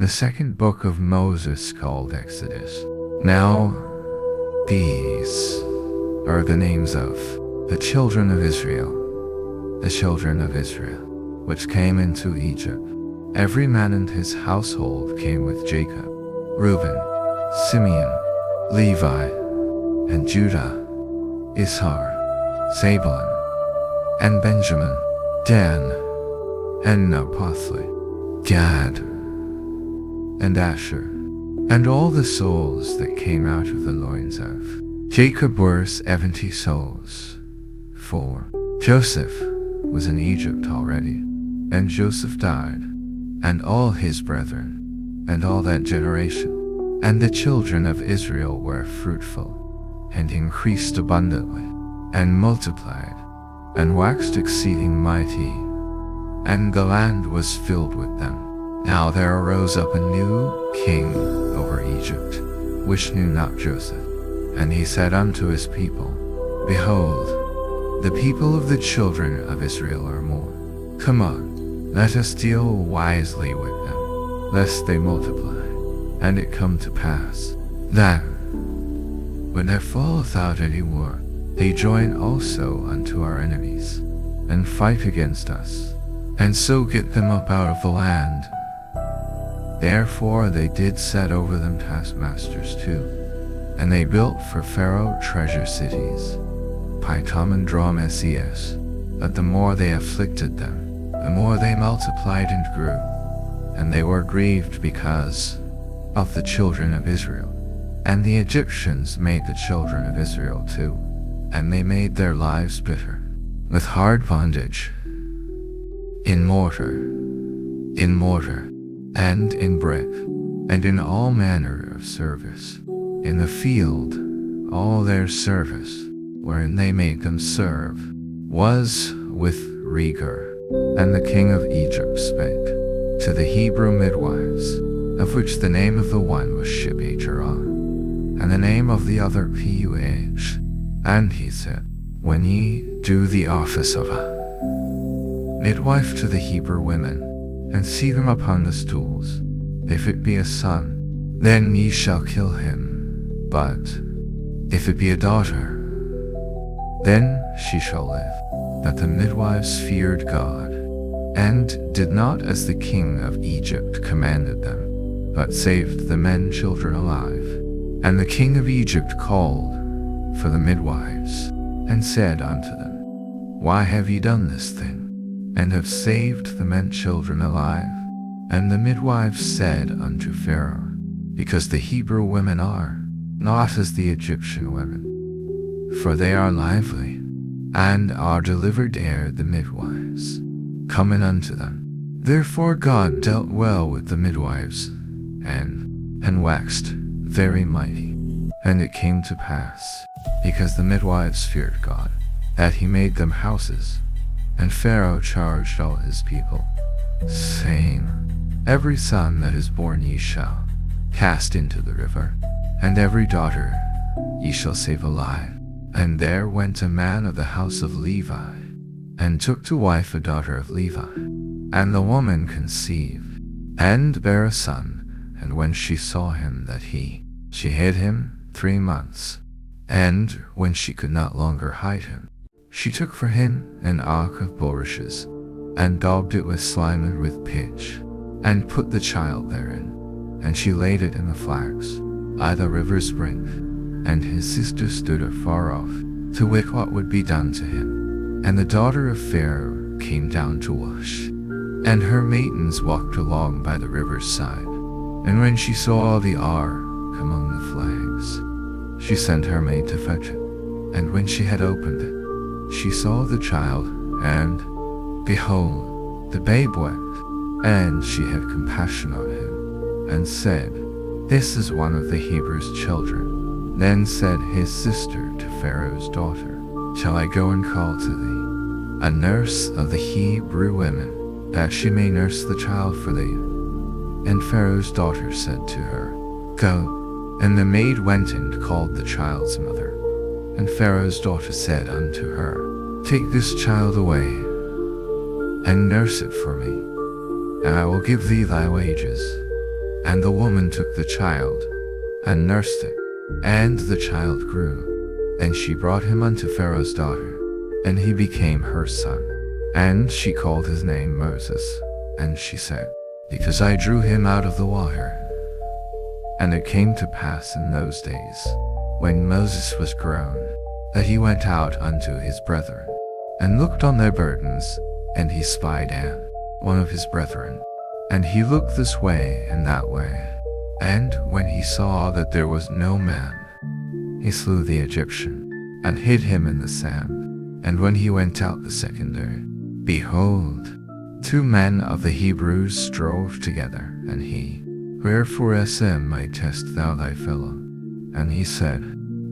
The second book of Moses called Exodus. Now, these are the names of the children of Israel, which came into Egypt. Every man and his household came with Jacob: Reuben, Simeon, Levi, and Judah, Issachar, Zebulun, and Benjamin, Dan, and Naphtali, Gad, and Asher, and all the souls that came out of the loins of Jacob were 70 souls. For Joseph was in Egypt already, and Joseph died, and all his brethren, and all that generation. And the children of Israel were fruitful, and increased abundantly, and multiplied, and waxed exceeding mighty, and the land was filled with them. Now there arose up a new king over Egypt, which knew not Joseph. And he said unto his people, Behold, the people of the children of Israel are more. Come on, let us deal wisely with them, lest they multiply. And it come to pass, that, when there falleth out any war, they join also unto our enemies, and fight against us, and so get them up out of the land. Therefore they did set over them taskmasters too, and they built for Pharaoh treasure cities, Pithom and Drom-Esses. But the more they afflicted them, the more they multiplied and grew, and they were grieved because of the children of Israel. And the Egyptians made the children of Israel too, and they made their lives bitter, with hard bondage, in mortar, and in brick, and in all manner of service. In the field, all their service, wherein they made them serve, was with rigor. And the king of Egypt spake to the Hebrew midwives, of which the name of the one was Shiphajarah, and the name of the other Puah. And he said, When ye do the office of a midwife to the Hebrew women, and see them upon the stools, if it be a son, then ye shall kill him, but if it be a daughter, then she shall live. That the midwives feared God, and did not as the king of Egypt commanded them, but saved the men children alive. And the king of Egypt called for the midwives, and said unto them, Why have ye done this thing, and have saved the men children alive? And the midwives said unto Pharaoh, Because the Hebrew women are not as the Egyptian women, for they are lively, and are delivered ere the midwives come in unto them. Therefore God dealt well with the midwives, and waxed very mighty. And it came to pass, because the midwives feared God, that he made them houses. And Pharaoh charged all his people, saying, Every son that is born ye shall cast into the river, and every daughter ye shall save alive. And there went a man of the house of Levi, and took to wife a daughter of Levi. And the woman conceived, and bare a son. And when she saw him that she hid him 3 months. And when she could not longer hide him, she took for him an ark of bulrushes, and daubed it with slime and with pitch, and put the child therein. And she laid it in the flags by the river's brink. And his sister stood afar off, to wit what would be done to him. And the daughter of Pharaoh came down to wash, and her maidens walked along by the river's side. And when she saw the ark among the flags, she sent her maid to fetch it. And when she had opened it, she saw the child, and, behold, the babe wept. And she had compassion on him, and said, This is one of the Hebrews' children. Then said his sister to Pharaoh's daughter, Shall I go and call to thee a nurse of the Hebrew women, that she may nurse the child for thee? And Pharaoh's daughter said to her, Go. And the maid went and called the child's mother. And Pharaoh's daughter said unto her, Take this child away, and nurse it for me, and I will give thee thy wages. And the woman took the child, and nursed it. And the child grew, and she brought him unto Pharaoh's daughter, and he became her son. And she called his name Moses, and she said, Because I drew him out of the water. And it came to pass in those days, when Moses was grown, that he went out unto his brethren, and looked on their burdens, and he spied An, one of his brethren. And he looked this way and that way, and when he saw that there was no man, he slew the Egyptian, and hid him in the sand. And when he went out the second day, behold, 2 men of the Hebrews strove together, and he, Wherefore my test thou thy fellow? And he said,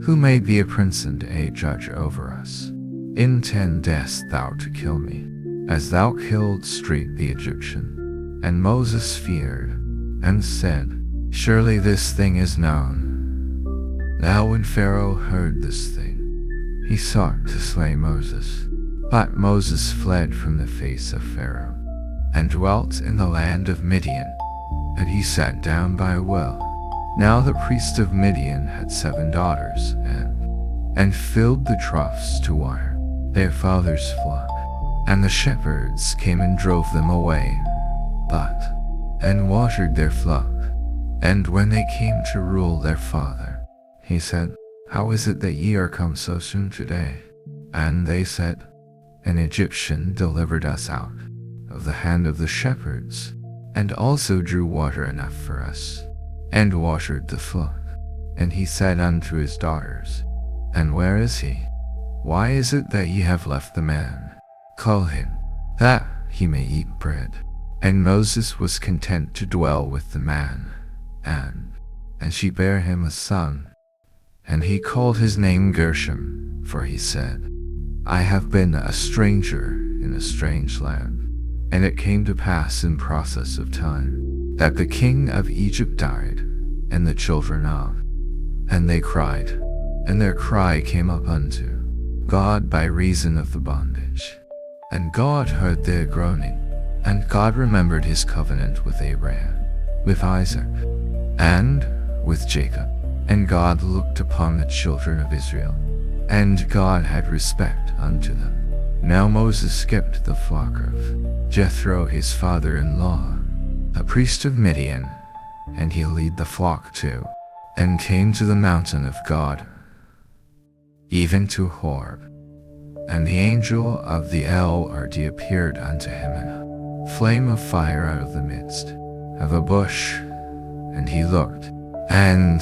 Who made thee a prince and a judge over us? Intendest thou to kill me, as thou killedst the Egyptian? And Moses feared, and said, Surely this thing is known. Now when Pharaoh heard this thing, he sought to slay Moses. But Moses fled from the face of Pharaoh, and dwelt in the land of Midian. And he sat down by a well. Now the priest of Midian had 7 daughters, and filled the troughs to water their father's flock. And the shepherds came and drove them away, and watered their flock. And when they came to rule their father, he said, How is it that ye are come so soon today? And they said, An Egyptian delivered us out of the hand of the shepherds, and also drew water enough for us, and watered the flock. And he said unto his daughters, And where is he? Why is it that ye have left the man? Call him, that he may eat bread. And Moses was content to dwell with the man, and she bare him a son, and he called his name Gershom, for he said, I have been a stranger in a strange land. And it came to pass in process of time, that the king of Egypt died, and the children of, and they cried, and their cry came up unto God by reason of the bondage. And God heard their groaning, and God remembered his covenant with Abraham, with Isaac, and with Jacob. And God looked upon the children of Israel, and God had respect unto them. Now Moses kept the flock of Jethro his father-in-law, a priest of Midian, and he led the flock too, and came to the mountain of God, even to Horeb. And the angel of the Lord appeared unto him in a flame of fire out of the midst of a bush. And he looked, and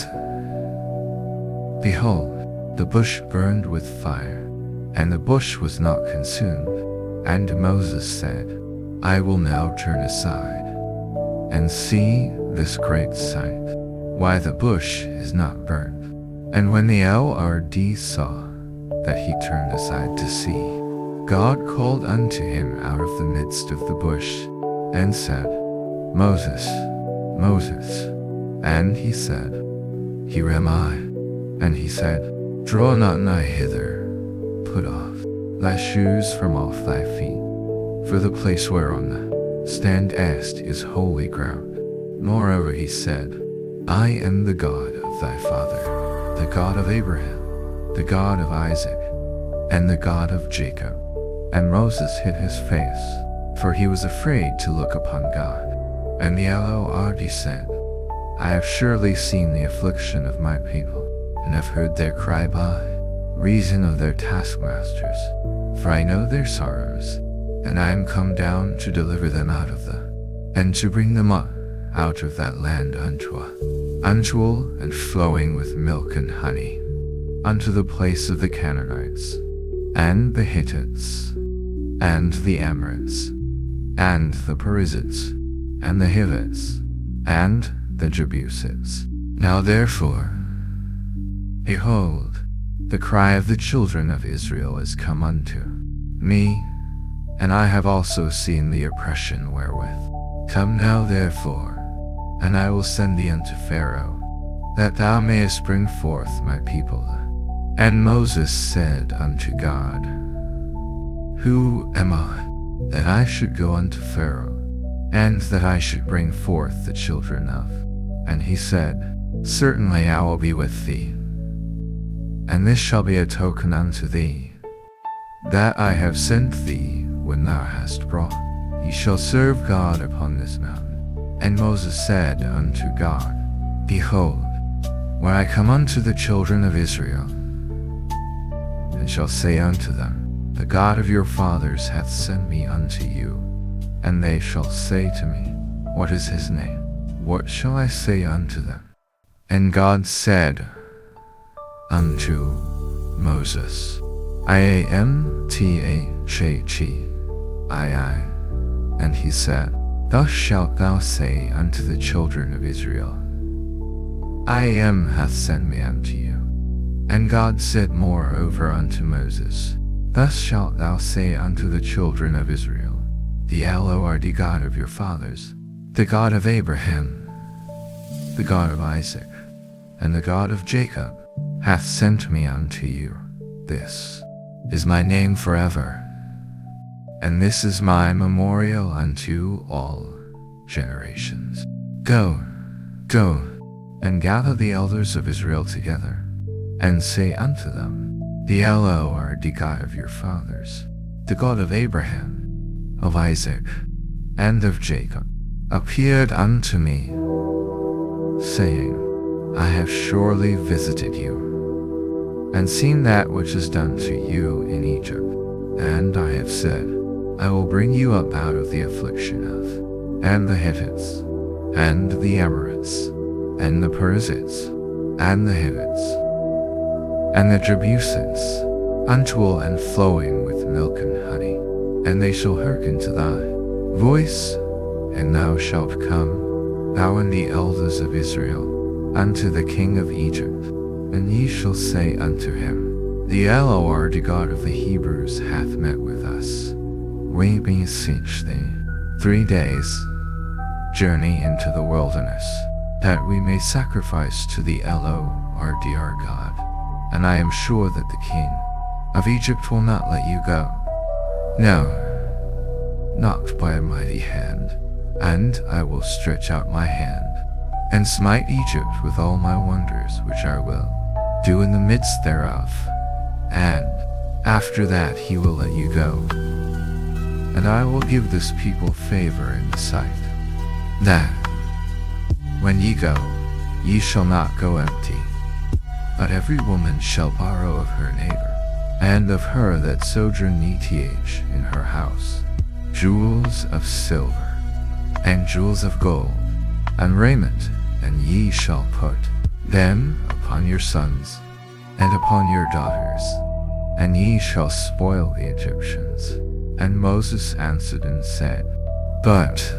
behold, the bush burned with fire, and the bush was not consumed. And Moses said, I will now turn aside, and see this great sight, why the bush is not burnt. And when the Lord saw that he turned aside to see, God called unto him out of the midst of the bush, and said, Moses, Moses. And he said, Here am I. And he said, Draw not nigh hither, put off thy shoes from off thy feet, for the place whereon thou standest is holy ground. Moreover he said, I am the God of thy father, the God of Abraham, the God of Isaac, and the God of Jacob. And Moses hid his face, for he was afraid to look upon God. And the Lord said, I have surely seen the affliction of my people, and have heard their cry by reason of their taskmasters. For I know their sorrows, and I am come down to deliver them out of and to bring them up out of that land unto and flowing with milk and honey, unto the place of the Canaanites, and the Hittites, and the Amorites, and the Perizzites, and the Hivites, and the Jebusites. Now therefore, behold, the cry of the children of Israel is come unto me, and I have also seen the oppression wherewith. Come now therefore, and I will send thee unto Pharaoh, that thou mayest bring forth my people. And Moses said unto God, Who am I, that I should go unto Pharaoh, and that I should bring forth the children of And he said, Certainly I will be with thee. And this shall be a token unto thee, that I have sent thee when thou hast brought. Ye shall serve God upon this mountain. And Moses said unto God, Behold, when I come unto the children of Israel, and shall say unto them, The God of your fathers hath sent me unto you, and they shall say to me, What is his name? What shall I say unto them? And God said unto Moses, I-A-M-T-H-A-G-I-I. And he said, Thus shalt thou say unto the children of Israel, I am hath sent me unto you. And God said moreover unto Moses, Thus shalt thou say unto the children of Israel, The Lord God of your fathers, the God of Abraham, the God of Isaac, and the God of Jacob, hath sent me unto you. This is my name forever, and this is my memorial unto all generations. Go, and gather the elders of Israel together, and say unto them, The Lord God of your fathers, the God of Abraham, of Isaac, and of Jacob, appeared unto me, saying, I have surely visited you, and seen that which is done to you in Egypt. And I have said, I will bring you up out of the affliction of, and the Hittites, and the Amorites, and the Perizzites, and the Hivites, and the Jebusites, unto a land flowing with milk and honey. And they shall hearken to thy voice, and thou shalt come, thou and the elders of Israel, unto the king of Egypt, and ye shall say unto him, The Lord God of the Hebrews hath met with us. We beseech thee 3 days' journey into the wilderness, that we may sacrifice to the Lord our God. And I am sure that the king of Egypt will not let you go. No, not by a mighty hand. And I will stretch out my hand, and smite Egypt with all my wonders which I will do in the midst thereof. And after that he will let you go. And I will give this people favor in the sight, that when ye go, ye shall not go empty, but every woman shall borrow of her neighbor, and of her that sojourneth in her house, jewels of silver, and jewels of gold, and raiment, and ye shall put them upon your sons, and upon your daughters, and ye shall spoil the Egyptians. And Moses answered and said, But,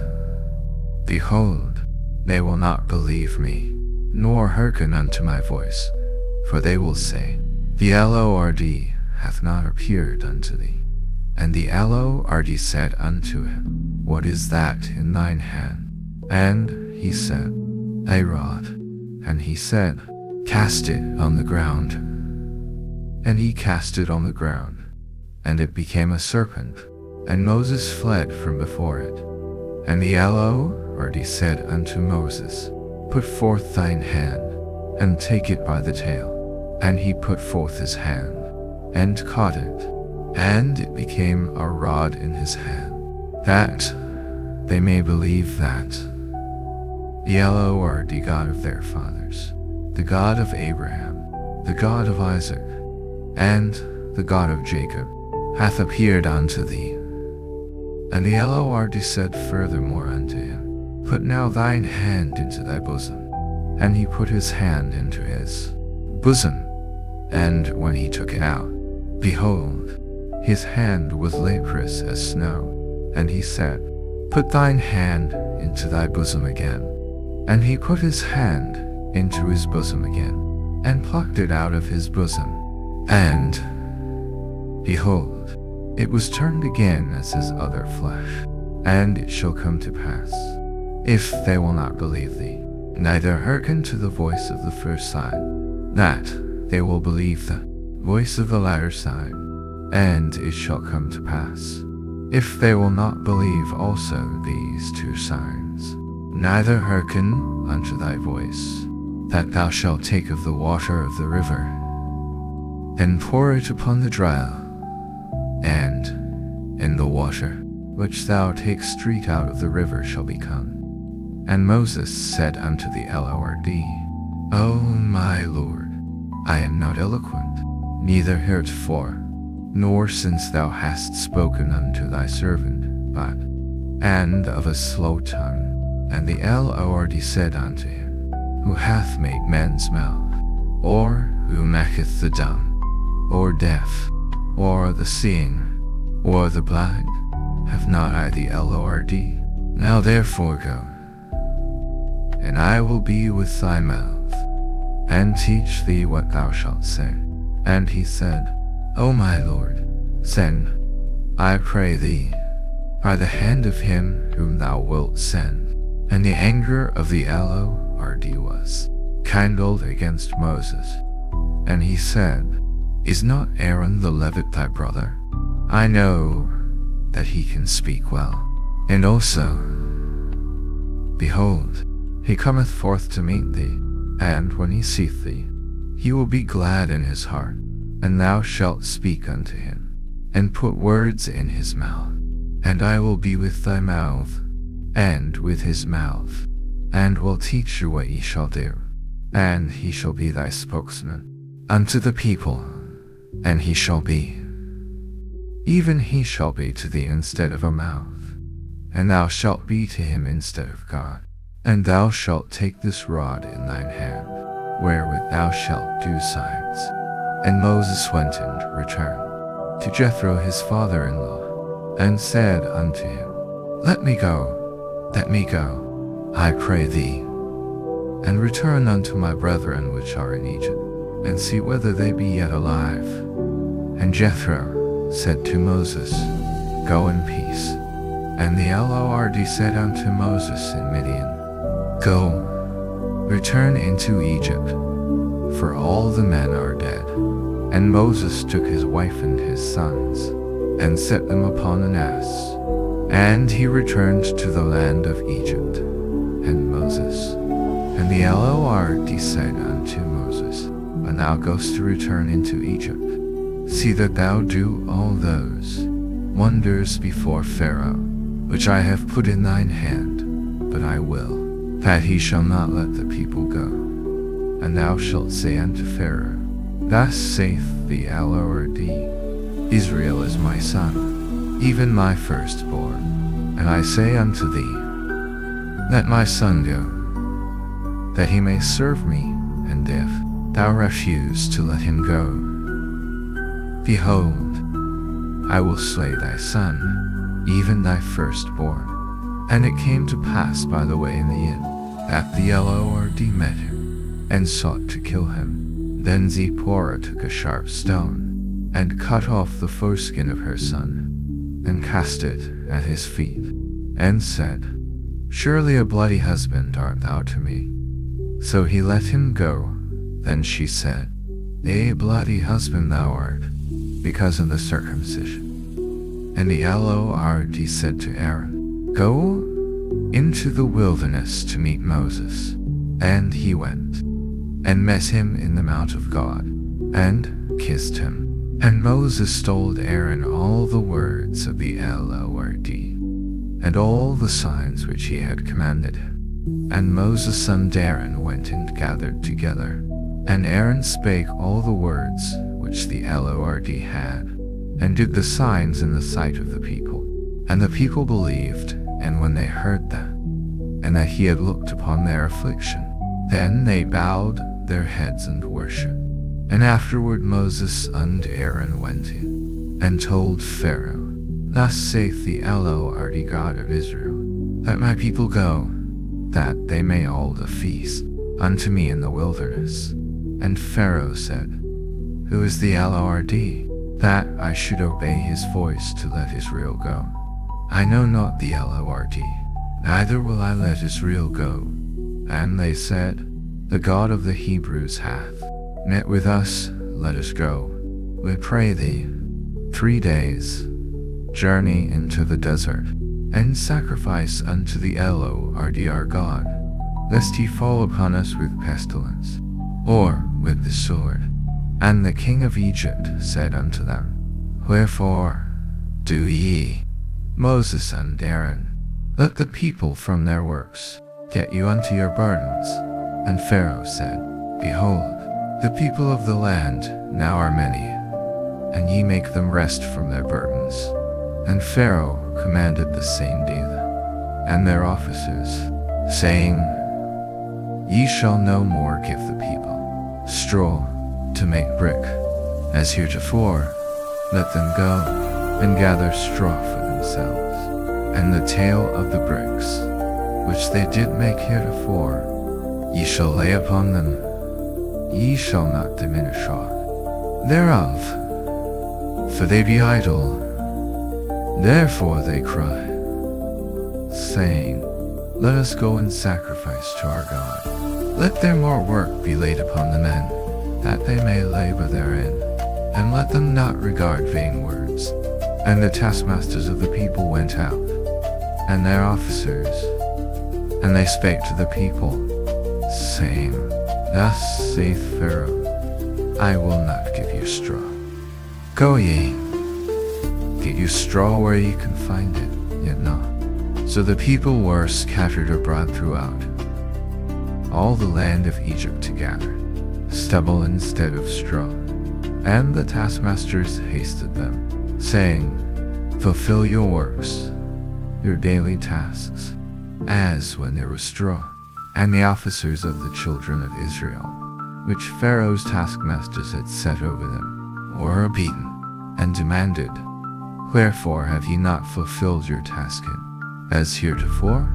behold, they will not believe me, nor hearken unto my voice, for they will say, The Lord hath not appeared unto thee. And the Lord said unto him, What is that in thine hand? And he said, A rod. And he said, Cast it on the ground. And he cast it on the ground, and it became a serpent. And Moses fled from before it. And the Lord said unto Moses, Put forth thine hand, and take it by the tail. And he put forth his hand, and caught it, and it became a rod in his hand, that they may believe that the Lord God of their fathers, the God of Abraham, the God of Isaac, and the God of Jacob, hath appeared unto thee. And the Lord said furthermore unto him, Put now thine hand into thy bosom. And he put his hand into his bosom, and when he took it out, behold, his hand was leprous as snow. And he said, Put thine hand into thy bosom again. And he put his hand into his bosom again, and plucked it out of his bosom. And, behold, it was turned again as his other flesh. And it shall come to pass, if they will not believe thee, neither hearken to the voice of the first sign, that they will believe the voice of the latter sign. And it shall come to pass, if they will not believe also these 2 signs, neither hearken unto thy voice, that thou shalt take of the water of the river, and pour it upon the dry, and in the water which thou takest straight out of the river shall become. And Moses said unto the Lord, O my Lord, I am not eloquent, neither heretofore, nor since thou hast spoken unto thy servant, but and of a slow tongue. And the Lord said unto him, Who hath made men's mouth, or who maketh the dumb, or deaf, or the seeing, or the blind? Have not I the Lord? Now therefore go, and I will be with thy mouth, and teach thee what thou shalt say. And he said, O my Lord, send, I pray thee, by the hand of him whom thou wilt send. And the anger of the Lord was kindled against Moses. And he said, Is not Aaron the Levite thy brother? I know that he can speak well. And also, behold, he cometh forth to meet thee, and when he seeth thee, he will be glad in his heart, and thou shalt speak unto him, and put words in his mouth. And I will be with thy mouth, and with his mouth, and will teach you what ye shall do. And he shall be thy spokesman unto the people, and he shall be, even he shall be to thee instead of a mouth, and thou shalt be to him instead of God. And thou shalt take this rod in thine hand, wherewith thou shalt do signs. And Moses went and returned to Jethro his father-in-law, and said unto him, Let me go, I pray thee, and return unto my brethren which are in Egypt, and see whether they be yet alive. And Jethro said to Moses, Go in peace. And the Lord said unto Moses in Midian, Go, return into Egypt, for all the men are dead. And Moses took his wife and his sons, and set them upon an ass, and he returned to the land of Egypt. And Moses, and the Lord said unto Moses, When thou goest to return into Egypt, see that thou do all those wonders before Pharaoh, which I have put in thine hand, but I will, that he shall not let the people go. And thou shalt say unto Pharaoh, Thus saith the Lord, Israel is my son, even my firstborn. And I say unto thee, Let my son go, that he may serve me. And if thou refuse to let him go, behold, I will slay thy son, even thy firstborn. And it came to pass by the way in the inn, that the Lord met him, and sought to kill him. Then Zipporah took a sharp stone, and cut off the foreskin of her son, and cast it at his feet, and said, Surely a bloody husband art thou to me. So he let him go. Then she said, A bloody husband thou art, because of the circumcision. And the Lord said to Aaron, Go into the wilderness to meet Moses. And he went, and met him in the mount of God, and kissed him. And Moses told Aaron all the words of the Lord, and all the signs which he had commanded him. And Moses and Aaron went and gathered together, and Aaron spake all the words which the Lord had, and did the signs in the sight of the people. And the people believed, and when they heard that, and that he had looked upon their affliction, then they bowed their heads and worshipped. And afterward Moses and Aaron went in, and told Pharaoh, Thus saith the Lord God of Israel, Let my people go, that they may hold a feast unto me in the wilderness. And Pharaoh said, Who is the Lord, that I should obey his voice to let Israel go? I know not the Lord, neither will I let Israel go. And they said, The God of the Hebrews hath met with us, let us go, we pray thee, 3 days' journey into the desert, and sacrifice unto the Lord our God, lest he fall upon us with pestilence, or with the sword. And the king of Egypt said unto them, Wherefore do ye, Moses and Aaron, let the people from their works get you unto your burdens? And Pharaoh said, Behold, the people of the land now are many, and ye make them rest from their burdens. And Pharaoh commanded the same day and their officers, saying, Ye shall no more give the people straw to make brick, as heretofore. Let them go and gather straw for themselves, and the tale of the bricks, which they did make heretofore, ye shall lay upon them. Ye shall not diminish aught thereof, for they be idle. Therefore they cry, saying, Let us go and sacrifice to our God. Let their more work be laid upon the men, that they may labor therein, and let them not regard vain words. And the taskmasters of the people went out, and their officers, and they spake to the people, saying, Thus saith Pharaoh, I will not give you straw. Go ye, get you straw where ye can find it, yet not. So the people were scattered abroad throughout all the land of Egypt to gather stubble instead of straw. And the taskmasters hasted them, saying, Fulfill your works, your daily tasks, as when there was straw. And the officers of the children of Israel, which Pharaoh's taskmasters had set over them, were beaten, and demanded, Wherefore have ye not fulfilled your tasking, as heretofore?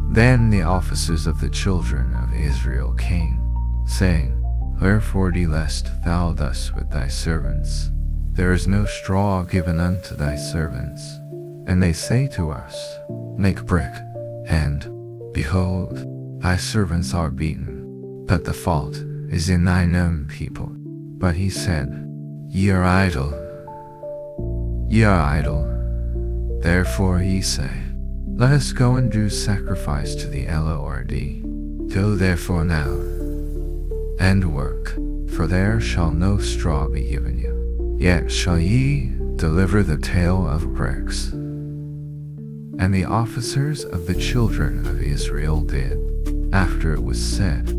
Then the officers of the children of Israel came, saying, Wherefore dealest thou thus with thy servants? There is no straw given unto thy servants. And they say to us, Make brick, and, behold, thy servants are beaten, but the fault is in thine own people. But he said, Ye are idle. Ye are idle. Therefore ye say, Let us go and do sacrifice to the Lord. Go therefore now, and work, for there shall no straw be given you. Yet shall ye deliver the tale of bricks. And the officers of the children of Israel did, after it was said,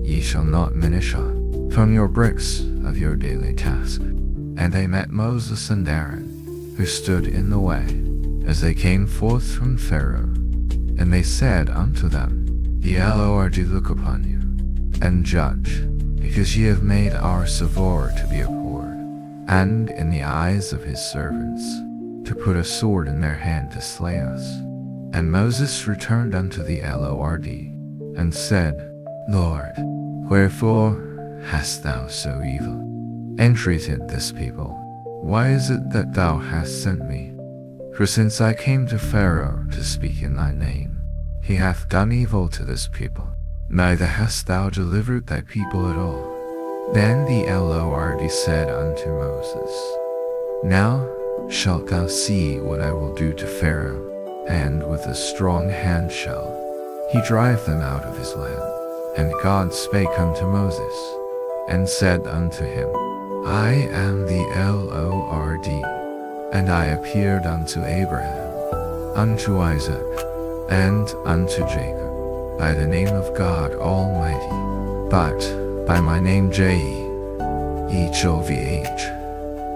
Ye shall not diminish aught from your bricks of your daily task. And they met Moses and Aaron, who stood in the way, as they came forth from Pharaoh. And they said unto them, The Lord do look upon you, and judge, because ye have made our savour to be abhorred, and in the eyes of his servants, to put a sword in their hand to slay us. And Moses returned unto the Lord, and said, Lord, wherefore hast thou so evil entreated this people? Why is it that thou hast sent me? For since I came to Pharaoh to speak in thy name, he hath done evil to this people, neither hast thou delivered thy people at all. Then the Lord said unto Moses, Now shalt thou see what I will do to Pharaoh, and with a strong hand shall he drive them out of his land. And God spake unto Moses, and said unto him, I am the Lord, and I appeared unto Abraham, unto Isaac, and unto Jacob, by the name of God Almighty, but by my name Jehovah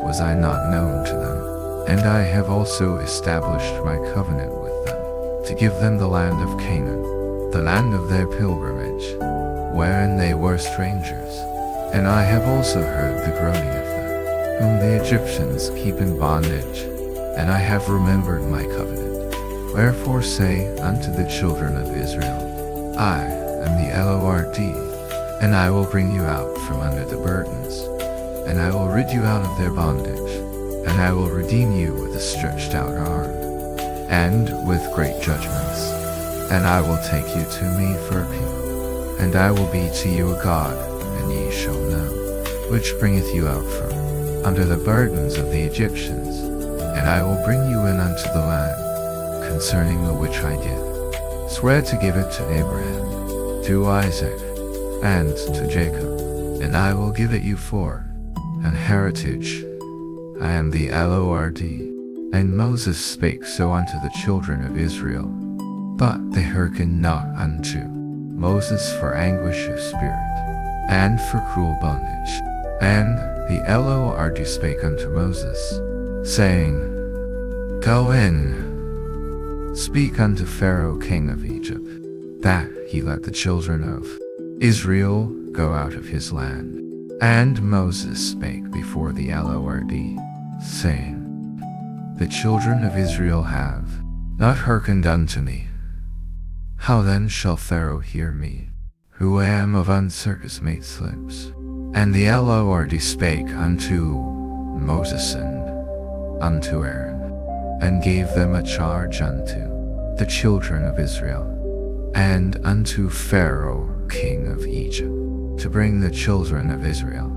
was I not known to them. And I have also established my covenant with them, to give them the land of Canaan, the land of their pilgrimage, wherein they were strangers. And I have also heard the groaning of them, whom the Egyptians keep in bondage, and I have remembered my covenant. Wherefore say unto the children of Israel, I am the Lord, and I will bring you out from under the burdens, and I will rid you out of their bondage, and I will redeem you with a stretched out arm, and with great judgments. And I will take you to me for a people, and I will be to you a God, and ye shall know, which bringeth you out from under the burdens of the Egyptians. And I will bring you in unto the land, concerning the which I did swear to give it to Abraham, to Isaac, and to Jacob, and I will give it you for an heritage. I am the Lord. And Moses spake so unto the children of Israel, but they hearkened not unto Moses for anguish of spirit, and for cruel bondage. And the Lord spake unto Moses, saying, Go in, speak unto Pharaoh king of Egypt, that he let the children of Israel go out of his land. And Moses spake before the Lord, saying, The children of Israel have not hearkened unto me. How then shall Pharaoh hear me, who am of uncircumcised lips? And the Lord spake unto Moses and unto Aaron, and gave them a charge unto the children of Israel, and unto Pharaoh king of Egypt, to bring the children of Israel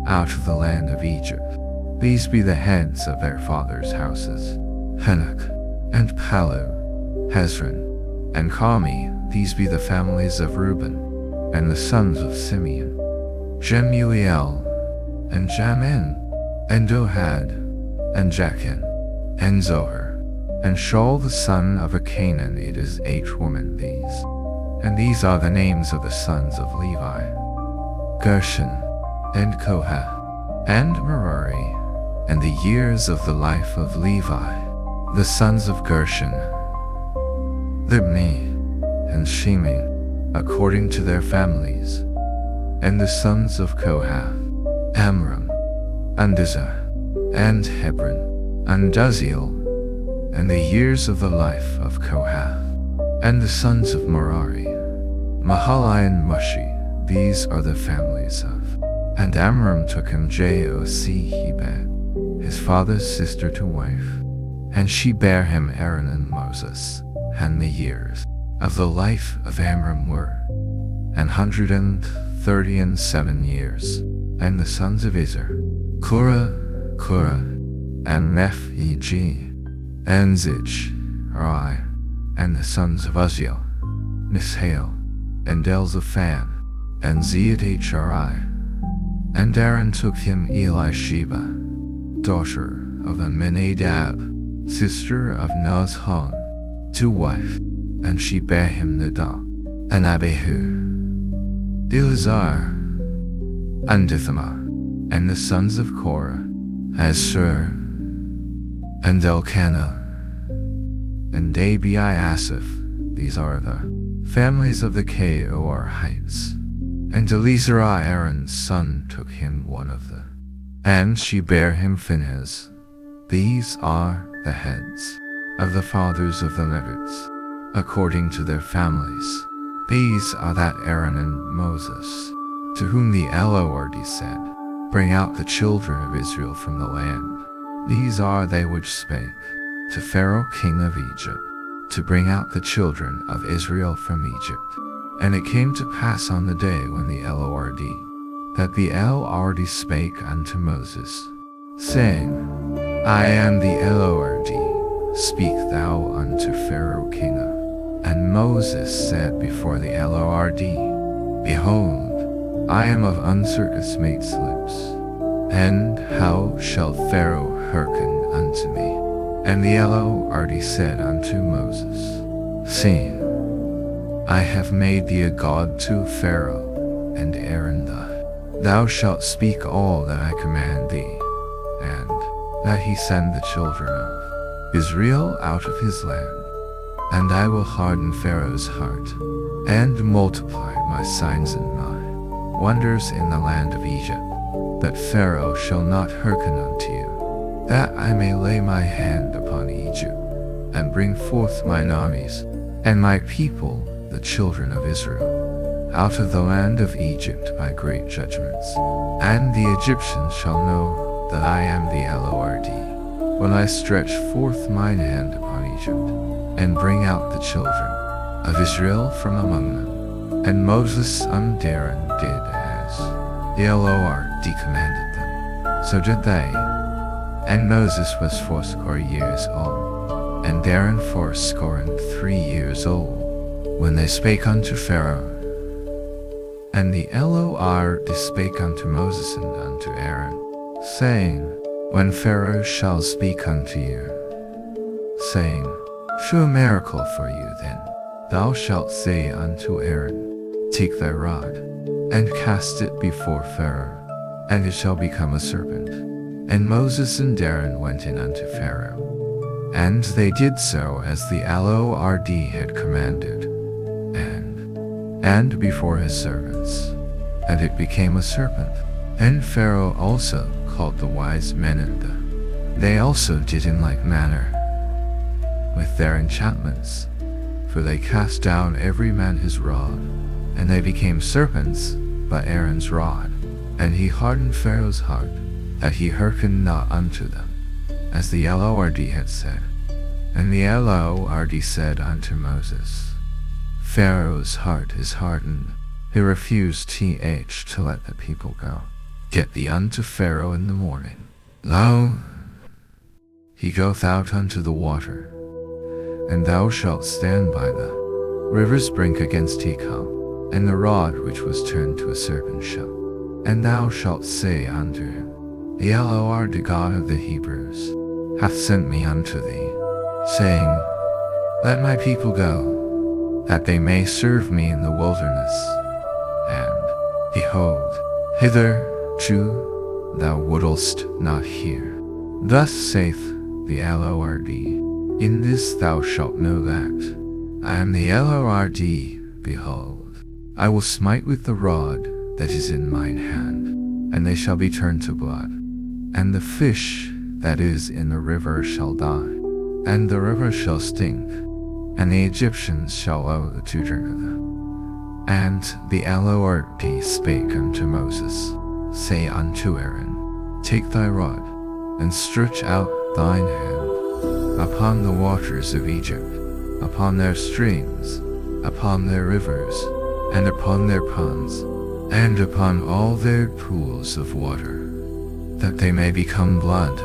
out of the land of Egypt. These be the heads of their fathers' houses, Hanok, and Palu, Hezron, and Carmi. These be the families of Reuben, and the sons of Simeon, Jemuel, and Jamin, and Ohad, and Jachin, and Zohar, and Shaul the son of a Canaan. It is 8 women these. And these are the names of the sons of Levi, Gershon, and Kohath, and Merari. And the years of the life of Levi, the sons of Gershon, Libni, and Shimi, according to their families. And the sons of Kohath, Amram, and Izhar, and Hebron, and Uzziel. And the years of the life of Kohath, and the sons of Merari, Mahali and Mushi. These are the families of. And Amram took him Jochebed, his father's sister, to wife, and she bare him Aaron and Moses. And the years of the life of Amram were 137 years. And the sons of Izhar, Korah, and Nepheg, and Zichri. And the sons of Uzziel, Mishael, and Elzaphan, and Zeadhri. And Aaron took him Elisheba, daughter of Amminadab, sister of Nazhan, to wife, and she bare him Nadab, and Abihu, Eleazar, and Ithamar. And the sons of Korah, Asher, and Elkanah, and Abiasaph. These are the families of the Korahites. And Eleazar, Aaron's son, took him one of the, and she bare him Phinehas. These are the heads of the fathers of the Levites, according to their families. These are that Aaron and Moses, to whom the Lord said, Bring out the children of Israel from the land. These are they which spake to Pharaoh king of Egypt, to bring out the children of Israel from Egypt. And it came to pass on the day when the Lord, that the Lord spake unto Moses, saying, I am the Lord, speak thou unto Pharaoh king of. And Moses said before the Lord, Behold, I am of uncircumcised lips, and how shall Pharaoh hearken unto me? And the Lord said unto Moses, See, I have made thee a god to Pharaoh and Aaron thou shalt speak all that I command thee, and that he send the children of Israel out of his land. And I will harden Pharaoh's heart, and multiply my signs and my wonders in the land of Egypt, that Pharaoh shall not hearken unto you, that I may lay my hand upon Egypt, and bring forth mine armies, and my people, the children of Israel, out of the land of Egypt by great judgments. And the Egyptians shall know that I am the Lord, when I stretch forth mine hand upon Egypt, and bring out the children of Israel from among them. And Moses and Aaron did as the Lord commanded them. So did they. And Moses was 80 years old and Aaron 83 years old, when they spake unto Pharaoh. And the Lord spake unto Moses and unto Aaron, saying, When Pharaoh shall speak unto you, saying, Shew a miracle for you, then thou shalt say unto Aaron, Take thy rod, and cast it before Pharaoh, and it shall become a serpent. And Moses and Aaron went in unto Pharaoh, and they did so as the Lord had commanded, and before his servants, and it became a serpent. And Pharaoh also called the wise men, and they also did in like manner with their enchantments, for they cast down every man his rod, and they became serpents by Aaron's rod. And he hardened Pharaoh's heart, that he hearkened not unto them, as the Lord had said. And the Lord said unto Moses, Pharaoh's heart is hardened, he refused to let the people go. Get thee unto Pharaoh in the morning. Lo, he goeth out unto the water, and thou shalt stand by the river's brink against he come, and the rod which was turned to a serpent shall. And thou shalt say unto him, The Lord, the God of the Hebrews, hath sent me unto thee, saying, Let my people go, that they may serve me in the wilderness. And, behold, hitherto thou wouldest not hear. Thus saith the Lord, In this thou shalt know that I am the Lord. Behold, I will smite with the rod that is in mine hand, and they shall be turned to blood. And the fish that is in the river shall die, and the river shall stink, and the Egyptians shall owe to drink of them. And the Lord spake unto Moses, Say unto Aaron, Take thy rod, and stretch out thine hand upon the waters of Egypt, upon their streams, upon their rivers, and upon their ponds, and upon all their pools of water, that they may become blood,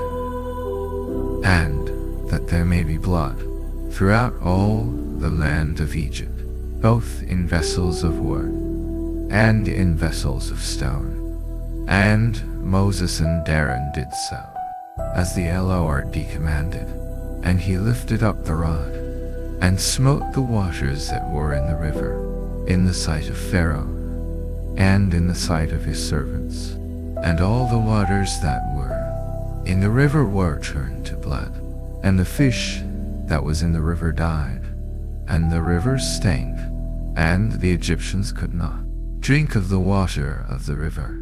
and that there may be blood throughout all the land of Egypt, both in vessels of wood and in vessels of stone. And Moses and Aaron did so, as the Lord commanded. And he lifted up the rod, and smote the waters that were in the river, in the sight of Pharaoh, and in the sight of his servants. And all the waters that were in the river were turned to blood, and the fish that was in the river died, and the river stank, and the Egyptians could not drink of the water of the river.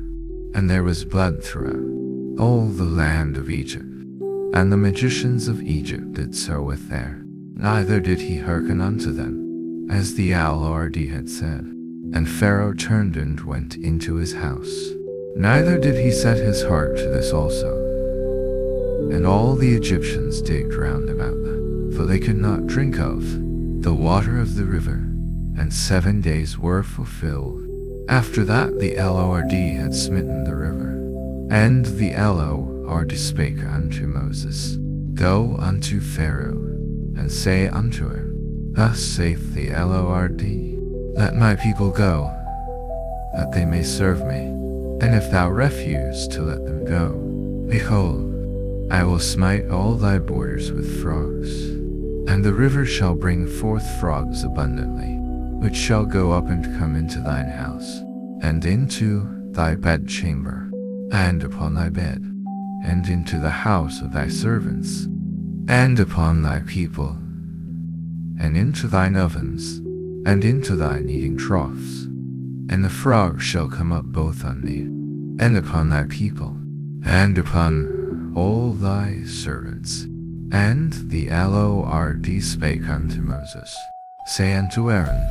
And there was blood throughout all the land of Egypt. And the magicians of Egypt did so with their, neither did he hearken unto them, as the Lord had said. And Pharaoh turned and went into his house, neither did he set his heart to this also. And all the Egyptians digged round about them, for they could not drink of the water of the river. And 7 days were fulfilled. After that the Lord had smitten the river. And the Lord spake unto Moses, Go unto Pharaoh, and say unto him, Thus saith the Lord, Let my people go, that they may serve me. And if thou refuse to let them go, behold, I will smite all thy borders with frogs. And the river shall bring forth frogs abundantly, which shall go up and come into thine house, and into thy bedchamber, and upon thy bed, and into the house of thy servants, and upon thy people, and into thine ovens, and into thy kneading troughs. And the frogs shall come up both on thee, and upon thy people, and upon all thy servants. And the Lord spake unto Moses, Say unto Aaron,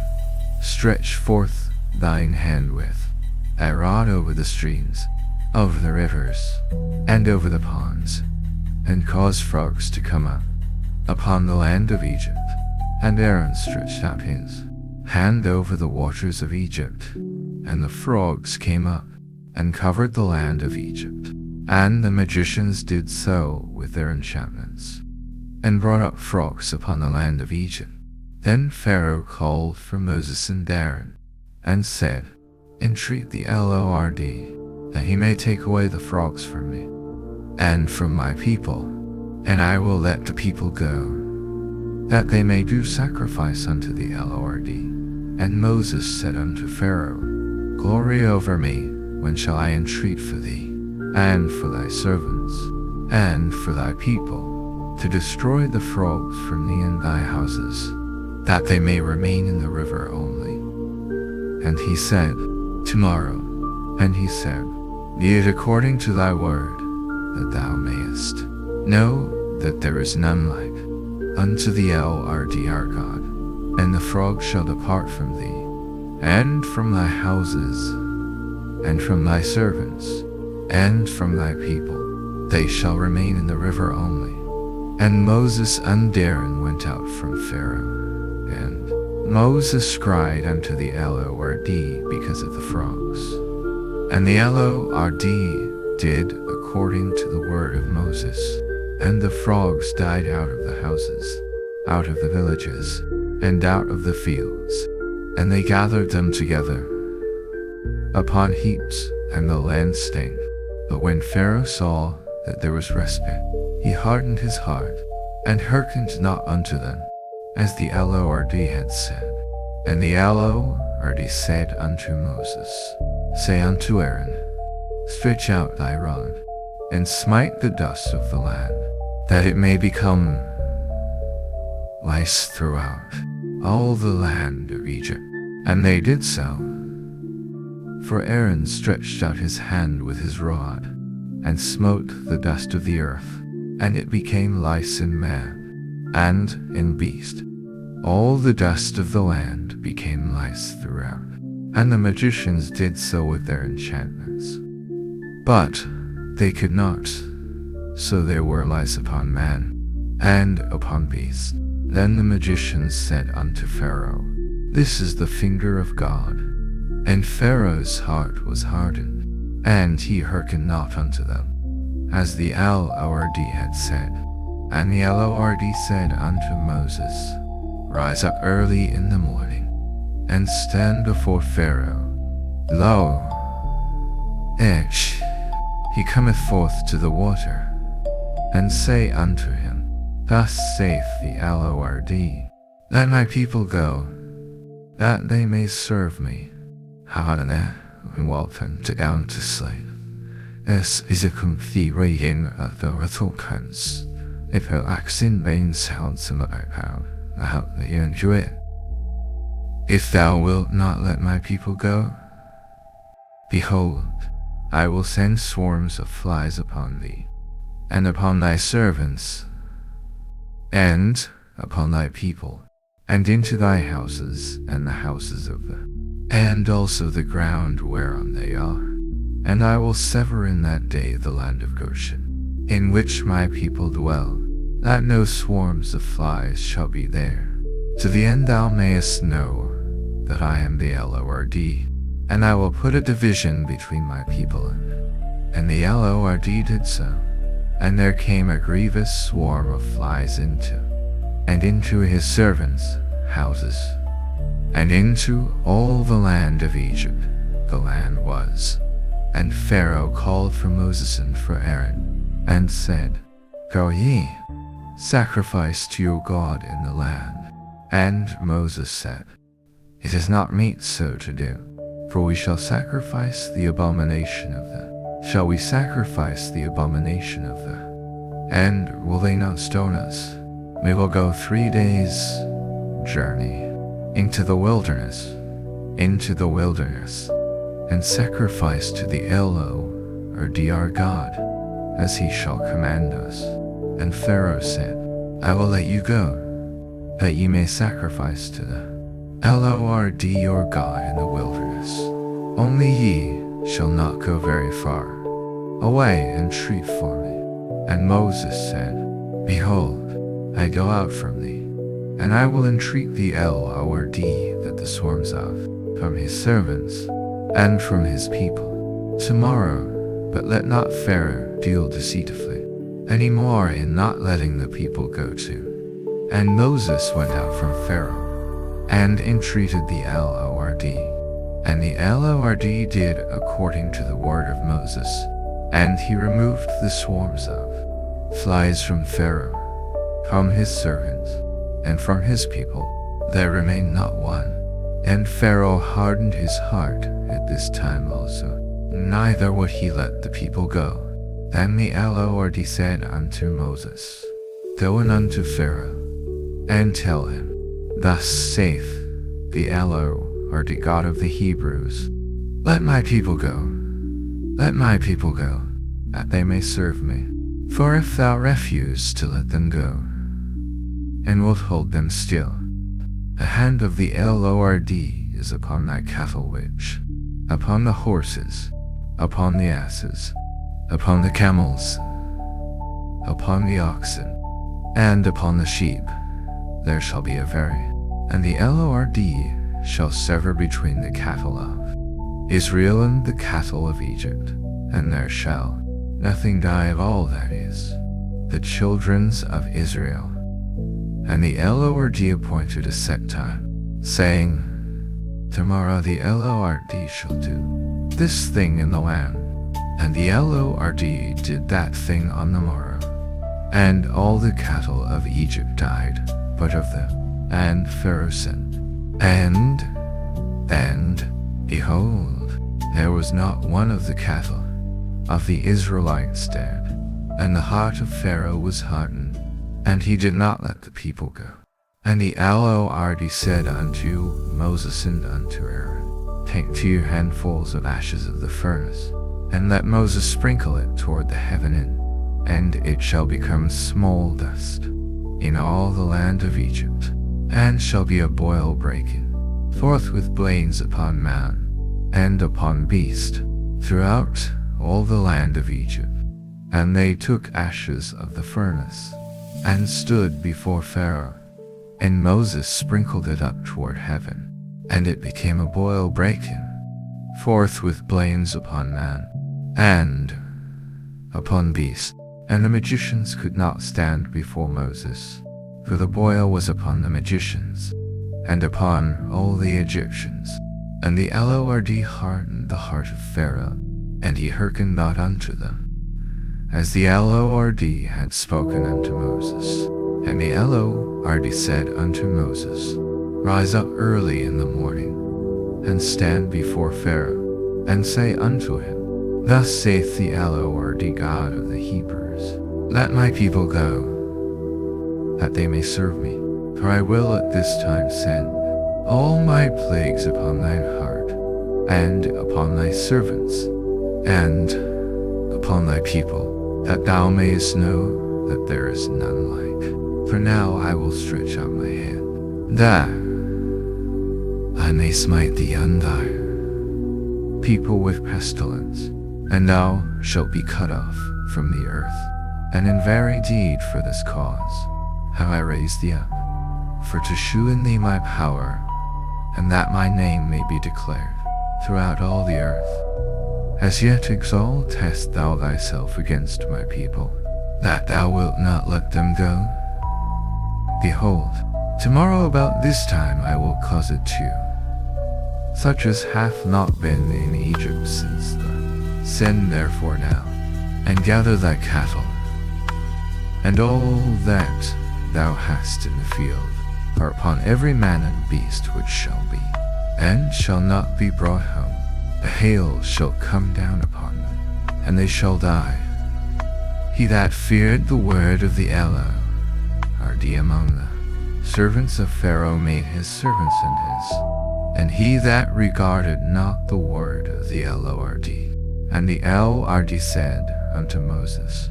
Stretch forth thine hand with thy rod over the streams, over the rivers, and over the ponds, and cause frogs to come up upon the land of Egypt. And Aaron stretched out his hand over the waters of Egypt, and the frogs came up, and covered the land of Egypt. And the magicians did so with their enchantments. and brought up frogs upon the land of Egypt. Then Pharaoh called for Moses and Aaron, and said, Entreat the Lord that he may take away the frogs from me, and from my people, and I will let the people go, that they may do sacrifice unto the Lord. And Moses said unto Pharaoh, Glory over me, when shall I entreat for thee, and for thy servants, and for thy people, to destroy the frogs from thee and thy houses, that they may remain in the river only? And he said, Tomorrow. And he said, Be it according to thy word, that thou mayest know that there is none like unto the Lord our God. And the frogs shall depart from thee, and from thy houses, and from thy servants, and from thy people. They shall remain in the river only. And Moses and Aaron went out from Pharaoh, and Moses cried unto the Lord because of the frogs. And the Lord did according to the word of Moses, and the frogs died out of the houses, out of the villages, and out of the fields, and they gathered them together upon heaps, and the land stank. But when Pharaoh saw that there was respite, he hardened his heart, and hearkened not unto them, as the Lord had said. And the Lord said unto Moses, Say unto Aaron, Stretch out thy rod, and smite the dust of the land, that it may become lice throughout all the land of Egypt. And they did so. For Aaron stretched out his hand with his rod, and smote the dust of the earth, and it became lice in man, and in beast. All the dust of the land became lice throughout, and the magicians did so with their enchantments. But they could not, so there were lice upon man, and upon beast. Then the magicians said unto Pharaoh, This is the finger of God. And Pharaoh's heart was hardened, and he hearkened not unto them, as the Lord had said. And the Lord said unto Moses, Rise up early in the morning, and stand before Pharaoh. Lo, he cometh forth to the water. And say unto him, Thus saith the Lord, Let my people go, that they may serve me. Hadane, welcome to down to sleep. Es is a configuration of the resultants. If her accent main sounds in the background, I hope that you enjoy it. If thou wilt not let my people go, behold, I will send swarms of flies upon thee, and upon thy servants, and upon thy people, and into thy houses, and the houses of them, and also the ground whereon they are. And I will sever in that day the land of Goshen, in which my people dwell, that no swarms of flies shall be there, to the end thou mayest know that I am the Lord. And I will put a division between my people. And the Lord did so. And there came a grievous swarm of flies into his servants' houses, and into all the land of Egypt, the land was. And Pharaoh called for Moses and for Aaron, and said, Go ye, sacrifice to your God in the land. And Moses said, It is not meet so to do, for we shall sacrifice the abomination of them. Shall we sacrifice the abomination of them? And will they not stone us? We will go 3 days' journey into the wilderness, and sacrifice to the Lord our God, as he shall command us. And Pharaoh said, I will let you go, that ye may sacrifice to the Lord your God in the wilderness. Only ye shall not go very far away and entreat for me. And Moses said, Behold, I go out from thee, and I will entreat the Lord that the swarms of from his servants and from his people tomorrow, but let not Pharaoh deal deceitfully. any more in not letting the people go to. And Moses went out from Pharaoh, and entreated the Lord. And the Lord did according to the word of Moses, and he removed the swarms of flies from Pharaoh, from his servants, and from his people. There remained not one. And Pharaoh hardened his heart at this time also, neither would he let the people go. Then the Lord said unto Moses, Go in unto Pharaoh, and tell him, Thus saith the Lord, the God of the Hebrews, Let my people go, let my people go, that they may serve me. For if thou refuse to let them go, and wilt hold them still, the hand of the Lord is upon thy cattle which, upon the horses, upon the asses, upon the camels, upon the oxen, and upon the sheep. There shall be a very, and the Lord shall sever between the cattle of Israel and the cattle of Egypt, and there shall nothing die of all that is the children's of Israel. And the Lord appointed a set time, saying, Tomorrow the Lord shall do this thing in the land. And the Lord did that thing on the morrow. And all the cattle of Egypt died, but of them. And Pharaoh sinned. And behold, there was not one of the cattle of the Israelites dead. And the heart of Pharaoh was hardened, and he did not let the people go. And the Lord said unto Moses and unto Aaron, Take 2 handfuls of ashes of the furnace, and let Moses sprinkle it toward the heaven, and it shall become small dust in all the land of Egypt, and shall be a boil breaking forth with blains upon man, and upon beast, throughout all the land of Egypt. And they took ashes of the furnace, and stood before Pharaoh. And Moses sprinkled it up toward heaven, and it became a boil breaking forth with blains upon man, and upon beast. And the magicians could not stand before Moses, for the boil was upon the magicians, and upon all the Egyptians. And the Lord hardened the heart of Pharaoh, and he hearkened not unto them, as the Lord had spoken unto Moses. And the Lord said unto Moses, Rise up early in the morning, and stand before Pharaoh, and say unto him, Thus saith the Lord God of the Hebrews, Let my people go, that they may serve me. For I will at this time send all my plagues upon thine heart, and upon thy servants, and upon thy people, that thou mayest know that there is none like. For now I will stretch out my hand, that I may smite thee and thy people with pestilence, and thou shalt be cut off from the earth. And in very deed for this cause have I raised thee up, for to shew in thee my power, and that my name may be declared throughout all the earth. As yet exaltest thou thyself against my people, that thou wilt not let them go? Behold, tomorrow about this time I will cause it to, such as hath not been in Egypt since the send therefore now, and gather thy cattle, and all that thou hast in the field, are upon every man and beast which shall be, and shall not be brought home. The hail shall come down upon them, and they shall die. He that feared the word of the Lord among the servants of Pharaoh made his servants and he that regarded not the word of the Lord. And the Lord said unto Moses,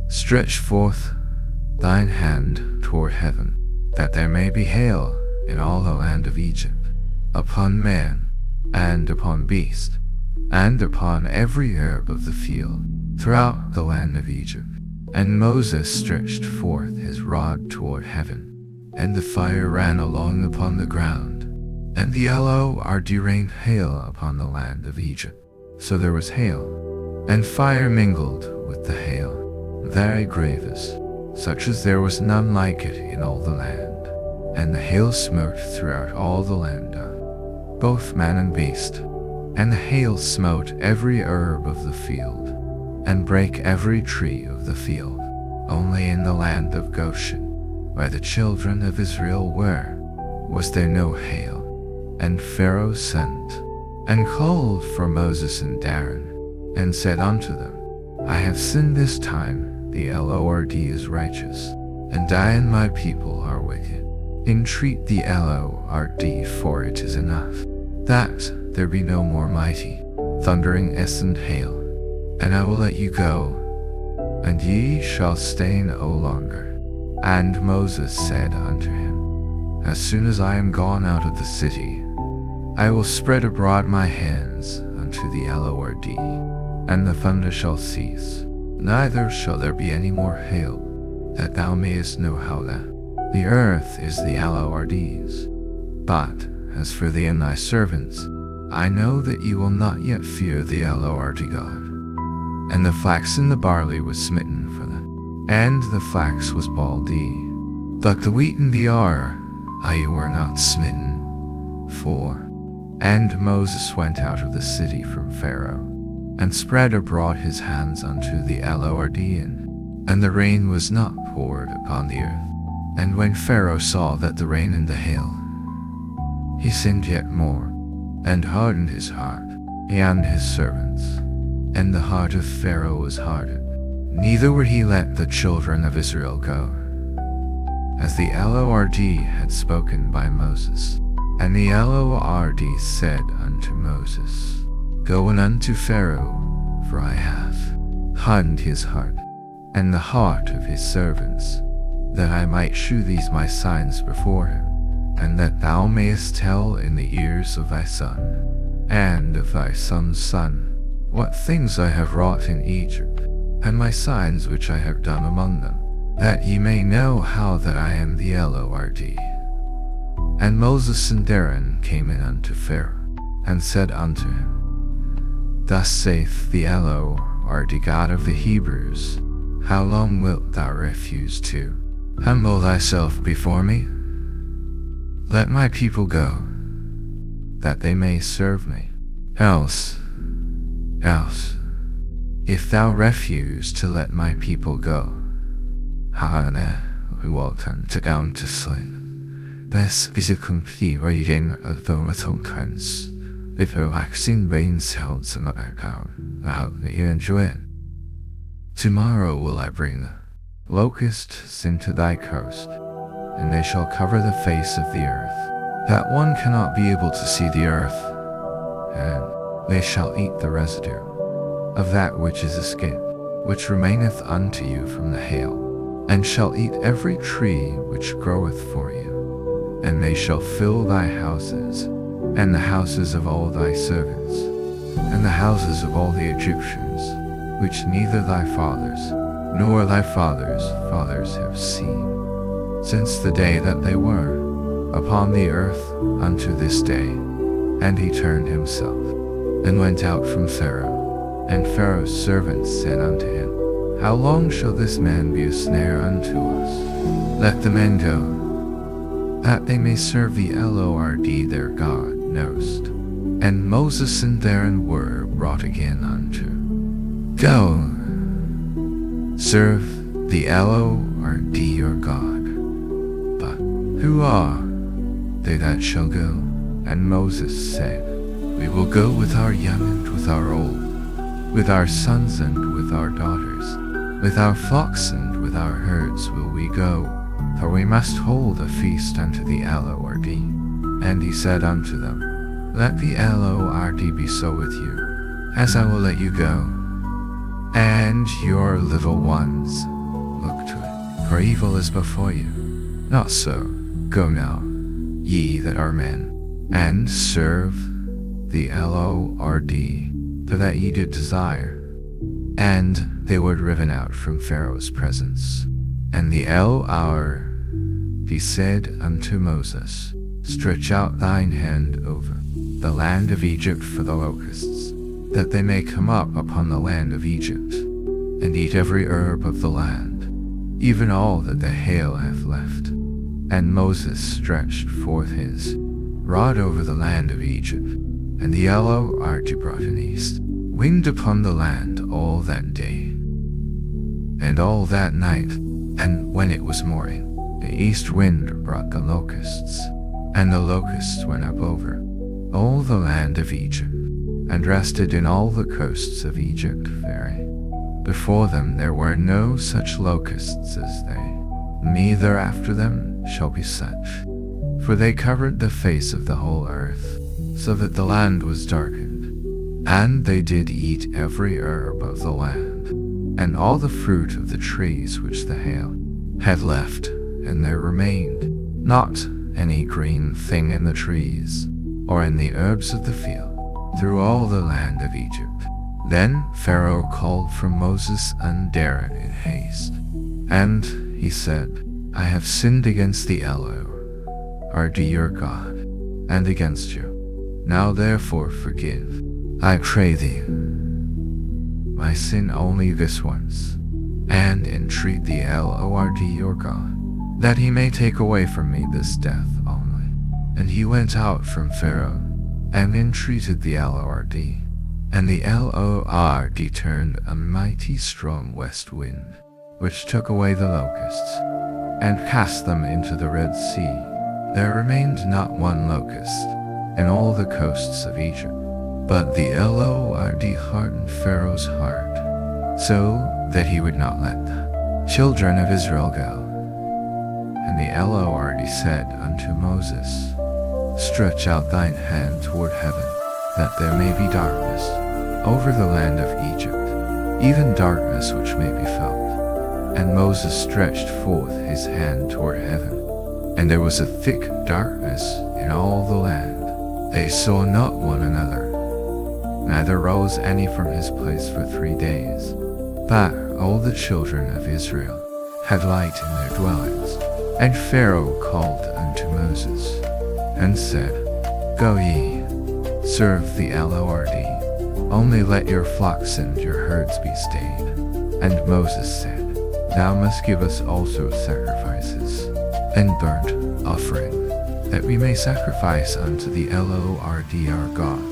Stretch forth thine hand toward heaven, that there may be hail in all the land of Egypt, upon man, and upon beast, and upon every herb of the field, throughout the land of Egypt. And Moses stretched forth his rod toward heaven, and the fire ran along upon the ground, and the Lord rained hail upon the land of Egypt. So there was hail, and fire mingled with the hail, very grievous, such as there was none like it in all the land. And the hail smote throughout all the land, both man and beast. And the hail smote every herb of the field, and brake every tree of the field. Only in the land of Goshen, where the children of Israel were, was there no hail. And Pharaoh sent, and called for Moses and Aaron, and said unto them, I have sinned this time, the Lord is righteous, and I and my people are wicked. Entreat the Lord, for it is enough, that there be no more mighty thundering and hail, and I will let you go, and ye shall stay no longer. And Moses said unto him, As soon as I am gone out of the city, I will spread abroad my hands unto the Lord, and the thunder shall cease, neither shall there be any more hail, that thou mayest know how that the earth is the Lord's. But as for thee and thy servants, I know that ye will not yet fear the Lord God. And the flax and the barley was smitten for them, and the flax was baldy, but the wheat and the ye were not smitten for. And Moses went out of the city from Pharaoh, and spread abroad his hands unto the Lord, and the rain was not poured upon the earth. And when Pharaoh saw that the rain and the hail, he sinned yet more, and hardened his heart, he and his servants. And the heart of Pharaoh was hardened, neither would he let the children of Israel go, as the Lord had spoken by Moses. And the Lord said unto Moses, Go in unto Pharaoh, for I have hardened his heart, and the heart of his servants, that I might shew these my signs before him, and that thou mayest tell in the ears of thy son, and of thy son's son, what things I have wrought in Egypt, and my signs which I have done among them, that ye may know how that I am the Lord. And Moses and Aaron came in unto Pharaoh, and said unto him, Thus saith the Lord God of the Hebrews, How long wilt thou refuse to humble thyself before me? Let my people go, that they may serve me. Else, if thou refuse to let my people go, we will turn to down to sleep. This is a complete reading of the little prince. If relaxing rain sounds in the background, I hope that you enjoy it. Tomorrow will I bring locusts into thy coast, and they shall cover the face of the earth, that one cannot be able to see the earth, and they shall eat the residue of that which is escaped, which remaineth unto you from the hail, and shall eat every tree which groweth for you. And they shall fill thy houses, and the houses of all thy servants, and the houses of all the Egyptians, which neither thy fathers, nor thy fathers' fathers have seen, since the day that they were upon the earth unto this day. And he turned himself, and went out from Pharaoh. And Pharaoh's servants said unto him, How long shall this man be a snare unto us? Let the men go, that they may serve the Lord their God knowest. And Moses and Aaron were brought again unto, Go, serve the Lord your God. But who are they that shall go? And Moses said, We will go with our young and with our old, with our sons and with our daughters, with our flocks and with our herds will we go, for we must hold a feast unto the Lord. And he said unto them, Let the Lord be so with you, as I will let you go, and your little ones. Look to it, for evil is before you. Not so, go now, ye that are men, and serve the Lord, for that ye did desire. And they were driven out from Pharaoh's presence. And the Lord said unto Moses, Stretch out thine hand over the land of Egypt for the locusts, that they may come up upon the land of Egypt. and eat every herb of the land, even all that the hail hath left. And Moses stretched forth his rod over the land of Egypt, and the yellow arch brought an east wind upon the land all that day, and all that night. And when it was morning, the east wind brought the locusts, and the locusts went up over all the land of Egypt, and rested in all the coasts of Egypt very. Before them there were no such locusts as they, neither after them shall be such. For they covered the face of the whole earth, so that the land was darkened. And they did eat every herb of the land, and all the fruit of the trees which the hail had left, and there remained not any green thing in the trees, or in the herbs of the field, through all the land of Egypt. Then Pharaoh called for Moses and Aaron in haste, and he said, I have sinned against the Lord your God, and against you. Now therefore forgive, I pray thee, my sin only this once, and entreat the Lord your God, that he may take away from me this death only. And he went out from Pharaoh, and entreated the Lord, and the Lord turned a mighty strong west wind, which took away the locusts, and cast them into the Red Sea. There remained not one locust in all the coasts of Egypt. But the Lord hardened Pharaoh's heart, so that he would not let the children of Israel go. And the Lord said unto Moses, Stretch out thine hand toward heaven, that there may be darkness over the land of Egypt, even darkness which may be felt. And Moses stretched forth his hand toward heaven, and there was a thick darkness in all the land. They saw not one another, neither rose any from his place for 3 days. But all the children of Israel had light in their dwellings. And Pharaoh called unto Moses, and said, Go ye, serve the Lord, only let your flocks and your herds be stayed. And Moses said, Thou must give us also sacrifices and burnt offering, that we may sacrifice unto the Lord our God.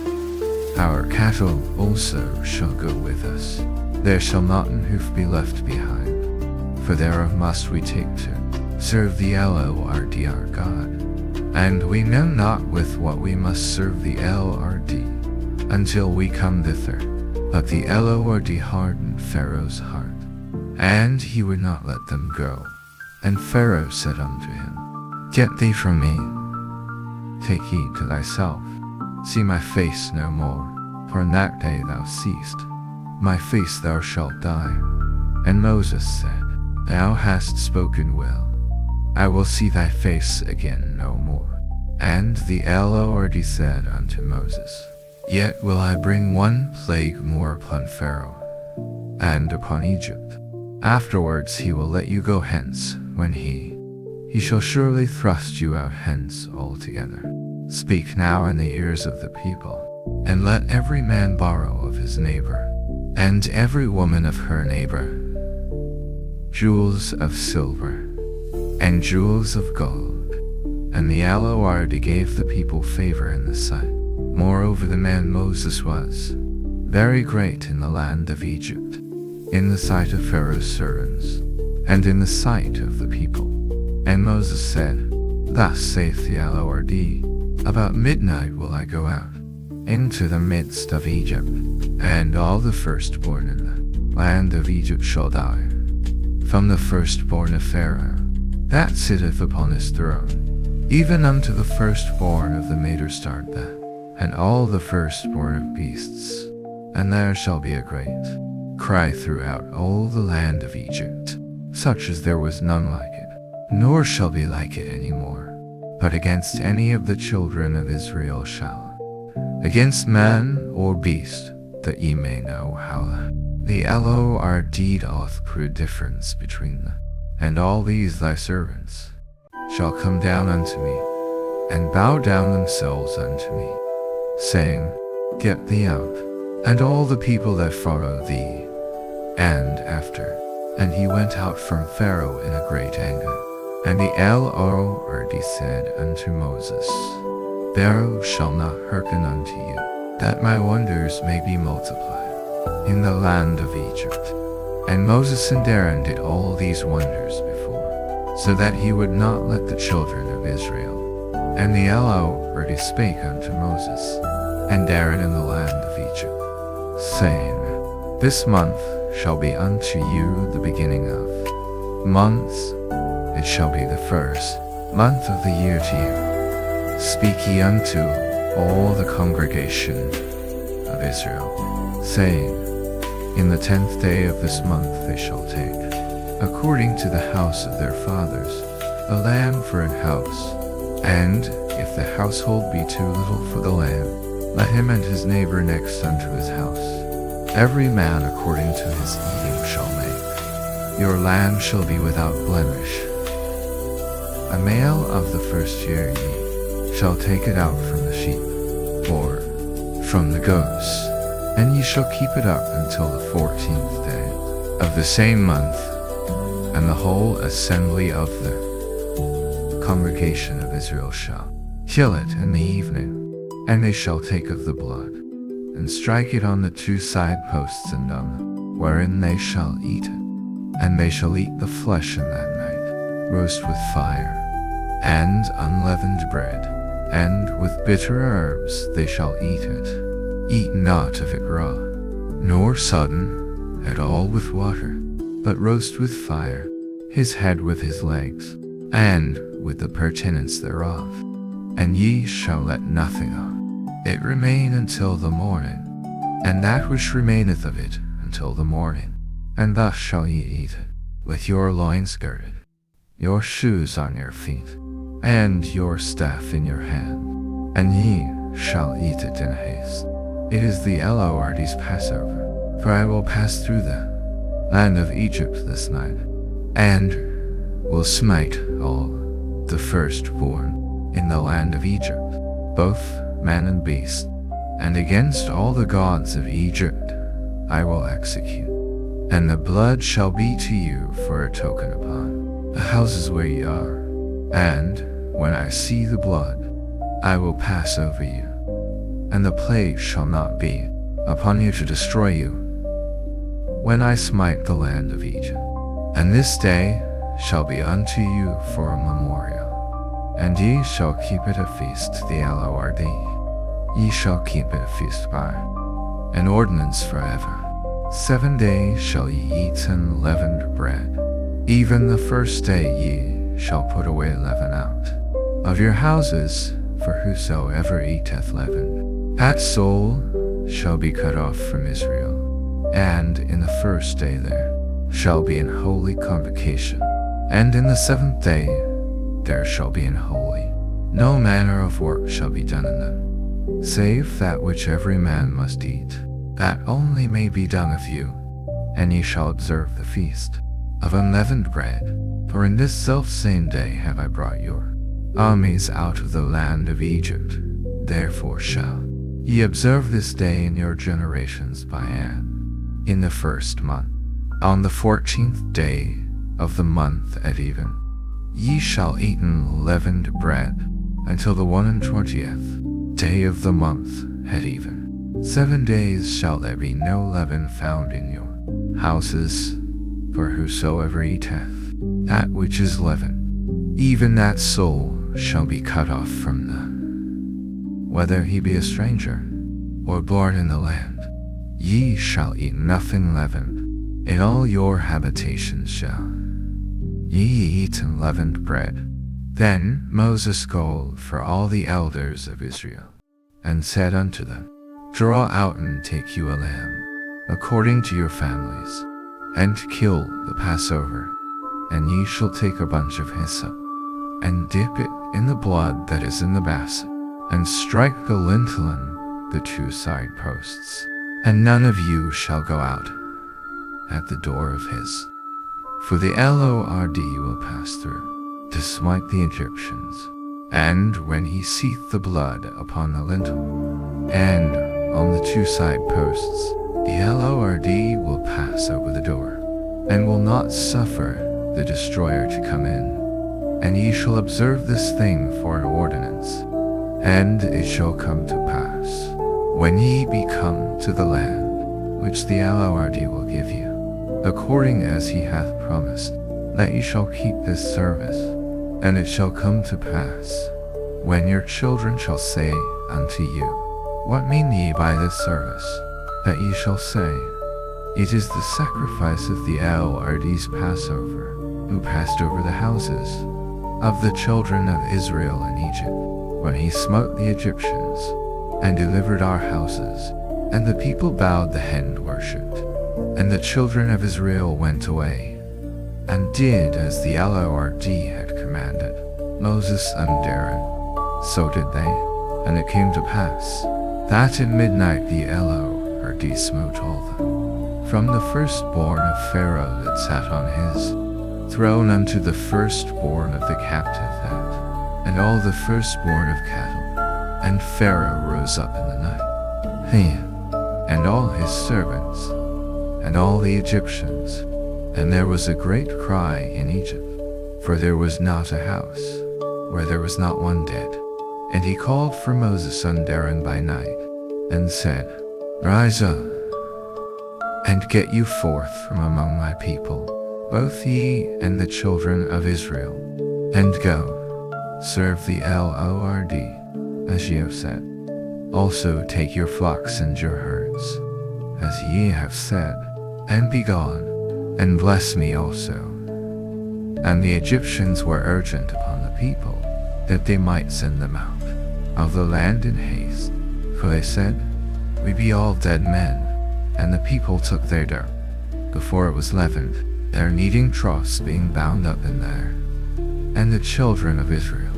Our cattle also shall go with us. There shall not an hoof be left behind, for thereof must we take to serve the Lord our God. And we know not with what we must serve the Lord until we come thither. But the Lord hardened Pharaoh's heart, and he would not let them go. And Pharaoh said unto him, Get thee from me, take heed to thyself, see my face no more, for in that day thou seest my face thou shalt die. And Moses said, Thou hast spoken well, I will see thy face again no more. And the Lord said unto Moses, Yet will I bring one plague more upon Pharaoh, and upon Egypt. Afterwards he will let you go hence, when he shall surely thrust you out hence altogether. Speak now in the ears of the people, and let every man borrow of his neighbor, and every woman of her neighbor, jewels of silver, and jewels of gold. And the Lord gave the people favor in the sight. Moreover the man Moses was very great in the land of Egypt, in the sight of Pharaoh's servants, and in the sight of the people. And Moses said, Thus saith the Lord, About midnight will I go out into the midst of Egypt, and all the firstborn in the land of Egypt shall die, from the firstborn of Pharaoh that sitteth upon his throne, even unto the firstborn of the Maidstart, and all the firstborn of beasts. And there shall be a great cry throughout all the land of Egypt, such as there was none like it, nor shall be like it any more. But against any of the children of Israel shall, against man or beast, that ye may know how the Lord doth prove difference between them. And all these thy servants shall come down unto me, and bow down themselves unto me, saying, Get thee out, and all the people that follow thee, and after. And he went out from Pharaoh in a great anger. And the Lord said unto Moses, Pharaoh shall not hearken unto you, that my wonders may be multiplied in the land of Egypt. And Moses and Aaron did all these wonders before, so that he would not let the children of Israel. And the Lord spake unto Moses and Aaron in the land of Egypt, saying, This month shall be unto you the beginning of months. It shall be the first month of the year to you. Speak ye unto all the congregation of Israel, saying, In the 10th day of this month they shall take, according to the house of their fathers, a lamb for an house. And if the household be too little for the lamb, let him and his neighbor next unto his house, every man according to his eating shall make. Your lamb shall be without blemish. A male of the first year ye shall take it out from the sheep, or from the goats, and ye shall keep it up until the 14th day of the same month, and the whole assembly of the congregation of Israel shall kill it in the evening. And they shall take of the blood, and strike it on the 2 side posts and on wherein they shall eat it. And they shall eat the flesh in that night, roast with fire, and unleavened bread, and with bitter herbs they shall eat it. Eat not of it raw, nor sodden at all with water, but roast with fire, his head with his legs, and with the purtenance thereof. And ye shall let nothing of it remain until the morning, and that which remaineth of it until the morning. And thus shall ye eat it, with your loins girded, your shoes on your feet, and your staff in your hand. And ye shall eat it in haste. It is the Lord's Passover, for I will pass through the land of Egypt this night, and will smite all the firstborn in the land of Egypt, both man and beast, and against all the gods of Egypt I will execute. And the blood shall be to you for a token upon the houses where ye are. And when I see the blood, I will pass over you, and the plague shall not be upon you to destroy you, when I smite the land of Egypt. And this day shall be unto you for a memorial, and ye shall keep it a feast to the Lord. Ye shall keep it a feast by an ordinance forever. 7 days shall ye eat unleavened bread. Even the first day ye shall put away leaven out of your houses, for whosoever eateth leaven, that soul shall be cut off from Israel. And in the first day there shall be an holy convocation, and in the 7th day there shall be an holy. No manner of work shall be done in them, save that which every man must eat, that only may be done of you. And ye shall observe the feast of unleavened bread, for in this selfsame day have I brought your armies out of the land of Egypt. Therefore shall ye observe this day in your generations by an in the first month, on the 14th day of the month at even. Ye shall eat unleavened bread until the 21st day of the month at even. 7 days shall there be no leaven found in your houses, for whosoever eateth that which is leavened, even that soul shall be cut off from the, whether he be a stranger or born in the land. Ye shall eat nothing leavened. In all your habitations shall ye eat unleavened bread. Then Moses called for all the elders of Israel, and said unto them, Draw out and take you a lamb, according to your families, and kill the Passover. And ye shall take a bunch of hyssop, and dip it in the blood that is in the basin, and strike the lintel, the 2 side posts. And none of you shall go out at the door of his, for the Lord will pass through to smite the Egyptians. And when he seeth the blood upon the lintel, and on the 2 side posts, the Lord will pass over the and will not suffer the destroyer to come in. And ye shall observe this thing for an ordinance. And it shall come to pass, when ye be come to the land, which the Lord will give you, according as he hath promised, that ye shall keep this service. And it shall come to pass, when your children shall say unto you, What mean ye by this service? That ye shall say, It is the sacrifice of the Lord's Passover, who passed over the houses of the children of Israel in Egypt, when he smote the Egyptians, and delivered our houses. And the people bowed the head and worshipped. And the children of Israel went away, and did as the Lord had commanded Moses and Aaron. So did they. And it came to pass, that in midnight the Lord smote all them, from the firstborn of Pharaoh that sat on his throne unto the firstborn of the captive that, and all the firstborn of cattle. And Pharaoh rose up in the night, he, and all his servants, and all the Egyptians. And there was a great cry in Egypt, for there was not a house where there was not one dead. And he called for Moses and Aaron by night, and said, Rise up, and get you forth from among my people, both ye and the children of Israel, and go, serve the Lord, as ye have said. Also take your flocks and your herds, as ye have said, and be gone, and bless me also. And the Egyptians were urgent upon the people, that they might send them out of the land in haste. For they said, We be all dead men. And the people took their dirt, before it was leavened, their kneading troughs being bound up in there. And the children of Israel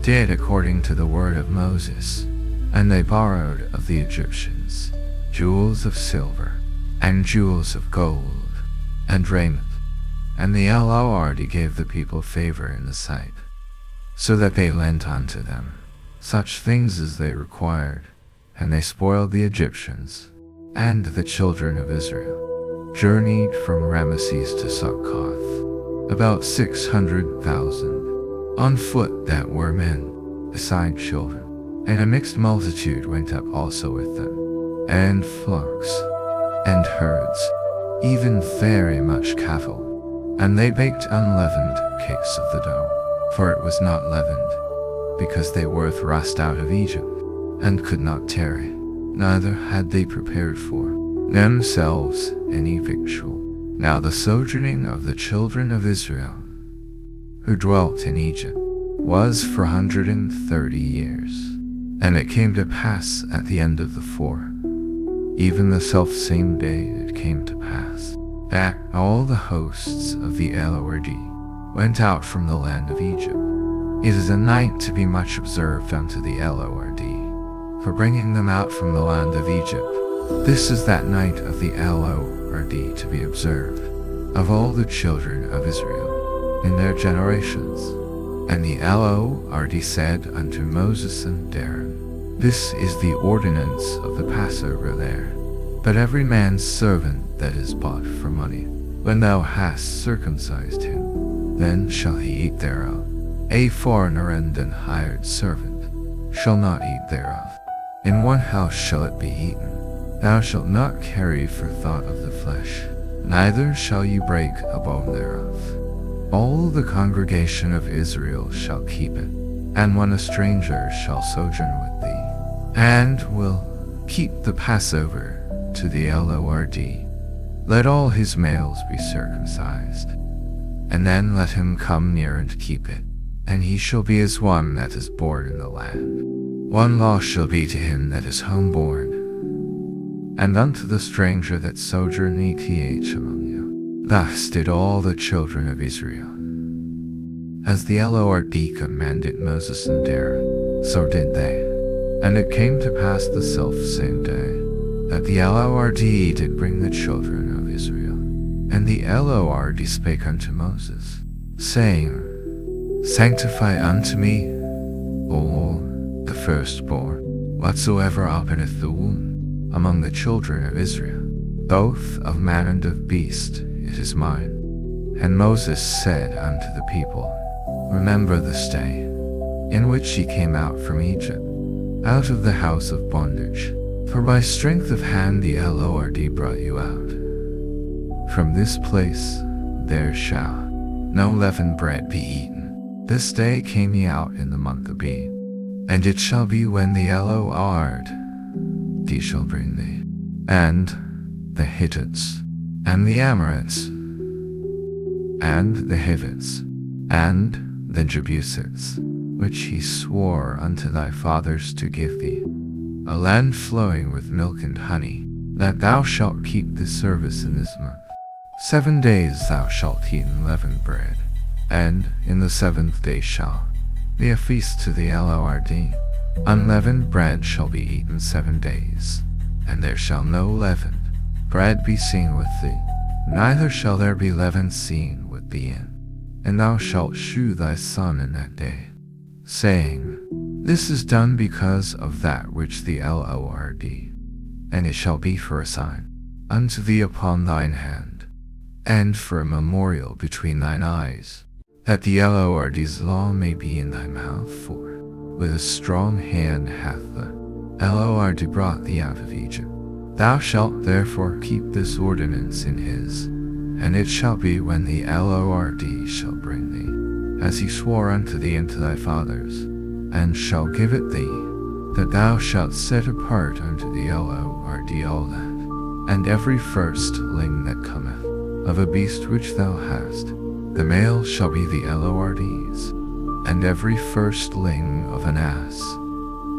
did according to the word of Moses. And they borrowed of the Egyptians jewels of silver, and jewels of gold, and raiment. And the Lord gave the people favor in the sight, so that they lent unto them such things as they required. And they spoiled the Egyptians. And the children of Israel journeyed from Ramesses to Succoth, about 600,000, on foot that were men, beside children. And a mixed multitude went up also with them, and flocks, and herds, even very much cattle. And they baked unleavened cakes of the dough, for it was not leavened, because they were thrust out of Egypt, and could not tarry. Neither had they prepared for themselves any victual. Now the sojourning of the children of Israel, who dwelt in Egypt, was for 130 years. And it came to pass at the end of the 4, even the selfsame day it came to pass, that all the hosts of the Lord went out from the land of Egypt. It is a night to be much observed unto the Lord, for bringing them out from the land of Egypt. This is that night of the Lord to be observed of all the children of Israel in their generations. And the Lord said unto Moses and Aaron, This is the ordinance of the Passover there. But every man's servant that is bought for money, when thou hast circumcised him, then shall he eat thereof. A foreigner and an hired servant shall not eat thereof. In one house shall it be eaten. Thou shalt not carry for thought of the flesh, neither shall you break a bone thereof. All the congregation of Israel shall keep it. And when a stranger shall sojourn with thee, and will keep the Passover to the Lord, let all his males be circumcised. And then let him come near and keep it, and he shall be as one that is born in the land. One law shall be to him that is homeborn, and unto the stranger that sojourneth among you. Thus did all the children of Israel. As the Lord commanded Moses and Aaron, so did they. And it came to pass the selfsame day, that the Lord did bring the children of Israel. And the Lord spake unto Moses, saying, Sanctify unto me all the firstborn, whatsoever openeth the womb, among the children of Israel, both of man and of beast, it is mine. And Moses said unto the people, Remember this day, in which ye came out from Egypt, out of the house of bondage. For by strength of hand the Lord brought you out. From this place there shall no leavened bread be eaten. This day came ye out in the month of Abib. And it shall be when the Lord shall bring thee, and the Hittites, and the Amorites, and the Hivites, and the Jebusites, which he swore unto thy fathers to give thee, a land flowing with milk and honey, that thou shalt keep this service in this month. 7 days thou shalt eat unleavened bread, and in the 7th day shall be a feast to the Lord. Unleavened bread shall be eaten 7 days, and there shall no leavened bread be seen with thee, neither shall there be leaven seen with thee in. And thou shalt shew thy son in that day, saying, This is done because of that which the Lord, and it shall be for a sign unto thee upon thine hand, and for a memorial between thine eyes, that the Lord's law may be in thy mouth. For with a strong hand hath the Lord brought thee out of Egypt. Thou shalt therefore keep this ordinance in his, and it shall be when the Lord shall bring thee, as he swore unto thee and to thy fathers, and shall give it thee, that thou shalt set apart unto the Lord all that, and every firstling that cometh of a beast which thou hast, the male shall be the Lord's, and every firstling of an ass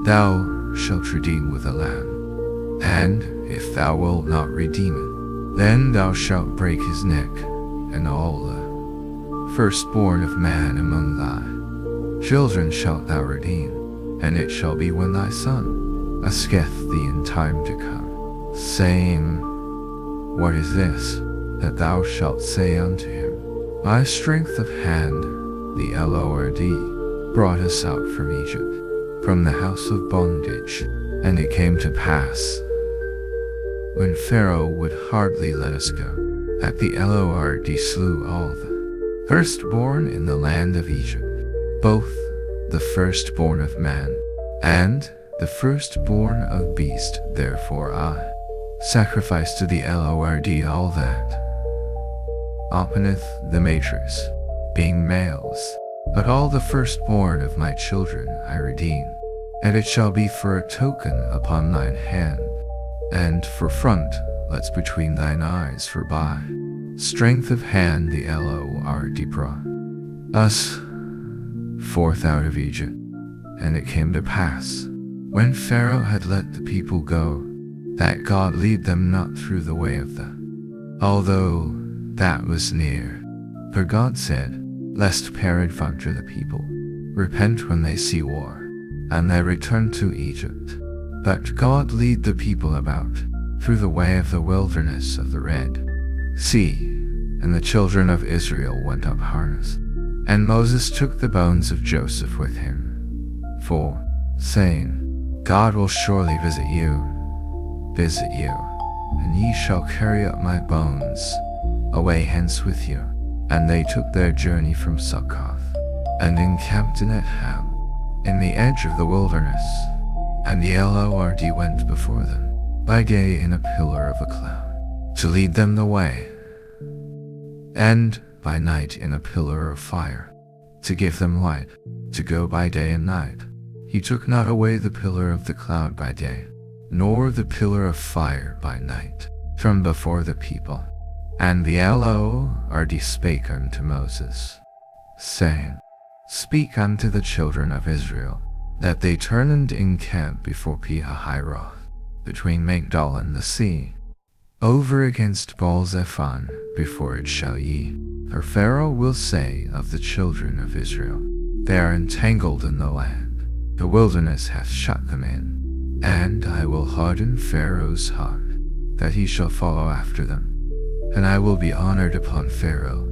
thou shalt redeem with a lamb. And if thou wilt not redeem it, then thou shalt break his neck, and all the firstborn of man among thy children shalt thou redeem. And it shall be when thy son asketh thee in time to come, saying, What is this? That thou shalt say unto him, By strength of hand the Lord brought us out from Egypt, from the house of bondage. And it came to pass, when Pharaoh would hardly let us go, that the Lord slew all the firstborn in the land of Egypt, both the firstborn of man, and the firstborn of beast. Therefore I sacrifice to the Lord all that openeth the matrix, being males, but all the firstborn of my children I redeem. And it shall be for a token upon thine hand, and for frontlets between thine eyes. For by strength of hand the Lord brought us forth out of Egypt. And it came to pass, when Pharaoh had let the people go, that God lead them not through the way of the, although that was near. For God said, Lest peradventure the people repent when they see war, and they return to Egypt. But God lead the people about through the way of the wilderness of the Red Sea. And the children of Israel went up harnessed. And Moses took the bones of Joseph with him, for, saying, God will surely visit you, and ye shall carry up my bones away hence with you. And they took their journey from Succoth, and encamped in Etham, in the edge of the wilderness. And the Lord went before them by day in a pillar of a cloud, to lead them the way, and by night in a pillar of fire, to give them light, to go by day and night. He took not away the pillar of the cloud by day, nor the pillar of fire by night, from before the people. And the Lord spake unto Moses, saying, Speak unto the children of Israel, that they turn and encamp before Pihahiroth, between Migdol and the sea, over against Baal-zephon, before it shall ye. For Pharaoh will say of the children of Israel, They are entangled in the land, the wilderness hath shut them in. And I will harden Pharaoh's heart, that he shall follow after them. And I will be honored upon Pharaoh,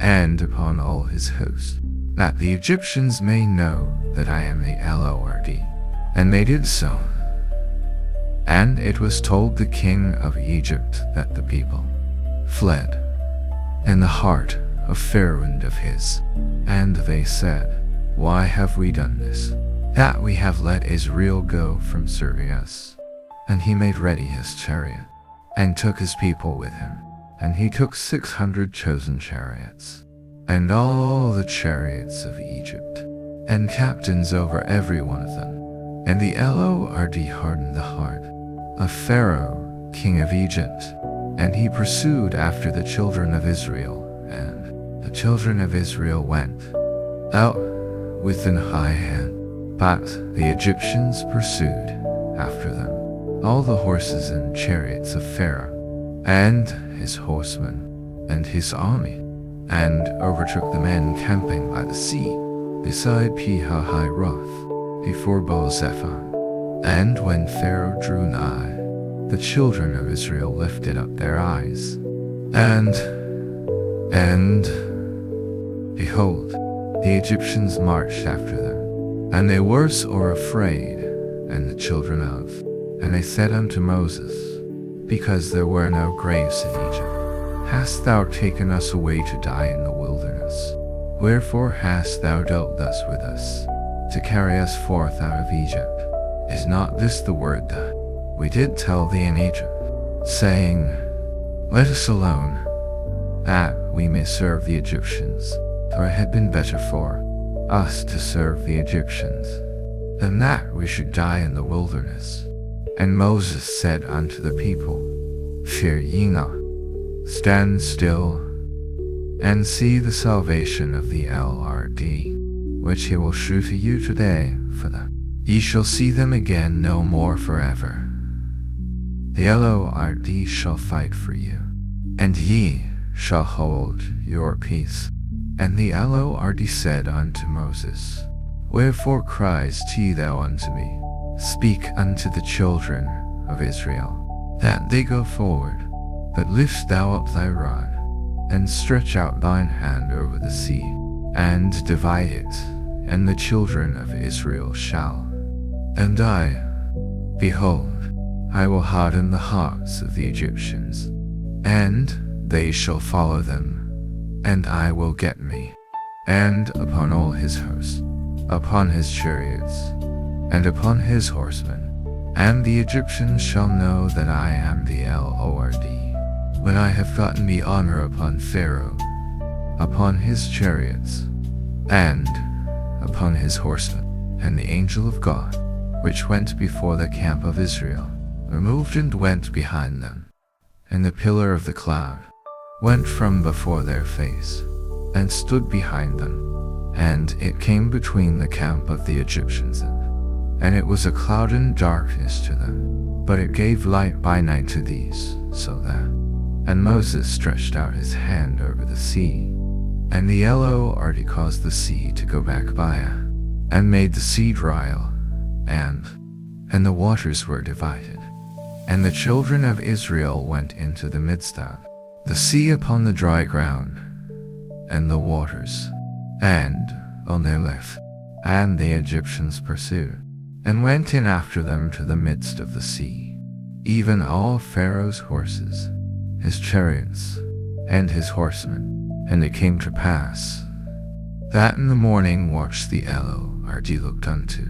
and upon all his host, that the Egyptians may know that I am the Lord. And they did so. And it was told the king of Egypt that the people fled and the heart of Pharaoh and of his. And they said, Why have we done this, that we have let Israel go from serving us? And he made ready his chariot, and took his people with him. And he took 600 chosen chariots, and all the chariots of Egypt, and captains over every one of them. And the Lord hardened the heart of Pharaoh, king of Egypt, and he pursued after the children of Israel. And the children of Israel went out with an high hand, but the Egyptians pursued after them all the horses and chariots of Pharaoh, and his horsemen, and his army, and overtook the men camping by the sea, beside Pi-hahiroth, before Baal-zephon. And when Pharaoh drew nigh, the children of Israel lifted up their eyes, and behold, the Egyptians marched after them, and they were sore afraid, and the children of, and they said unto Moses, Because there were no graves in Egypt, hast thou taken us away to die in the wilderness? Wherefore hast thou dealt thus with us, to carry us forth out of Egypt? Is not this the word that we did tell thee in Egypt, saying, Let us alone, that we may serve the Egyptians? For it had been better for us to serve the Egyptians, than that we should die in the wilderness. And Moses said unto the people, Fear ye not, stand still, and see the salvation of the Lord, which he will shew to you today, for that ye shall see them again no more forever. The Lord shall fight for you, and ye shall hold your peace. And the Lord said unto Moses, Wherefore criest thou unto me? Speak unto the children of Israel, that they go forward, but lift thou up thy rod, and stretch out thine hand over the sea, and divide it, and the children of Israel shall. And behold, I will harden the hearts of the Egyptians, and they shall follow them, and I will get me, and upon all his hosts, upon his chariots, and upon his horsemen, and the Egyptians shall know that I am the Lord, when I have gotten me honor upon Pharaoh, upon his chariots, and upon his horsemen. And the angel of God, which went before the camp of Israel, removed and went behind them, and the pillar of the cloud went from before their face, and stood behind them, and it came between the camp of the Egyptians and it was a cloud and darkness to them, but it gave light by night to these, so that. And Moses stretched out his hand over the sea, and the Lord caused the sea to go back by, and made the sea dry, and the waters were divided. And the children of Israel went into the midst of the sea upon the dry ground, and the waters, and on their left, and the Egyptians pursued, and went in after them to the midst of the sea, even all Pharaoh's horses, his chariots, and his horsemen. And it came to pass, that in the morning watch the Lord looked unto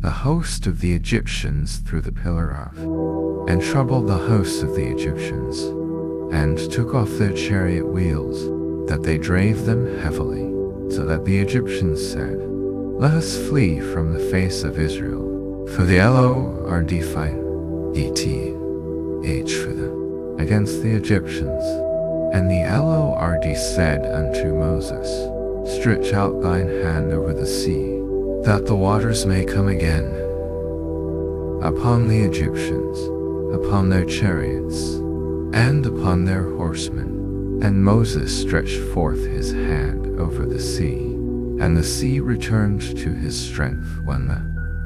the host of the Egyptians through the pillar of, and troubled the hosts of the Egyptians, and took off their chariot wheels, that they drave them heavily, so that the Egyptians said, Let us flee from the face of Israel, for the Lord fight for them against the Egyptians. And the Lord said unto Moses, Stretch out thine hand over the sea, that the waters may come again upon the Egyptians, upon their chariots, and upon their horsemen. And Moses stretched forth his hand over the sea, and the sea returned to his strength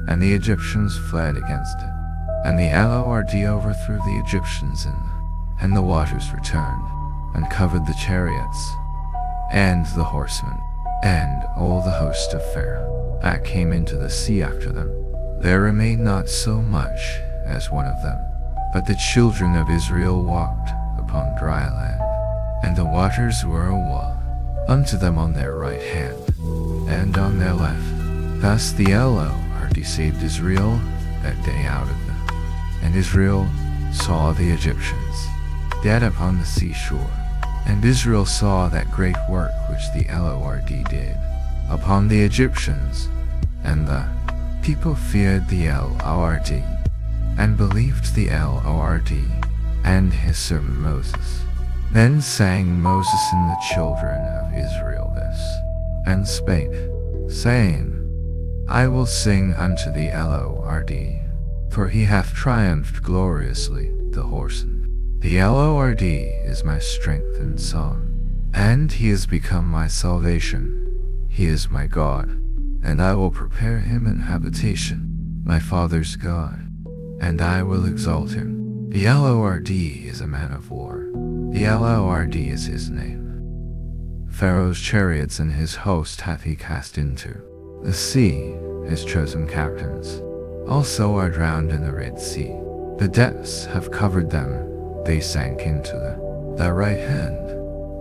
and the Egyptians fled against it. And the Lord overthrew the Egyptians, and the waters returned, and covered the chariots, and the horsemen, and all the host of Pharaoh that came into the sea after them. There remained not so much as one of them, but the children of Israel walked upon dry land, and the waters were a wall unto them on their right hand, and on their left. Thus the Lord saved Israel that day out of them. And Israel saw the Egyptians dead upon the seashore. And Israel saw that great work which the Lord did upon the Egyptians. And the people feared the Lord, and believed the Lord and his servant Moses. Then sang Moses and the children of Israel this, and spake, saying, I will sing unto the Lord, for he hath triumphed gloriously the horseman. The Lord is my strength and song, and he is become my salvation. He is my God, and I will prepare him an habitation, my father's God, and I will exalt him. The Lord is a man of war. The Lord is his name. Pharaoh's chariots and his host hath he cast into the sea. His chosen captains also are drowned in the Red Sea. The depths have covered them. They sank into the right hand.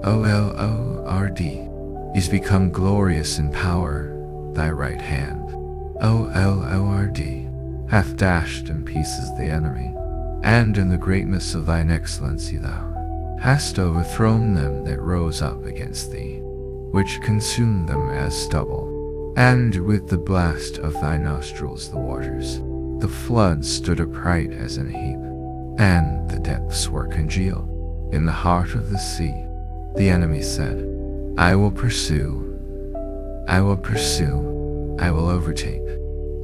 O Lord is become glorious in power. Thy right hand, O Lord, hath dashed in pieces the enemy, and in the greatness of thine excellency thou hast overthrown them that rose up against thee, which consumed them as stubble. And with the blast of thy nostrils the waters, the floods stood upright as an heap, and the depths were congealed in the heart of the sea. The enemy said, I will pursue, I will pursue, I will overtake,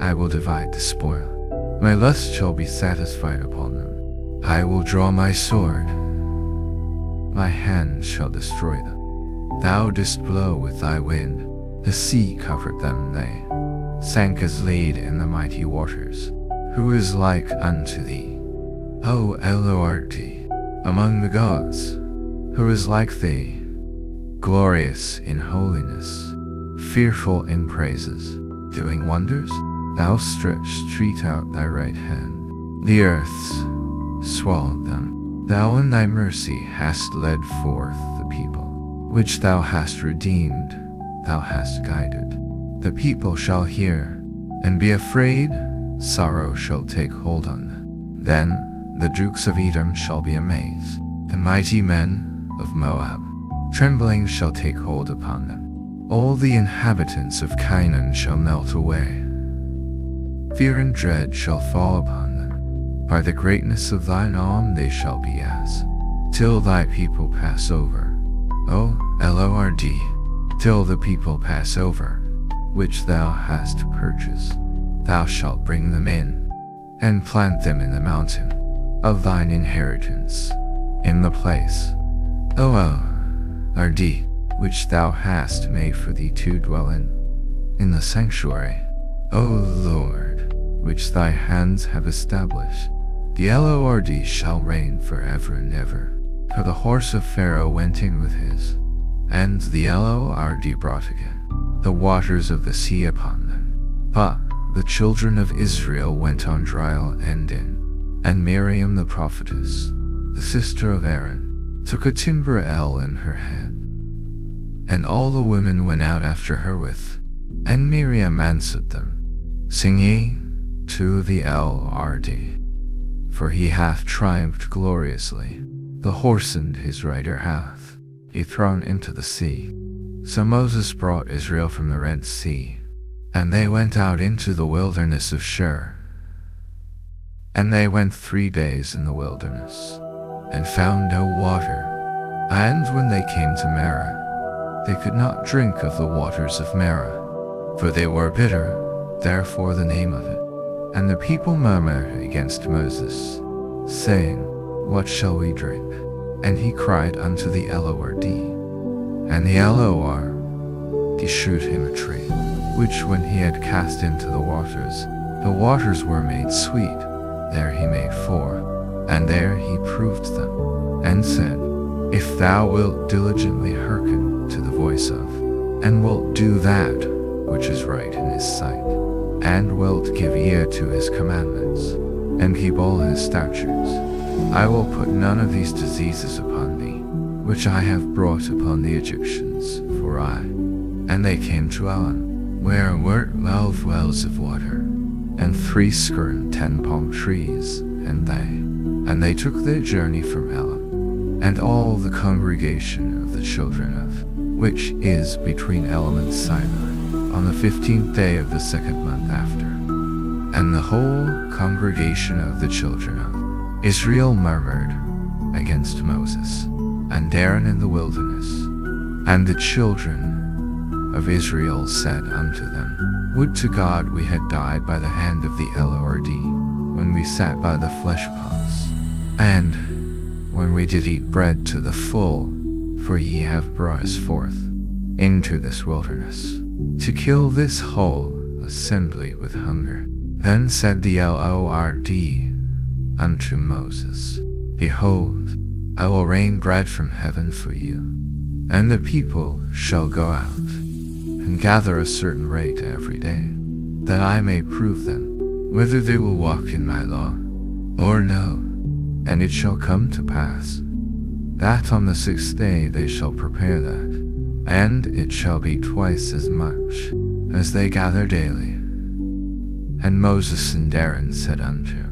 I will divide the spoil. My lust shall be satisfied upon them. I will draw my sword, my hand shall destroy them. Thou didst blow with thy wind, the sea covered them, they sank as lead in the mighty waters. Who is like unto thee, O Lord, among the gods? Who is like thee, glorious in holiness, fearful in praises, doing wonders? Thou stretched out thy right hand, the earths swallowed them. Thou in thy mercy hast led forth the people, which thou hast redeemed, thou hast guided. The people shall hear, and be afraid, sorrow shall take hold on them. Then the dukes of Edom shall be amazed, the mighty men of Moab. Trembling shall take hold upon them. All the inhabitants of Canaan shall melt away. Fear and dread shall fall upon them. By the greatness of thine arm they shall be as, till thy people pass over. O Lord, till the people pass over, which thou hast purchased. Thou shalt bring them in, and plant them in the mountain of thine inheritance, in the place, O Lord, which thou hast made for thee to dwell in the sanctuary, O Lord, which thy hands have established. The Lord shall reign forever and ever. For the horse of Pharaoh went in with his, and the Lord brought again the waters of the sea upon them. But the children of Israel went on dry land in, and Miriam the prophetess, the sister of Aaron, took a timber ell in her hand. And all the women went out after her with, and Miriam answered them, Sing ye to the Lord, for he hath triumphed gloriously. The horse and his rider hath he thrown into the sea. So Moses brought Israel from the Red Sea, and they went out into the wilderness of Shur. And they went 3 days in the wilderness, and found no water. And when they came to Marah, they could not drink of the waters of Marah, for they were bitter, therefore the name of it. And the people murmured against Moses, saying, What shall we drink? And he cried unto the Lord, and the Lord shewed him a tree, which when he had cast into the waters were made sweet. There he made 4, and there he proved them, and said, If thou wilt diligently hearken to the voice of, and wilt do that which is right in his sight, and wilt give ear to his commandments, and keep all his statutes, I will put none of these diseases upon thee, which I have brought upon the Egyptians, for I. And they came to Elim, where were 12 wells of water, and 10 palm trees, and they took their journey from Elim, and all the congregation of the children of, which is between Elim and Sinai, on the 15th day of the 2nd month after. And the whole congregation of the children of Israel murmured against Moses and Aaron in the wilderness. And the children of Israel said unto them, Would to God we had died by the hand of the Lord, when we sat by the flesh pots, and when we did eat bread to the full, for ye have brought us forth into this wilderness, to kill this whole assembly with hunger. Then said the Lord unto Moses, Behold, I will rain bread from heaven for you, and the people shall go out, and gather a certain rate every day, that I may prove them, whether they will walk in my law, or no. And it shall come to pass, that on the 6th day they shall prepare that, and it shall be twice as much as they gather daily. And Moses and Aaron said unto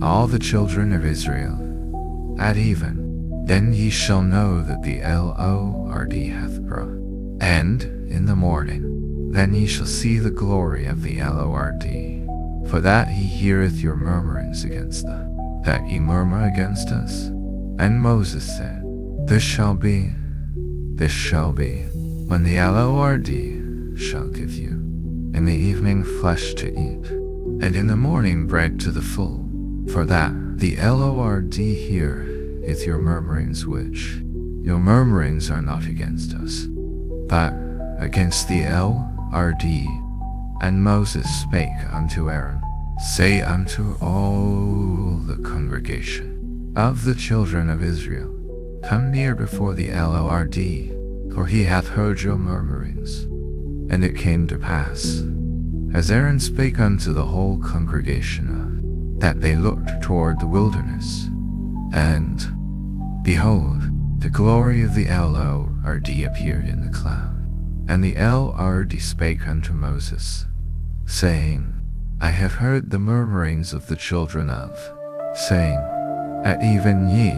all the children of Israel, At even, then ye shall know that the Lord hath brought. And in the morning, then ye shall see the glory of the Lord, for that he heareth your murmurings against us, that ye murmur against us. And Moses said, This shall be, when the Lord shall give you in the evening flesh to eat, and in the morning bread to the full, for that the Lord heareth your murmurings, which your murmurings are not against us, but against the Lord. And Moses spake unto Aaron, Say unto all the congregation of the children of Israel, Come near before the Lord, for he hath heard your murmurings. And it came to pass, as Aaron spake unto the whole congregation, that they looked toward the wilderness, and, behold, the glory of the Lord appeared in the cloud. And the Lord spake unto Moses, saying, I have heard the murmurings of the children of, saying, At even ye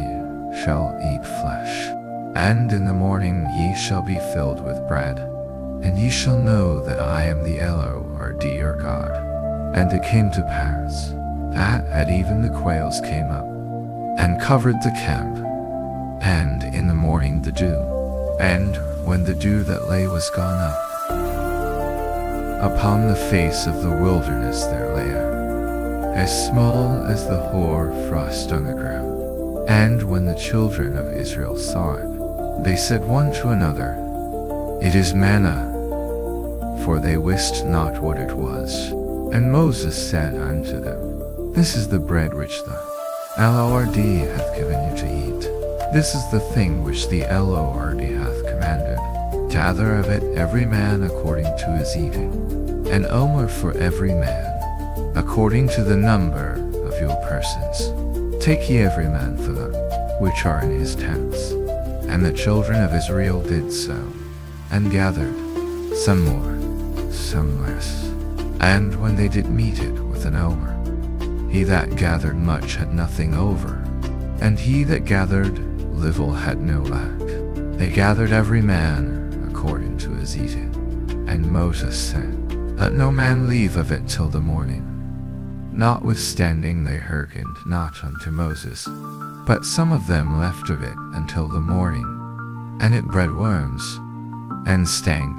shall eat flesh, and in the morning ye shall be filled with bread, and ye shall know that I am the Lord your God. And it came to pass, that at even the quails came up, and covered the camp, and in the morning the dew, and when the dew that lay was gone up, upon the face of the wilderness there lay as small as the hoar frost on the ground. And when the children of Israel saw it, they said one to another, It is manna, for they wist not what it was. And Moses said unto them, This is the bread which the Lord hath given you to eat. This is the thing which the Lord hath commanded. Gather of it every man according to his eating, an omer for every man, according to the number of your persons. Take ye every man for them which are in his tents. And the children of Israel did so, and gathered, some more, some less. And when they did meet it with an omer, he that gathered much had nothing over, and he that gathered little had no lack. They gathered every man according to his eating. And Moses said, Let no man leave of it till the morning. Notwithstanding they hearkened not unto Moses, but some of them left of it until the morning. And it bred worms, and stank,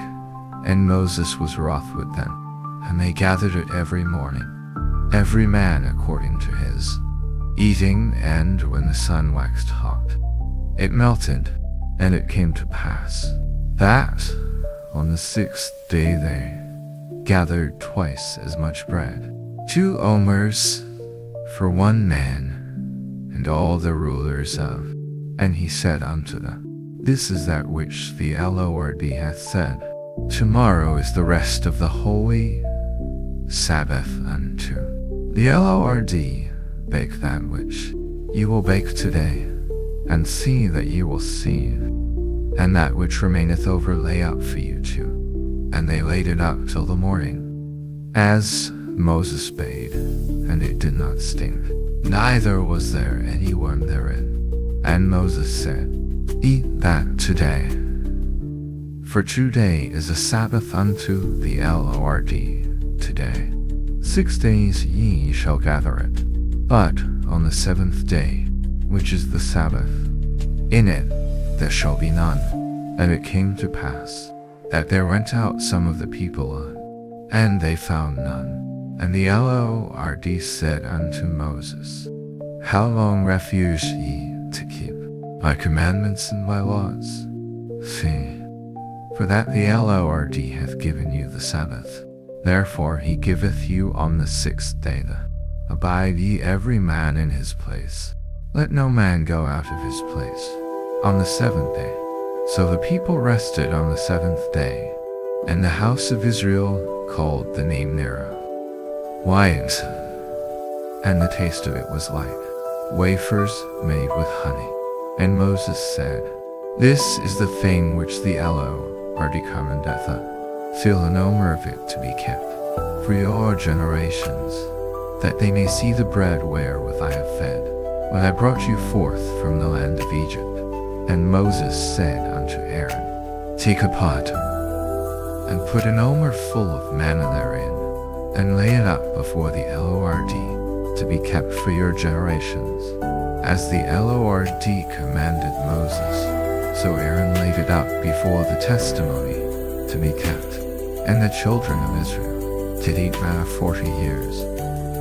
and Moses was wroth with them. And they gathered it every morning, every man according to his eating, and when the sun waxed hot, it melted. And it came to pass, that on the 6th day they gathered twice as much bread, 2 omers for one man, and all the rulers of. And he said unto them, This is that which the Lord hath said, Tomorrow is the rest of the holy Sabbath unto the Lord. Bake that which ye will bake today, and see that ye will see, and that which remaineth over lay up for you too. And they laid it up till the morning, as Moses bade, and it did not stink, neither was there any worm therein. And Moses said, Eat that today, for today is a Sabbath unto the Lord. Today 6 days ye shall gather it, but on the 7th day, which is the Sabbath, in it there shall be none. And it came to pass that there went out some of the people, and they found none. And the Lord said unto Moses, How long refuse ye to keep my commandments and my laws? See, for that the Lord hath given you the Sabbath. Therefore he giveth you on the 6th day. Abide ye every man in his place. Let no man go out of his place on the 7th day. So the people rested on the 7th day, and the house of Israel called the name thereof White, and the taste of it was like wafers made with honey. And Moses said, This is the thing which the Lord commandeth, till an omer of it to be kept for your generations, that they may see the bread wherewith I have fed, when I brought you forth from the land of Egypt. And Moses said unto Aaron, Take a pot, and put an omer full of manna therein, and lay it up before the Lord, to be kept for your generations, as the Lord commanded Moses. So Aaron laid it up before the testimony, to be kept. And the children of Israel did eat manna 40 years,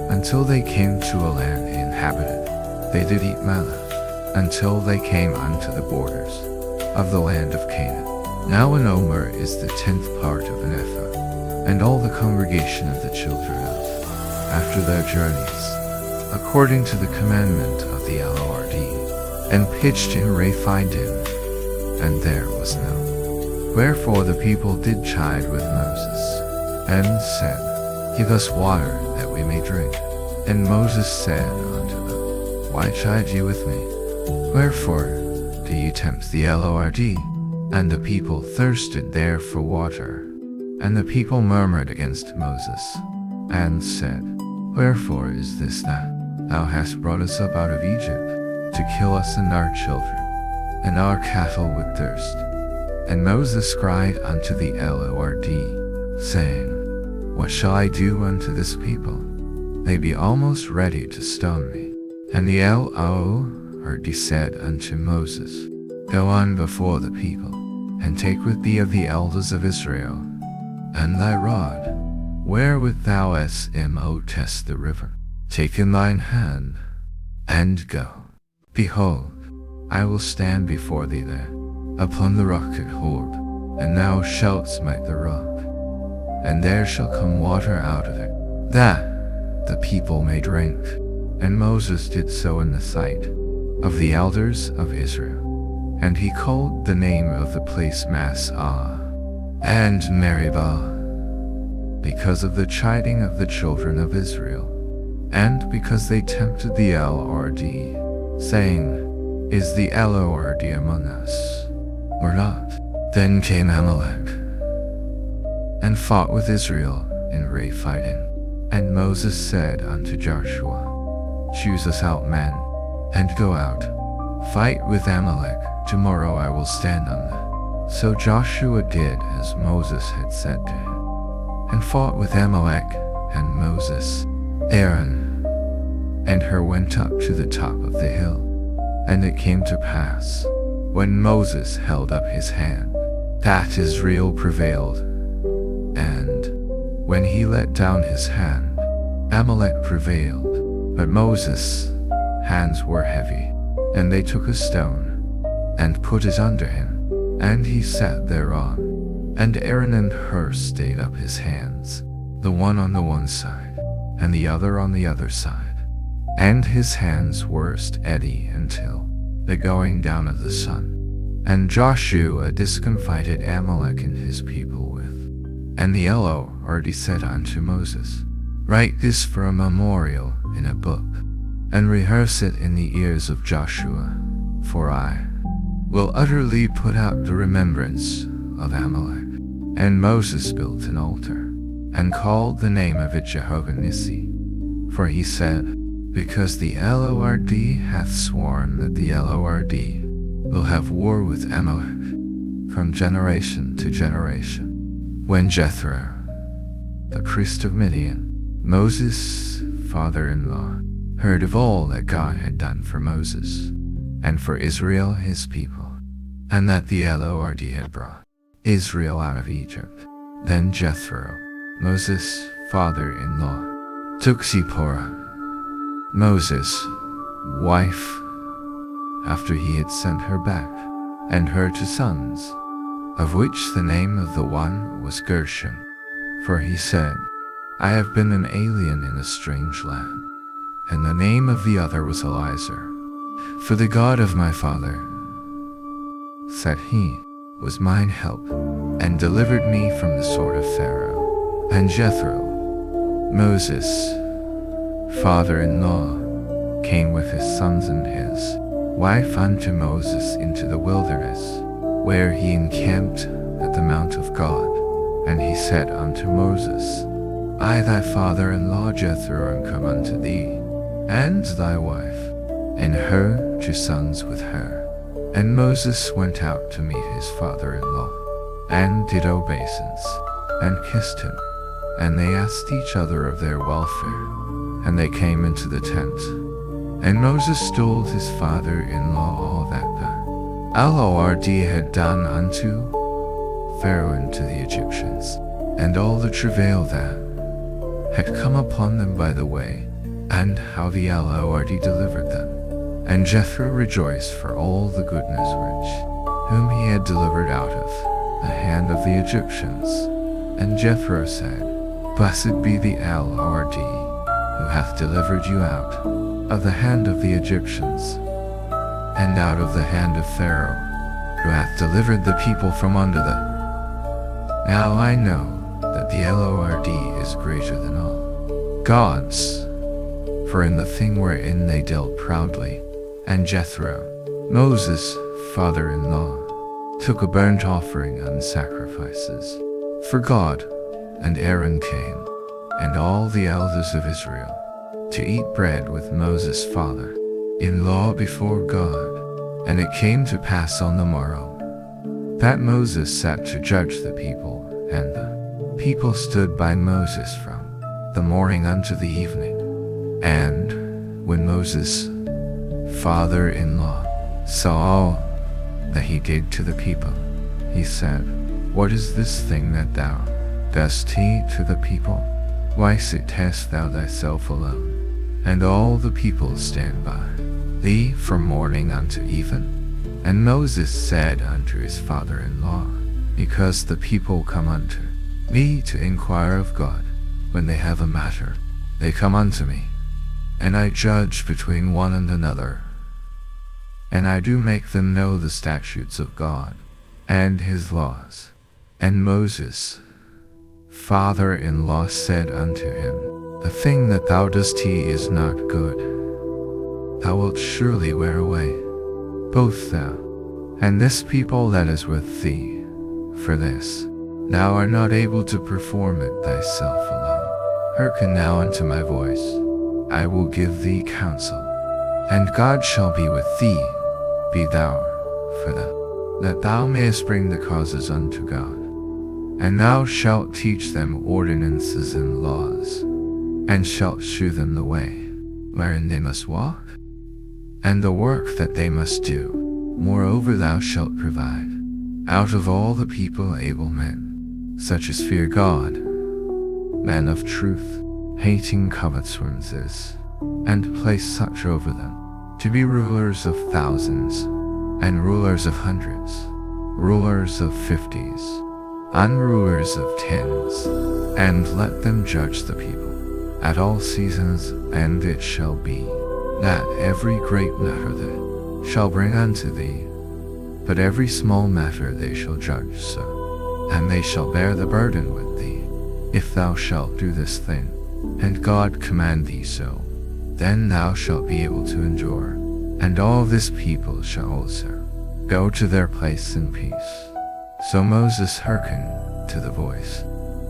until they came to a land inhabited. They did eat manna, until they came unto the borders of the land of Canaan. Now an omer is the 10th part of an ephah. And all the congregation of the children of, after their journeys, according to the commandment of the Lord, and pitched in Rephidim, and there was none. Wherefore the people did chide with Moses, and said, Give us water, that we may drink. And Moses said unto them, Why chide ye with me? Wherefore do ye tempt the Lord? And the people thirsted there for water. And the people murmured against Moses, and said, Wherefore is this that thou hast brought us up out of Egypt, to kill us and our children, and our cattle with thirst? And Moses cried unto the Lord, saying, What shall I do unto this people? They be almost ready to stone me. And the Lord said unto Moses, Go on before the people, and take with thee of the elders of Israel, and thy rod, wherewith thou hast test the river, take in thine hand, and go. Behold, I will stand before thee there, upon the rock at Horeb, and thou shalt smite the rock, and there shall come water out of it, that the people may drink. And Moses did so in the sight of the elders of Israel. And he called the name of the place Massah and Meribah, because of the chiding of the children of Israel, and because they tempted the Lord, saying, Is the Lord among us, or not? Then came Amalek, and fought with Israel in Rephidim. And Moses said unto Joshua, Choose us out men, and go out, fight with Amalek. Tomorrow I will stand on them. So Joshua did as Moses had said to him, and fought with Amalek. And Moses, Aaron, and Hur went up to the top of the hill. And it came to pass, when Moses held up his hand, that Israel prevailed. And when he let down his hand, Amalek prevailed. But Moses' hands were heavy. And they took a stone, and put it under him, and he sat thereon. And Aaron and Hur stayed up his hands, the one on the one side, and the other on the other side. And his hands were steady until the going down of the sun. And Joshua discomfited Amalek and his people with. And the Lord said unto Moses, Write this for a memorial in a book, and rehearse it in the ears of Joshua, For I will utterly put out the remembrance of Amalek. And Moses built an altar, and called the name of it Jehovah Nissi. For he said, because the Lord hath sworn that the Lord will have war with Amalek from generation to generation. When Jethro, the priest of Midian, Moses' father-in-law, heard of all that God had done for Moses, and for Israel his people, and that the Lord had brought Israel out of Egypt, then Jethro, Moses' father-in-law, took Zipporah, Moses' wife, after he had sent her back, and her 2 sons, of which the name of the one was Gershom. For he said, I have been an alien in a strange land. And the name of the other was Eliezer. For the God of my father, said he, was mine help, and delivered me from the sword of Pharaoh. And Jethro, Moses' father-in-law, came with his sons and his wife unto Moses into the wilderness, where he encamped at the mount of God. And he said unto Moses, I thy father-in-law Jethro am come unto thee, and thy wife, and her 2 sons with her. And Moses went out to meet his father-in-law, and did obeisance, and kissed him. And they asked each other of their welfare, and they came into the tent. And Moses told his father-in-law all that the Lord had done unto Pharaoh and to the Egyptians, and all the travail that had come upon them by the way, and how the Lord delivered them. And Jethro rejoiced for all the goodness whom he had delivered out of the hand of the Egyptians. And Jethro said, Blessed be the Lord, who hath delivered you out of the hand of the Egyptians, and out of the hand of Pharaoh, who hath delivered the people from under them. Now I know that the Lord is greater than all gods, for in the thing wherein they dealt proudly. And Jethro, Moses' father-in-law, took a burnt offering and sacrifices for God, and Aaron came, and all the elders of Israel, to eat bread with Moses' father-in-law before God. And it came to pass on the morrow, that Moses sat to judge the people, and the people stood by Moses from the morning unto the evening. And when Moses' father-in-law saw all that he did to the people, he said, What is this thing that thou dost to the people? Why sittest thou thyself alone? And all the people stand by thee from morning unto even. And Moses said unto his father-in-law, Because the people come unto me to inquire of God, when they have a matter, they come unto me, and I judge between one and another, and I do make them know the statutes of God and his laws. And Moses' father-in-law said unto him, The thing that thou dost is not good. Thou wilt surely wear away, both thou and this people that is with thee. For this thou art not able to perform it thyself alone. Hearken now unto my voice. I will give thee counsel, and God shall be with thee. Be thou for that thou mayest bring the causes unto God. And thou shalt teach them ordinances and laws, and shalt shew them the way wherein they must walk, and the work that they must do. Moreover thou shalt provide out of all the people able men, such as fear God, men of truth, hating covetousness, and place such over them, to be rulers of thousands, and rulers of hundreds, rulers of 50s, and rulers of 10s, and let them judge the people at all seasons. And it shall be, that every great matter they shall bring unto thee, but every small matter they shall judge so, and they shall bear the burden with thee. If thou shalt do this thing, and God command thee so, then thou shalt be able to endure, and all this people shall also go to their place in peace. So Moses hearkened to the voice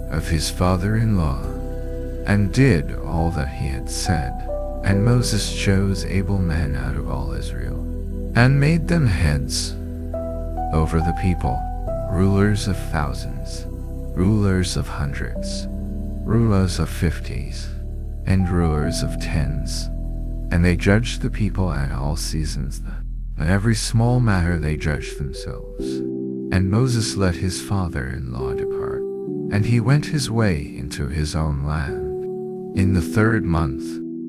of his father-in-law, and did all that he had said. And Moses chose able men out of all Israel, and made them heads over the people, rulers of thousands, rulers of hundreds, rulers of fifties, and rulers of tens. And they judged the people at all seasons. In every small matter they judged themselves. And Moses let his father-in-law depart, and he went his way into his own land. In the 3rd month,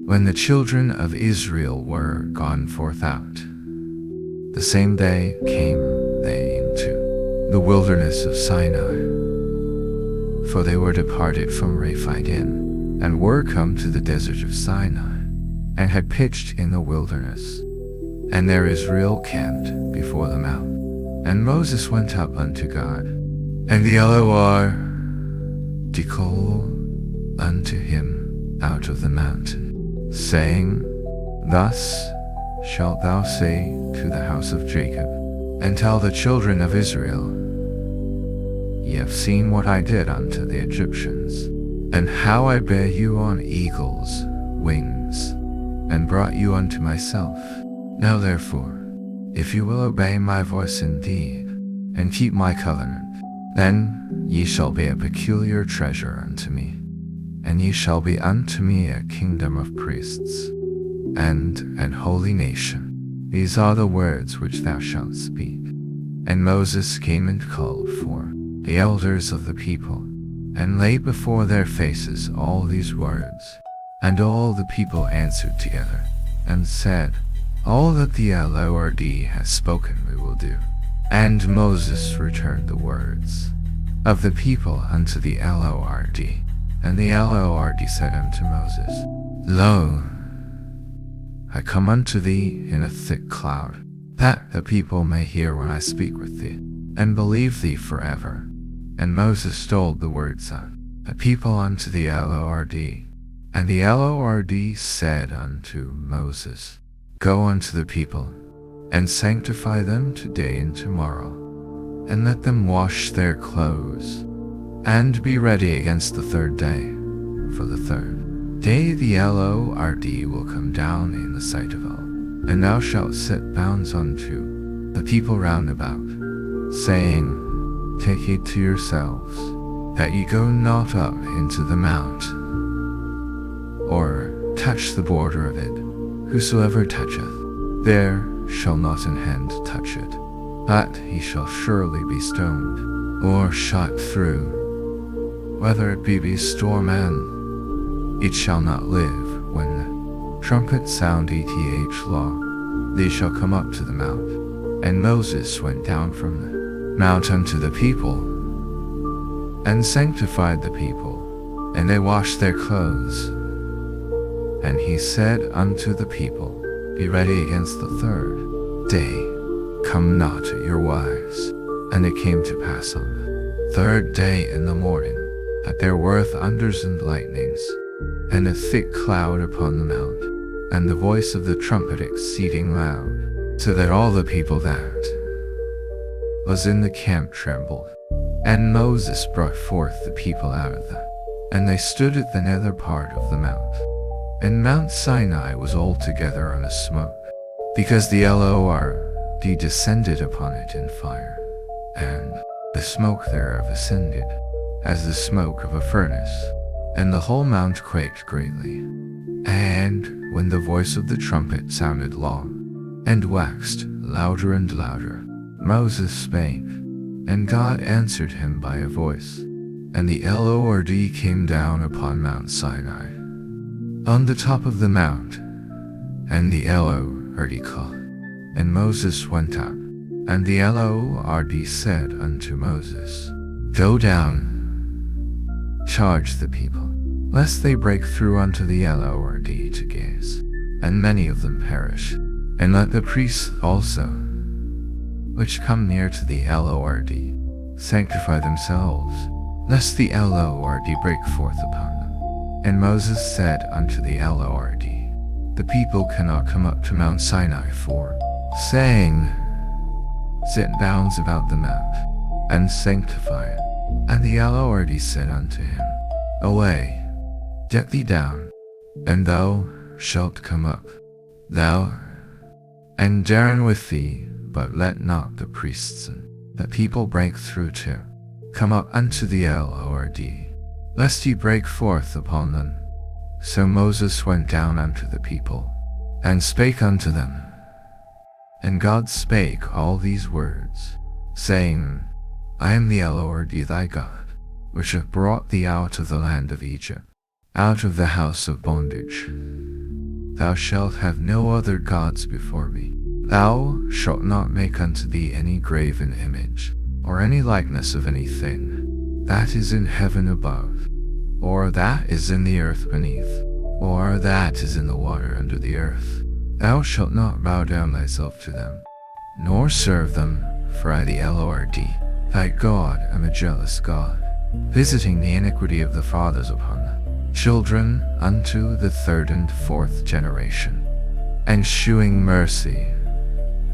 when the children of Israel were gone forth out, the same day came they into the wilderness of Sinai. For they were departed from Rephidim, and were come to the desert of Sinai, and had pitched in the wilderness. And there Israel camped before the mount. And Moses went up unto God, and the Elohim did call unto him out of the mountain, saying, Thus shalt thou say to the house of Jacob, and tell the children of Israel, Ye have seen what I did unto the Egyptians, and how I bare you on eagles' wings, and brought you unto myself. Now therefore, if you will obey my voice indeed, and keep my covenant, then ye shall be a peculiar treasure unto me, and ye shall be unto me a kingdom of priests, and an holy nation. These are the words which thou shalt speak. And Moses came and called for the elders of the people, and laid before their faces all these words. And all the people answered together, and said, All that the Lord has spoken we will do. And Moses returned the words of the people unto the Lord. And the Lord said unto Moses, Lo, I come unto thee in a thick cloud, that the people may hear when I speak with thee, and believe thee forever. And Moses told the words of the people unto the Lord. And the Lord said unto Moses, Go unto the people, and sanctify them today and tomorrow, and let them wash their clothes, and be ready against the 3rd day. For the 3rd day the Lord will come down in the sight of all, and thou shalt set bounds unto the people round about, saying, Take heed to yourselves, that ye go not up into the mount, or touch the border of it. Whosoever toucheth, there shall not an hand touch it, but he shall surely be stoned, or shot through. Whether it be beast or man, it shall not live. When the trumpet sound eth law, they shall come up to the mount. And Moses went down from the mount unto the people, and sanctified the people, and they washed their clothes. And he said unto the people, Be ready against the 3rd day, come not your wives. And it came to pass on the 3rd day in the morning, that there were thunders and lightnings, and a thick cloud upon the mount, and the voice of the trumpet exceeding loud, so that all the people that was in the camp trembled. And Moses brought forth the people out of them, and they stood at the nether part of the mount. And Mount Sinai was altogether on a smoke, because the Lord descended upon it in fire, and the smoke thereof ascended, as the smoke of a furnace, and the whole mount quaked greatly. And when the voice of the trumpet sounded long, and waxed louder and louder, Moses spake, and God answered him by a voice. And the Lord came down upon Mount Sinai, on the top of the mount, and the Lord called. And Moses went up, and the Lord said unto Moses, Go down, charge the people, lest they break through unto the Lord to gaze, and many of them perish. And let the priests also, which come near to the Lord, sanctify themselves, lest the Lord break forth upon them. And Moses said unto the Lord, the people cannot come up to Mount Sinai for, saying, Sit bounds about the mount, and sanctify it. And the Lord said unto him, Away, get thee down, and thou shalt come up, thou and Aaron with thee, but let not the priests and the people break through to come up unto the Lord, lest he break forth upon them. So Moses went down unto the people, and spake unto them. And God spake all these words, saying, I am the Lord thy God, which hath brought thee out of the land of Egypt, out of the house of bondage. Thou shalt have no other gods before me. Thou shalt not make unto thee any graven image, or any likeness of anything that is in heaven above, or that is in the earth beneath, or that is in the water under the earth. Thou shalt not bow down thyself to them, nor serve them, for I the Lord thy God am a jealous God, visiting the iniquity of the fathers upon the children unto the third and fourth generation, and shewing mercy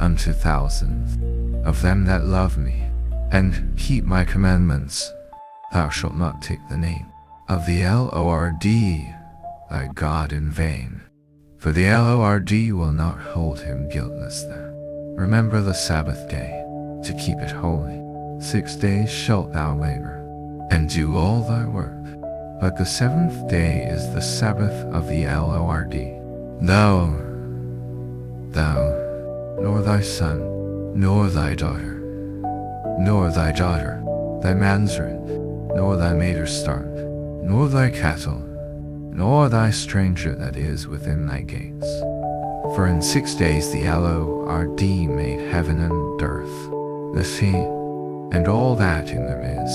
unto thousands of them that love me, and keep my commandments. Thou shalt not take the name of the Lord thy God in vain, for the Lord will not hold him guiltless there. Remember the Sabbath day, to keep it holy. 6 days shalt thou labor, and do all thy work, but the seventh day is the Sabbath of the Lord. Thou, nor thy son, nor thy daughter, thy manservant, nor thy maidservant, nor thy cattle, nor thy stranger that is within thy gates. For in 6 days the Lord made heaven and earth, the sea, and all that in them is,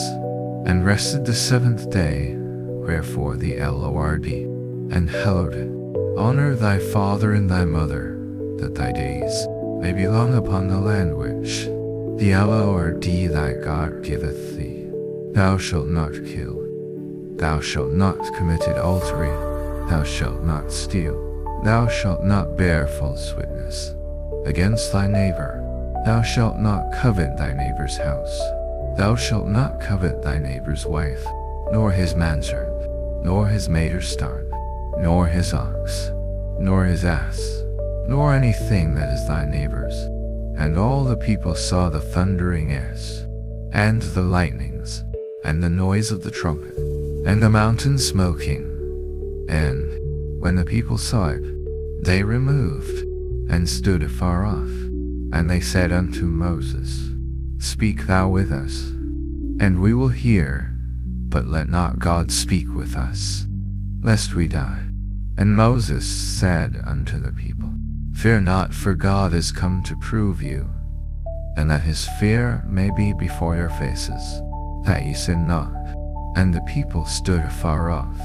and rested the seventh day. Wherefore the Lord and hallowed it. Honor thy father and thy mother, that thy days may be long upon the land which the Lord thy God giveth thee. Thou shalt not kill. Thou shalt not commit adultery. Thou shalt not steal. Thou shalt not bear false witness against thy neighbor. Thou shalt not covet thy neighbor's house. Thou shalt not covet thy neighbor's wife, nor his manservant, nor his maidservant, nor his ox, nor his ass, nor anything that is thy neighbor's. And all the people saw the thundering ass, and the lightnings, and the noise of the trumpet, and the mountain smoking. And when the people saw it, they removed, and stood afar off. And they said unto Moses, Speak thou with us, and we will hear, but let not God speak with us, lest we die. And Moses said unto the people, Fear not, for God is come to prove you, and that his fear may be before your faces, that ye sin not. And the people stood afar off,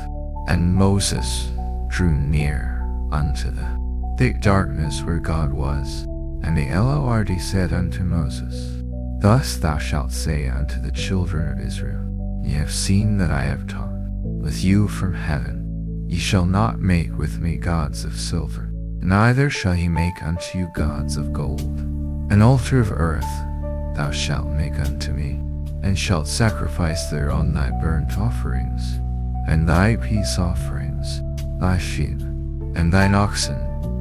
and Moses drew near unto the thick darkness where God was. And the Lord said unto Moses, Thus thou shalt say unto the children of Israel, Ye have seen that I have taught with you from heaven. Ye shall not make with me gods of silver, neither shall ye make unto you gods of gold. An altar of earth thou shalt make unto me, and shalt sacrifice thereon thy burnt offerings, and thy peace offerings, thy sheep, and thine oxen,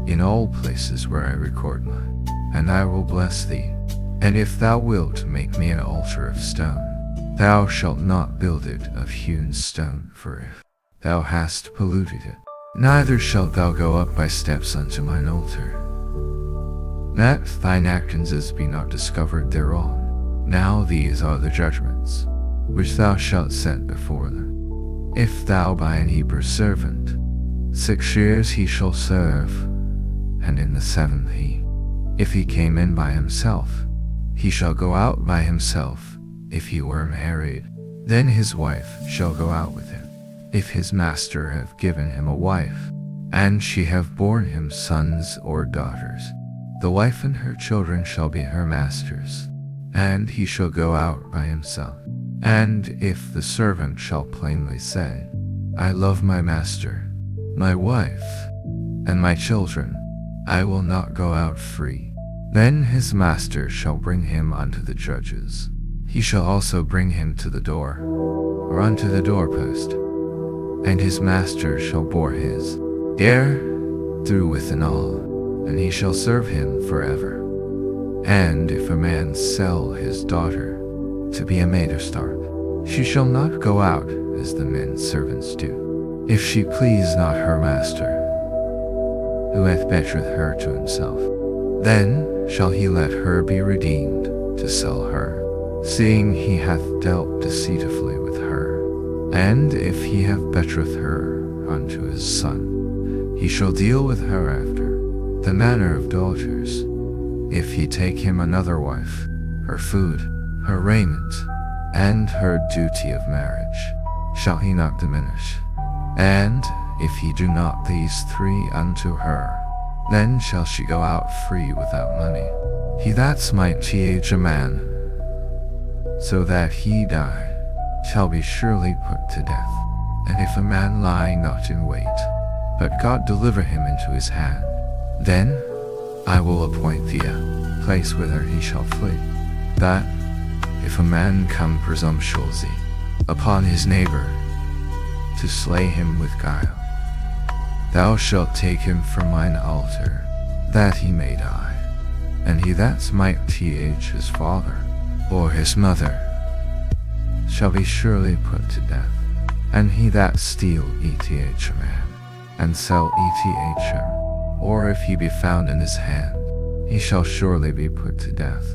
in all places where I record mine. And I will bless thee. And if thou wilt make me an altar of stone, thou shalt not build it of hewn stone, for if thou hast polluted it, neither shalt thou go up by steps unto mine altar, that thine actions be not discovered thereon. Now these are the judgments which thou shalt set before them. If thou buy an Hebrew servant, 6 years he shall serve, and in the 7th if he came in by himself, he shall go out by himself. If he were married, then his wife shall go out with him. If his master have given him a wife, and she have borne him sons or daughters, the wife and her children shall be her master's, and he shall go out by himself. And if the servant shall plainly say, I love my master, my wife, and my children, I will not go out free. Then his master shall bring him unto the judges. He shall also bring him to the door, or unto the doorpost, and his master shall bore his heir through with an awl, and he shall serve him forever. And if a man sell his daughter to be a maid of stark, she shall not go out as the men servants do, if she please not her master, who hath bettereth her to himself. Then shall he let her be redeemed to sell her, seeing he hath dealt deceitfully with her. And if he have bettereth her unto his son, he shall deal with her after the manner of daughters. If he take him another wife, her food, her raiment, and her duty of marriage shall he not diminish. And if he do not these three unto her, then shall she go out free without money. He that smiteth a man, so that he die, shall be surely put to death. And if a man lie not in wait, but God deliver him into his hand, then I will appoint thee a place whither he shall flee. That if a man come presumptuously upon his neighbor to slay him with guile, thou shalt take him from mine altar, that he may die. And he that smiteth his father or his mother shall be surely put to death. And he that steal eth a man, and sell eth, or if he be found in his hand, he shall surely be put to death.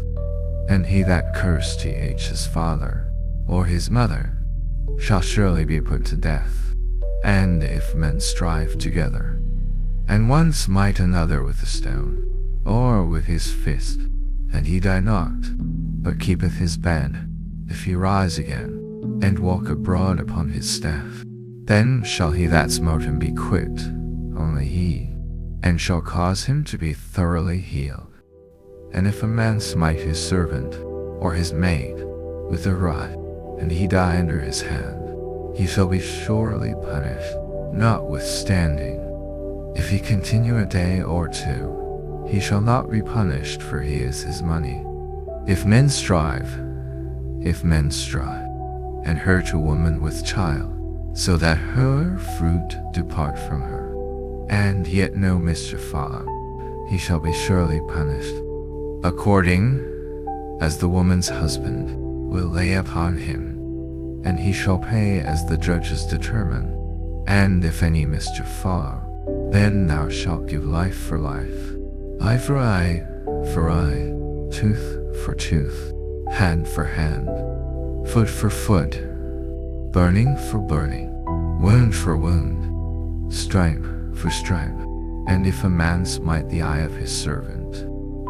And he that cursed his father or his mother shall surely be put to death. And if men strive together, and one smite another with a stone, or with his fist, and he die not, but keepeth his bed, if he rise again, and walk abroad upon his staff, then shall he that smote him be quit, only he, and shall cause him to be thoroughly healed. And if a man smite his servant, or his maid, with a rod, and he die under his hand, he shall be surely punished. Notwithstanding, if he continue a day or two, he shall not be punished, for he is his money. If men strive, and hurt a woman with child, so that her fruit depart from her, and yet no mischief follow, he shall be surely punished, according as the woman's husband will lay upon him, and he shall pay as the judges determine. And if any mischief follow, then thou shalt give life for life, eye for eye, tooth for tooth, hand for hand, foot for foot, burning for burning, wound for wound, stripe for stripe. And if a man smite the eye of his servant,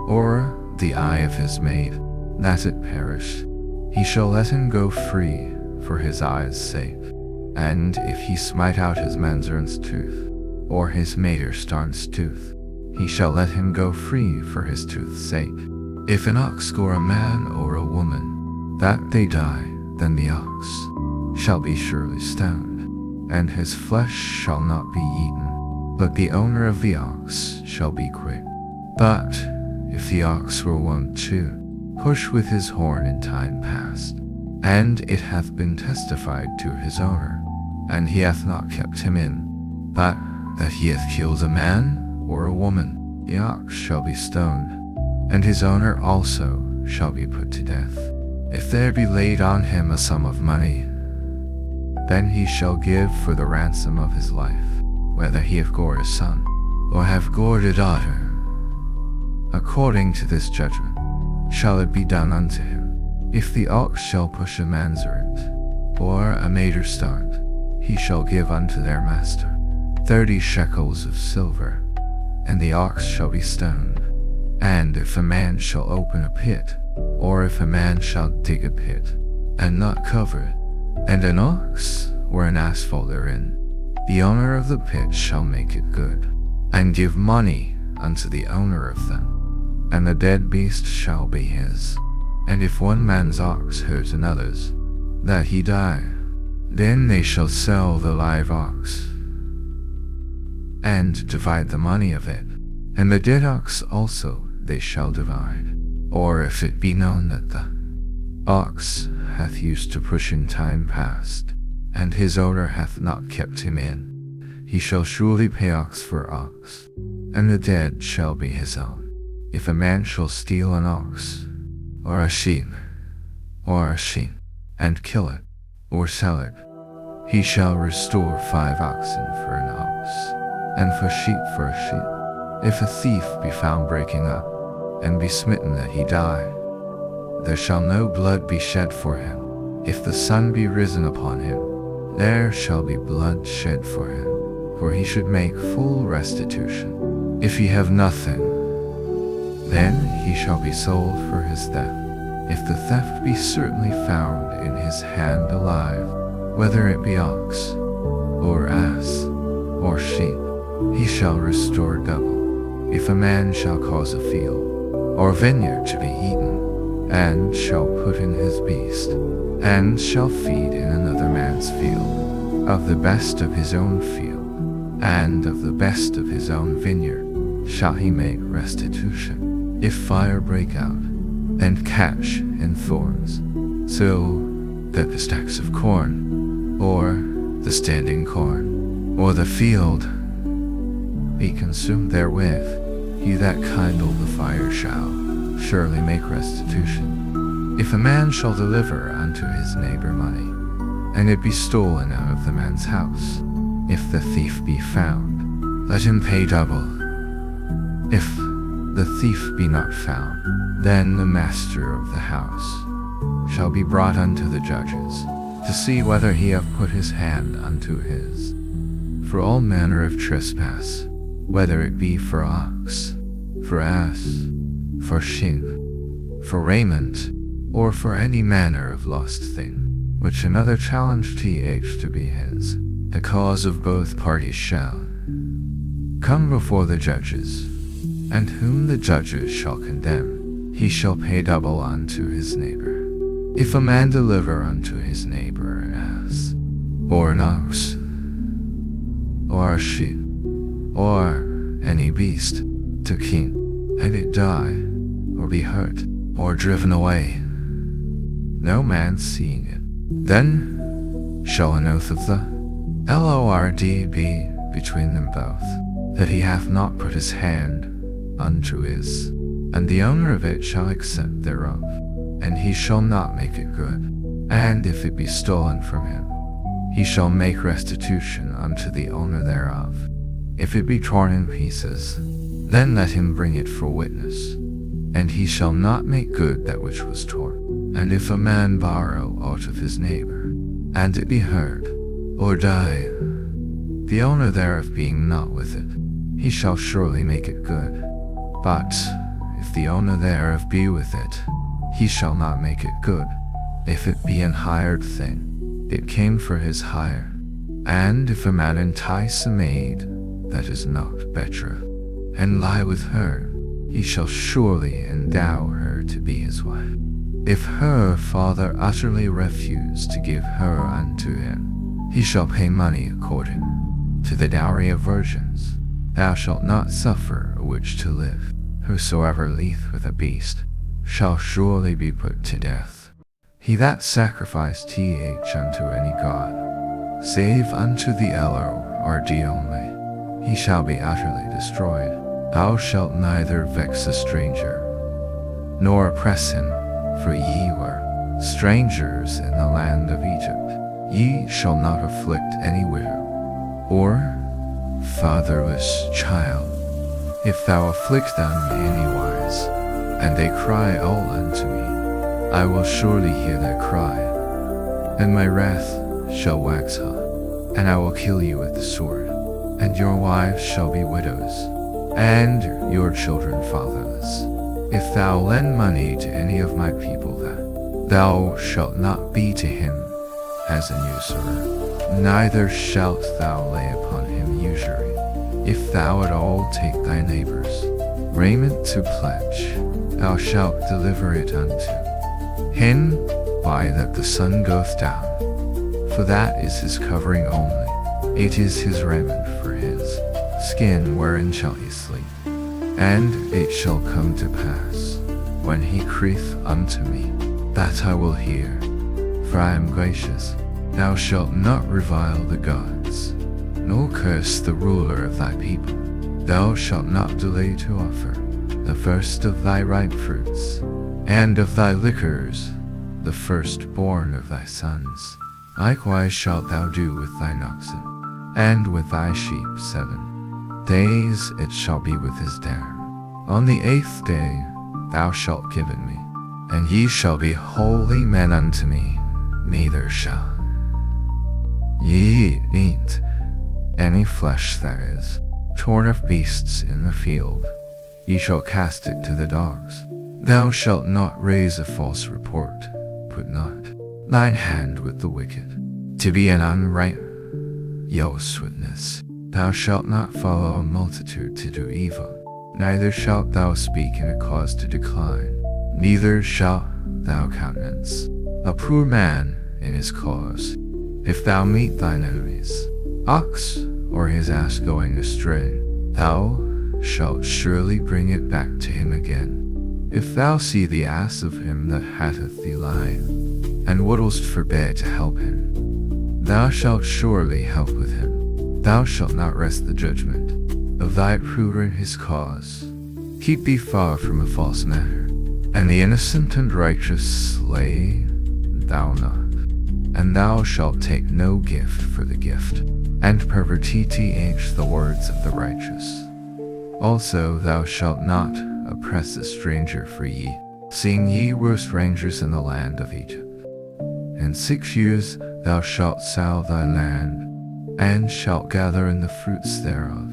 or the eye of his maid, that it perish, he shall let him go free for his eye's sake. And if he smite out his manservant's tooth, or his maidservant's tooth, he shall let him go free for his tooth's sake. If an ox gore a man or a woman, that they die, then the ox shall be surely stoned, and his flesh shall not be eaten, but the owner of the ox shall be quit. But if the ox were wont to push with his horn in time past, and it hath been testified to his owner, and he hath not kept him in, but that he hath killed a man or a woman, the ox shall be stoned, and his owner also shall be put to death. If there be laid on him a sum of money, then he shall give for the ransom of his life, whether he have gored a son, or have gored a daughter. According to this judgment shall it be done unto him. If the ox shall push a manservant, or a maidservant, he shall give unto their master 30 shekels of silver, and the ox shall be stoned. And if a man shall open a pit, or if a man shall dig a pit, and not cover it, and an ox or an ass fall therein, the owner of the pit shall make it good, and give money unto the owner of them, and the dead beast shall be his. And if one man's ox hurt another's, that he die, then they shall sell the live ox, and divide the money of it, and the dead ox also they shall divide. Or if it be known that the ox hath used to push in time past, and his owner hath not kept him in, he shall surely pay ox for ox, and the dead shall be his own. If a man shall steal an ox, or a sheep, and kill it, or sell it, he shall restore 5 oxen for an ox, and for sheep for a sheep. If a thief be found breaking up, and be smitten that he die, there shall no blood be shed for him. If the sun be risen upon him, there shall be blood shed for him, for he should make full restitution. If he have nothing, then he shall be sold for his theft. If the theft be certainly found in his hand alive, whether it be ox, or ass, or sheep, he shall restore double. If a man shall cause a field, or vineyard to be eaten, and shall put in his beast, and shall feed in another man's field, of the best of his own field, and of the best of his own vineyard, shall he make restitution. If fire break out, and catch in thorns, so that the stacks of corn, or the standing corn, or the field be consumed therewith, he that kindled the fire shall surely make restitution. If a man shall deliver unto his neighbor money, and it be stolen out of the man's house, if the thief be found, let him pay double. If the thief be not found, then the master of the house shall be brought unto the judges, to see whether he have put his hand unto his. For all manner of trespass, whether it be for ox, for ass, for sheep, for raiment, or for any manner of lost thing, which another challenged to be his, the cause of both parties shall come before the judges, and whom the judges shall condemn, he shall pay double unto his neighbor. If a man deliver unto his neighbor an ass, or an ox, or a sheep, or any beast, to keep, and it die, or be hurt, or driven away, no man seeing it, then shall an oath of the Lord be between them both, that he hath not put his hand unto his, and the owner of it shall accept thereof, and he shall not make it good. And if it be stolen from him, he shall make restitution unto the owner thereof. If it be torn in pieces, then let him bring it for witness, and he shall not make good that which was torn. And if a man borrow aught of his neighbor, and it be hurt, or die, the owner thereof being not with it, he shall surely make it good. But if the owner thereof be with it, he shall not make it good. If it be an hired thing, it came for his hire. And if a man entice a maid that is not betrothed, and lie with her, he shall surely endow her to be his wife. If her father utterly refuse to give her unto him, he shall pay money according to the dowry of virgins. Thou shalt not suffer a witch to live. Whosoever lieth with a beast shall surely be put to death. He that sacrificed unto any god, save unto the Lord only, he shall be utterly destroyed. Thou shalt neither vex a stranger, nor oppress him, for ye were strangers in the land of Egypt. Ye shall not afflict any widow, or fatherless child. If thou afflict them anywise, and they cry all unto me, I will surely hear their cry, and my wrath shall wax hot, and I will kill you with the sword, and your wives shall be widows, and your children fatherless. If thou lend money to any of my people, that thou shalt not be to him as an usurer, neither shalt thou lay upon him usury. If thou at all take thy neighbor's raiment to pledge, thou shalt deliver it unto him by that the sun goeth down, for that is his covering only, it is his raiment for his skin wherein shall he sleep. And it shall come to pass, when he crieth unto me, that I will hear. For I am gracious. Thou shalt not revile the gods, nor curse the ruler of thy people. Thou shalt not delay to offer the first of thy ripe fruits, and of thy liquors, the firstborn of thy sons. Likewise shalt thou do with thine oxen, and with thy sheep 7 days it shall be with his dam. On the 8th day thou shalt give it me, and ye shall be holy men unto me, neither shall ye eat any flesh that is torn of beasts in the field. Ye shall cast it to the dogs. Thou shalt not raise a false report. Put not thine hand with the wicked, to be an unrighteous witness. Thou shalt not follow a multitude to do evil, neither shalt thou speak in a cause to decline, neither shalt thou countenance a poor man in his cause. If thou meet thine enemy's ox or his ass going astray, thou shalt surely bring it back to him again. If thou see the ass of him that hateth thee lying, and wouldest forbid to help him, thou shalt surely help with him. Thou shalt not wrest the judgment of thy brother in his cause. Keep thee far from a false matter, and the innocent and righteous slay thou not. And thou shalt take no gift for the gift, and perverteth the words of the righteous. Also thou shalt not oppress a stranger for ye, seeing ye were strangers in the land of Egypt. In 6 years thou shalt sow thy land, and shalt gather in the fruits thereof.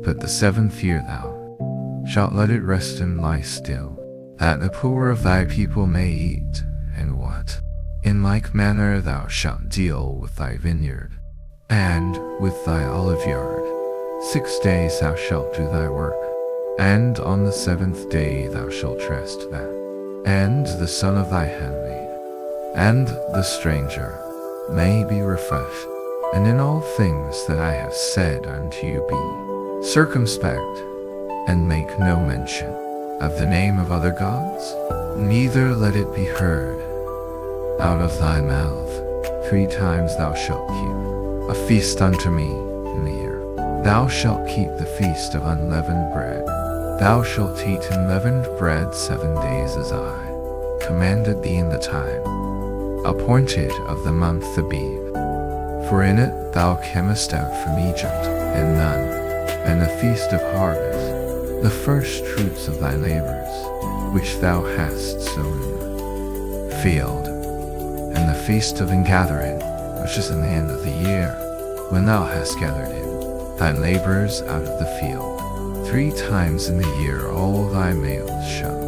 But the 7th year thou shalt let it rest and lie still, that the poor of thy people may eat, and what? In like manner thou shalt deal with thy vineyard, and with thy olive yard. 6 days thou shalt do thy work, and on the 7th day thou shalt rest that, and the son of thy handmaid, and the stranger may be refreshed. And in all things that I have said unto you be circumspect, and make no mention of the name of other gods, neither let it be heard out of thy mouth. 3 times thou shalt keep a feast unto me in the year. Thou shalt keep the feast of unleavened bread. Thou shalt eat unleavened bread 7 days, as I commanded thee in the time appointed of the month Abib. For in it thou camest out from Egypt, and none. And the feast of harvest, the first fruits of thy labors, which thou hast sown in the field, and the feast of ingathering, which is in the end of the year, when thou hast gathered in thy laborers out of the field. 3 times in the year all thy males shall.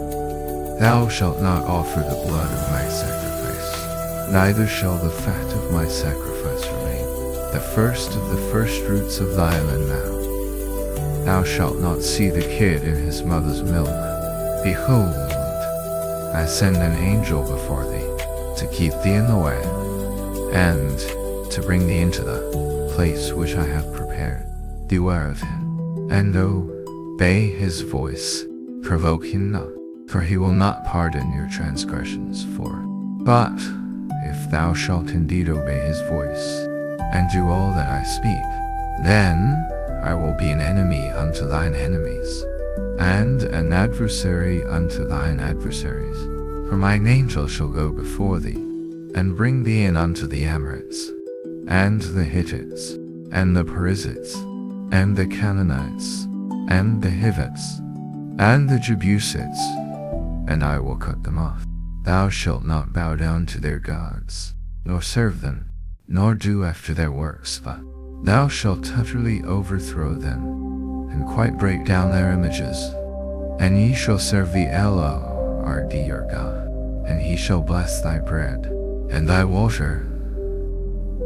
Thou shalt not offer the blood of my sacrifice, neither shall the fat of my sacrifice remain, the first of the firstfruits of thy land now. Thou shalt not see the kid in his mother's milk. Behold, I send an angel before thee, to keep thee in the way, and to bring thee into the place which I have prepared. Beware of him, and obey his voice. Provoke him not, for he will not pardon your transgressions. But if thou shalt indeed obey his voice, and do all that I speak, then I will be an enemy unto thine enemies, and an adversary unto thine adversaries. For mine angel shall go before thee, and bring thee in unto the Amorites, and the Hittites, and the Perizzites, and the Canaanites, and the Hivites, and the Jebusites, and I will cut them off. Thou shalt not bow down to their gods, nor serve them, nor do after their works, but thou shalt utterly overthrow them, and quite break down their images. And ye shall serve the Lord your God, and he shall bless thy bread, and thy water,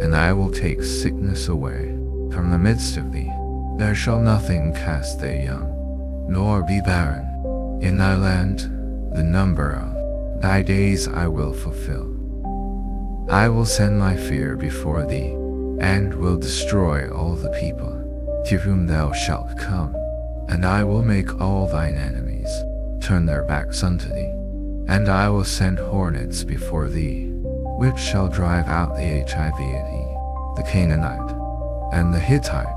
and I will take sickness away from the midst of thee. There shall nothing cast their young, nor be barren in thy land. The number of thy days I will fulfill. I will send my fear before thee, and will destroy all the people. to whom thou shalt come, and I will make all thine enemies turn their backs unto thee. And I will send hornets before thee, which shall drive out the Hivite, the Canaanite, and the Hittite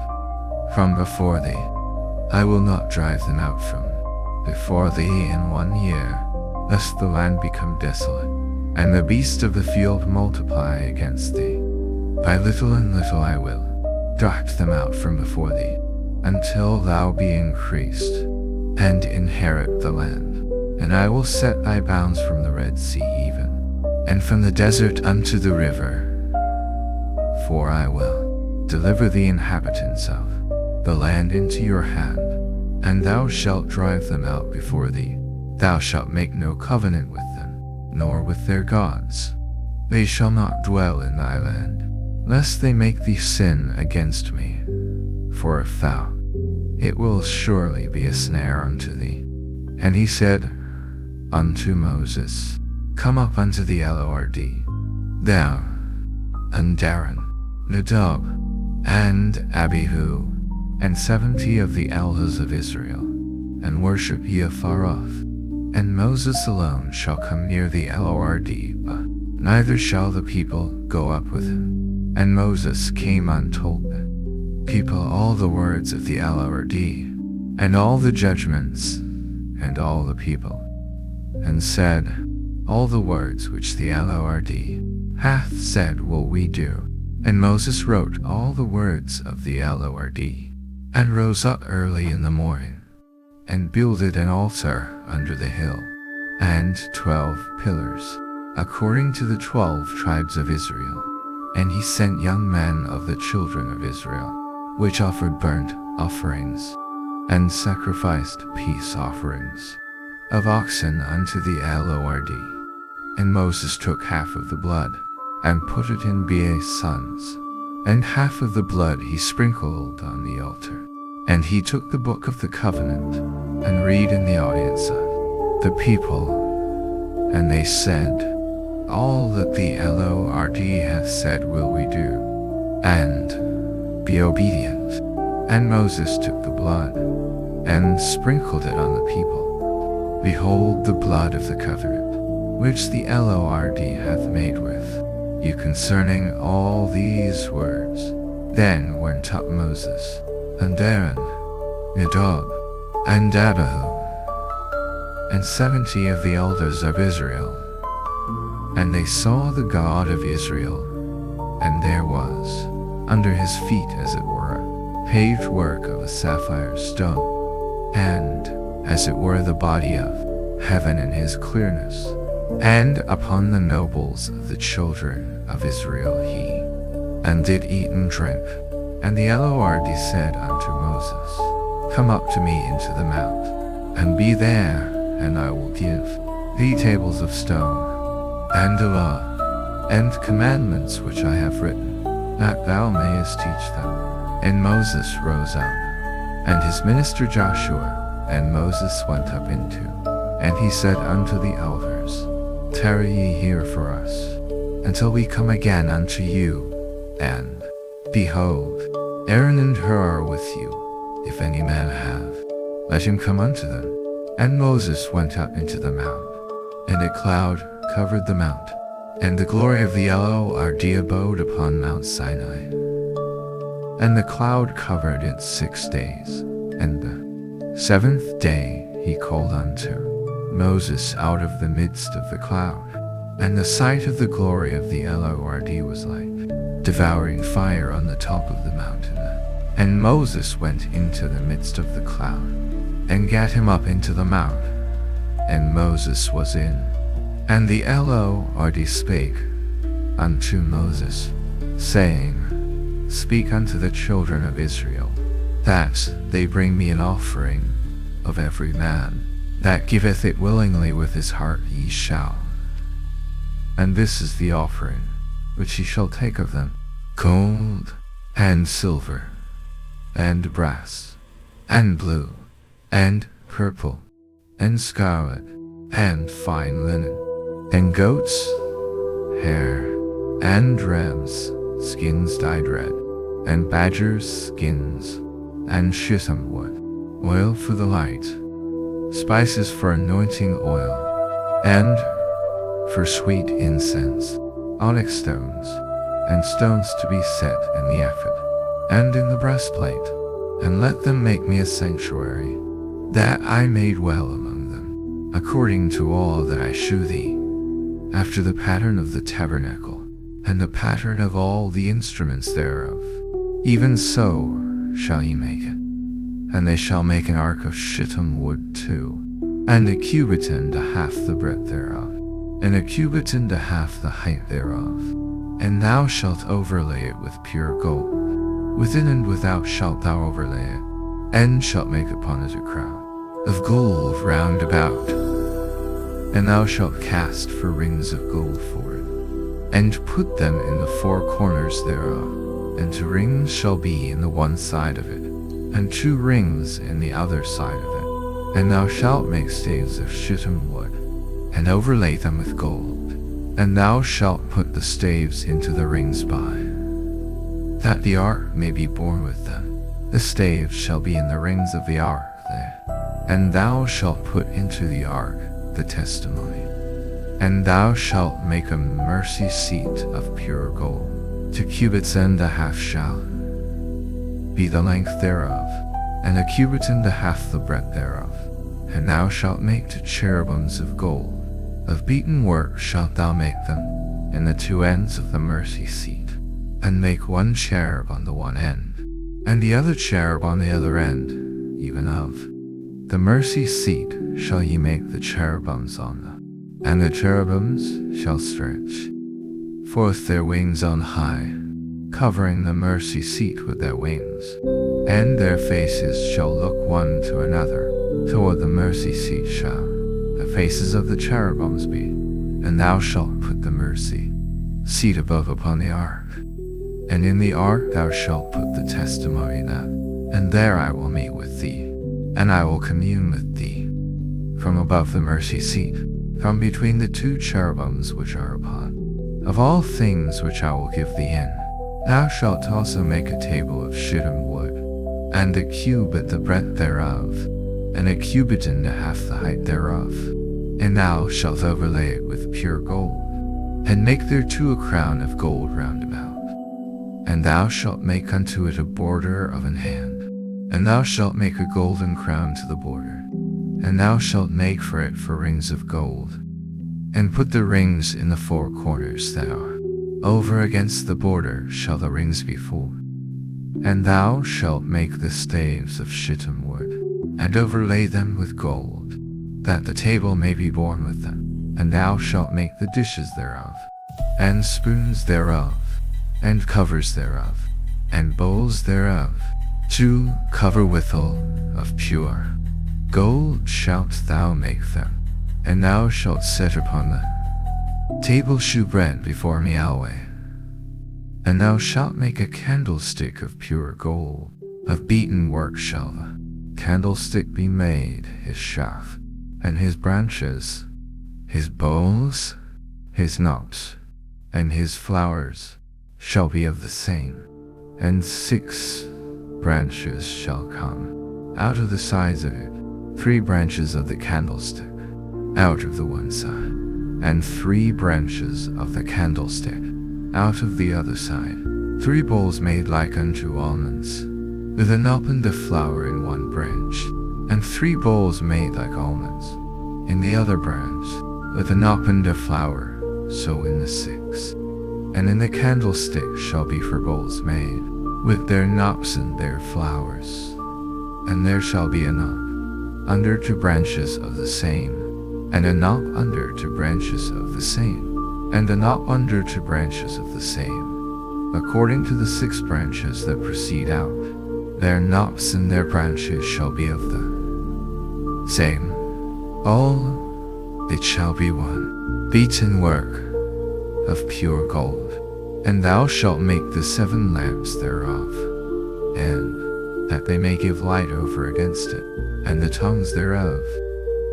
from before thee. I will not drive them out from before thee in 1 year, lest the land become desolate, and the beasts of the field multiply against thee. By little and little I will dart them out from before thee, until thou be increased, and inherit the land. And I will set thy bounds from the Red Sea even, and from the desert unto the river. For I will deliver the inhabitants of the land into your hand, and thou shalt drive them out before thee. Thou shalt make no covenant with them, nor with their gods. They shall not dwell in thy land, lest they make thee sin against me. For if thou, it will surely be a snare unto thee. And he said unto Moses, Come up unto the Lord, thou, and Aaron, Nadab, and Abihu, and 70 of the elders of Israel, and worship ye afar off. And Moses alone shall come near the Lord, but neither shall the people go up with him. And Moses came and told the people all the words of the Lord, and all the judgments, and all the people, and said, All the words which the Lord hath said will we do. And Moses wrote all the words of the Lord, and rose up early in the morning, and builded an altar under the hill, and 12 pillars, according to the 12 tribes of Israel. And he sent young men of the children of Israel, which offered burnt offerings, and sacrificed peace offerings of oxen unto the Lord. And Moses took half of the blood, and put it in Ba's sons, and half of the blood he sprinkled on the altar. And he took the book of the covenant, and read in the audience of the people. And they said, All that the Lord hath said will we do, and be obedient. And Moses took the blood, and sprinkled it on the people. Behold the blood of the covenant, which the Lord hath made with you concerning all these words. Then went up Moses, and Aaron, Nadab, and Abihu, and 70 of the elders of Israel. And they saw the God of Israel, and there was under his feet, as it were, paved work of a sapphire stone, and as it were the body of heaven in his clearness. And upon the nobles of the children of Israel he, and did eat and drink. And the Lord said unto Moses, Come up to me into the mount, and be there, and I will give thee tables of stone, and a law, and commandments which I have written, that thou mayest teach them. And Moses rose up, and his minister Joshua, and Moses went up into, and he said unto the elders, Tarry ye here for us, until we come again unto you. And, behold, Aaron and Hur are with you. If any man have, let him come unto them. And Moses went up into the mount, and a cloud covered the mount, and the glory of the Lord abode upon Mount Sinai. And the cloud covered it 6 days, and the 7th day he called unto Moses out of the midst of the cloud. And the sight of the glory of the Lord was like devouring fire on the top of the mountain. And Moses went into the midst of the cloud, and gat him up into the mount. And Moses was in. And the Lord spake unto Moses, saying, Speak unto the children of Israel, that they bring me an offering of every man that giveth it willingly with his heart ye shall. And this is the offering which ye shall take of them: gold, and silver, and brass, and blue, and purple, and scarlet, and fine linen, and goats' hair, and rams' skins dyed red, and badgers' skins, and shittim wood, oil for the light, spices for anointing oil, and for sweet incense, onyx stones, and stones to be set in the ephod, and in the breastplate. And let them make me a sanctuary, that I may dwell among them, according to all that I shew thee, after the pattern of the tabernacle, and the pattern of all the instruments thereof. Even so shall ye make it. And they shall make an ark of shittim wood too, and a cubit and a half the breadth thereof, and a cubit and a half the height thereof. And thou shalt overlay it with pure gold. Within and without shalt thou overlay it, and shalt make upon it a crown of gold round about. And thou shalt cast for rings of gold for it, and put them in the four corners thereof. And 2 rings shall be in the one side of it, and 2 rings in the other side of it. And thou shalt make staves of shittim wood, and overlay them with gold. And thou shalt put the staves into the rings by, that the ark may be borne with them. The staves shall be in the rings of the ark there. And thou shalt put into the ark the testimony. And thou shalt make a mercy seat of pure gold. 2 cubits and a half shall be the length thereof, and a cubit and a half the breadth thereof. And thou shalt make 2 cherubims of gold. Of beaten work shalt thou make them in the 2 ends of the mercy seat, and make 1 cherub on the one end, and the other cherub on the other end, even of the mercy seat shall ye make the cherubims on them. And the cherubims shall stretch forth their wings on high, covering the mercy seat with their wings, and their faces shall look one to another toward the mercy seat shall the faces of the cherubims be. And thou shalt put the mercy seat above upon the ark. And in the ark thou shalt put the testimony net, and there I will meet with thee, and I will commune with thee. From above the mercy seat, from between the 2 cherubims which are upon, of all things which I will give thee in, thou shalt also make a table of shittim wood, and a cubit the breadth thereof, and a cubit and a half the height thereof. And thou shalt overlay it with pure gold, and make thereto a crown of gold round about. And thou shalt make unto it a border of an hand, and thou shalt make a golden crown to the border. And thou shalt make for it 4 rings of gold, and put the rings in the 4 corners thereof. Over against the border shall the rings be 4. And thou shalt make the staves of shittim wood, and overlay them with gold, that the table may be borne with them. And thou shalt make the dishes thereof, and spoons thereof, and covers thereof, and bowls thereof, to cover withal of pure gold shalt thou make them. And thou shalt set upon the table shewbread before me alway. And thou shalt make a candlestick of pure gold. Of beaten work shall the candlestick be made, his shaft, and his branches, his bowls, his knops, and his flowers shall be of the same. And 6 branches shall come out of the sides of it, 3 branches of the candlestick out of the one side, and 3 branches of the candlestick out of the other side. 3 bowls made like unto almonds, with a knop and a flower in one branch, and 3 bowls made like almonds in the other branch, with a knop and a flower, so in the 6. And in the candlestick shall be 4 bowls made, with their knops and their flowers. And there shall be a knop under 2 branches of the same, and a knop under 2 branches of the same, and a knop under 2 branches of the same, according to the 6 branches that proceed out. Their knops and their branches shall be of the same. All it shall be one beaten work of pure gold. And thou shalt make the 7 lamps thereof, and that they may give light over against it, and the tongues thereof,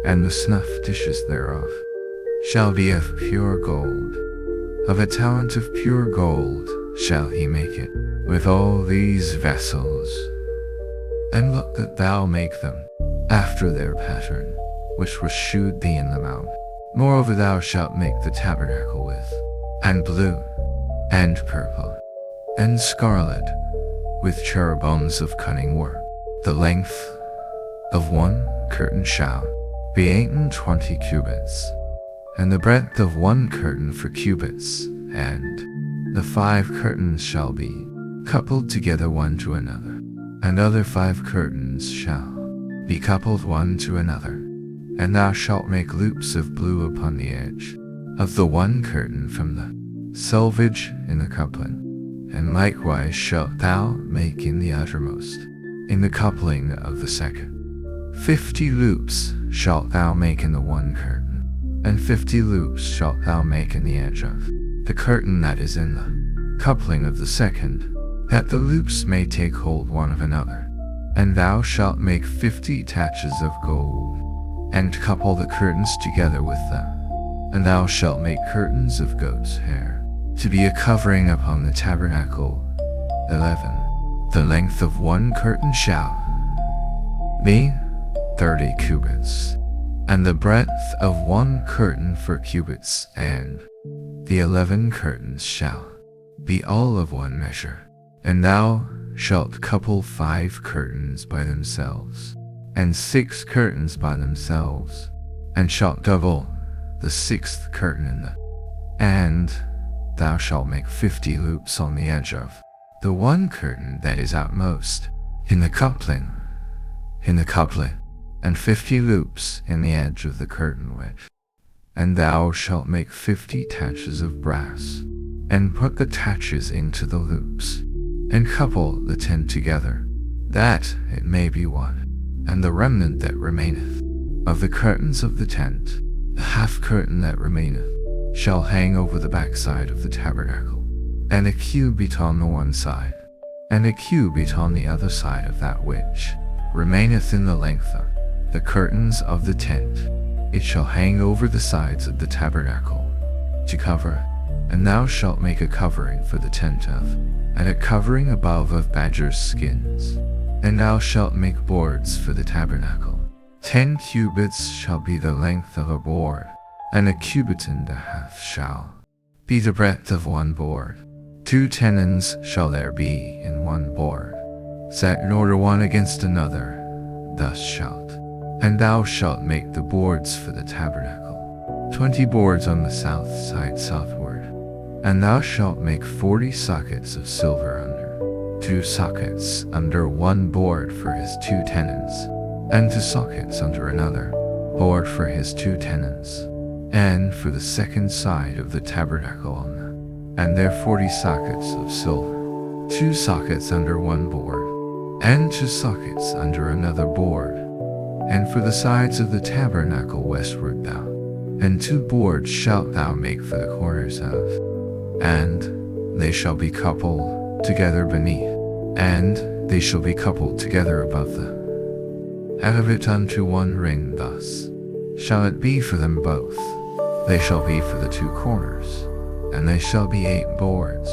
and the snuff dishes thereof, shall be of pure gold. Of a talent of pure gold shall he make it. With all these vessels And look that thou make them after their pattern, which was shewed thee in the mount. Moreover thou shalt make the tabernacle with, and blue, and purple, and scarlet, with cherubims of cunning work. The length of one curtain shall be 28 cubits, and the breadth of one curtain 4 cubits, and the 5 curtains shall be coupled together one to another, and other 5 curtains shall be coupled one to another. And thou shalt make loops of blue upon the edge of the one curtain from the selvage in the coupling, and likewise shalt thou make in the uttermost, in the coupling of the second. 50 loops shalt thou make in the one curtain, and 50 loops shalt thou make in the edge of the curtain that is in the coupling of the second, that the loops may take hold one of another. And thou shalt make 50 taches of gold, and couple the curtains together with them. And thou shalt make curtains of goat's hair, to be a covering upon the tabernacle. 11. The length of one curtain shall be 30 cubits, and the breadth of one curtain 4 cubits, and the 11 curtains shall be all of one measure. And thou shalt couple 5 curtains by themselves, and 6 curtains by themselves, and shalt double the 6th curtain in the. And thou shalt make 50 loops on the edge of the one curtain that is outmost in the coupling, and 50 loops in the edge of the curtain wedge. And thou shalt make 50 taches of brass, and put the taches into the loops, and couple the 10 together, that it may be one. And the remnant that remaineth of the curtains of the tent, the half curtain that remaineth, shall hang over the backside of the tabernacle, and a cubit on the one side, and a cubit on the other side of that which remaineth in the length of the curtains of the tent. It shall hang over the sides of the tabernacle to cover. And thou shalt make a covering for the tent of, and a covering above of badgers' skins. And thou shalt make boards for the tabernacle. 10 cubits shall be the length of a board, and a cubit and a half shall be the breadth of one board. 2 tenons shall there be in one board, set in order one against another. Thus shalt. And thou shalt make the boards for the tabernacle, 20 boards on the south side southward. And thou shalt make 40 sockets of silver under 2 sockets under one board for his 2 tenons, and 2 sockets under another board for his 2 tenons. And for the second side of the tabernacle on them, and there 40 sockets of silver, 2 sockets under one board, and 2 sockets under another board. And for the sides of the tabernacle westward thou, and 2 boards shalt thou make for the corners of, and they shall be coupled together beneath, and they shall be coupled together above out of it unto one ring. Thus shall it be for them both. They shall be for the 2 corners, and they shall be 8 boards,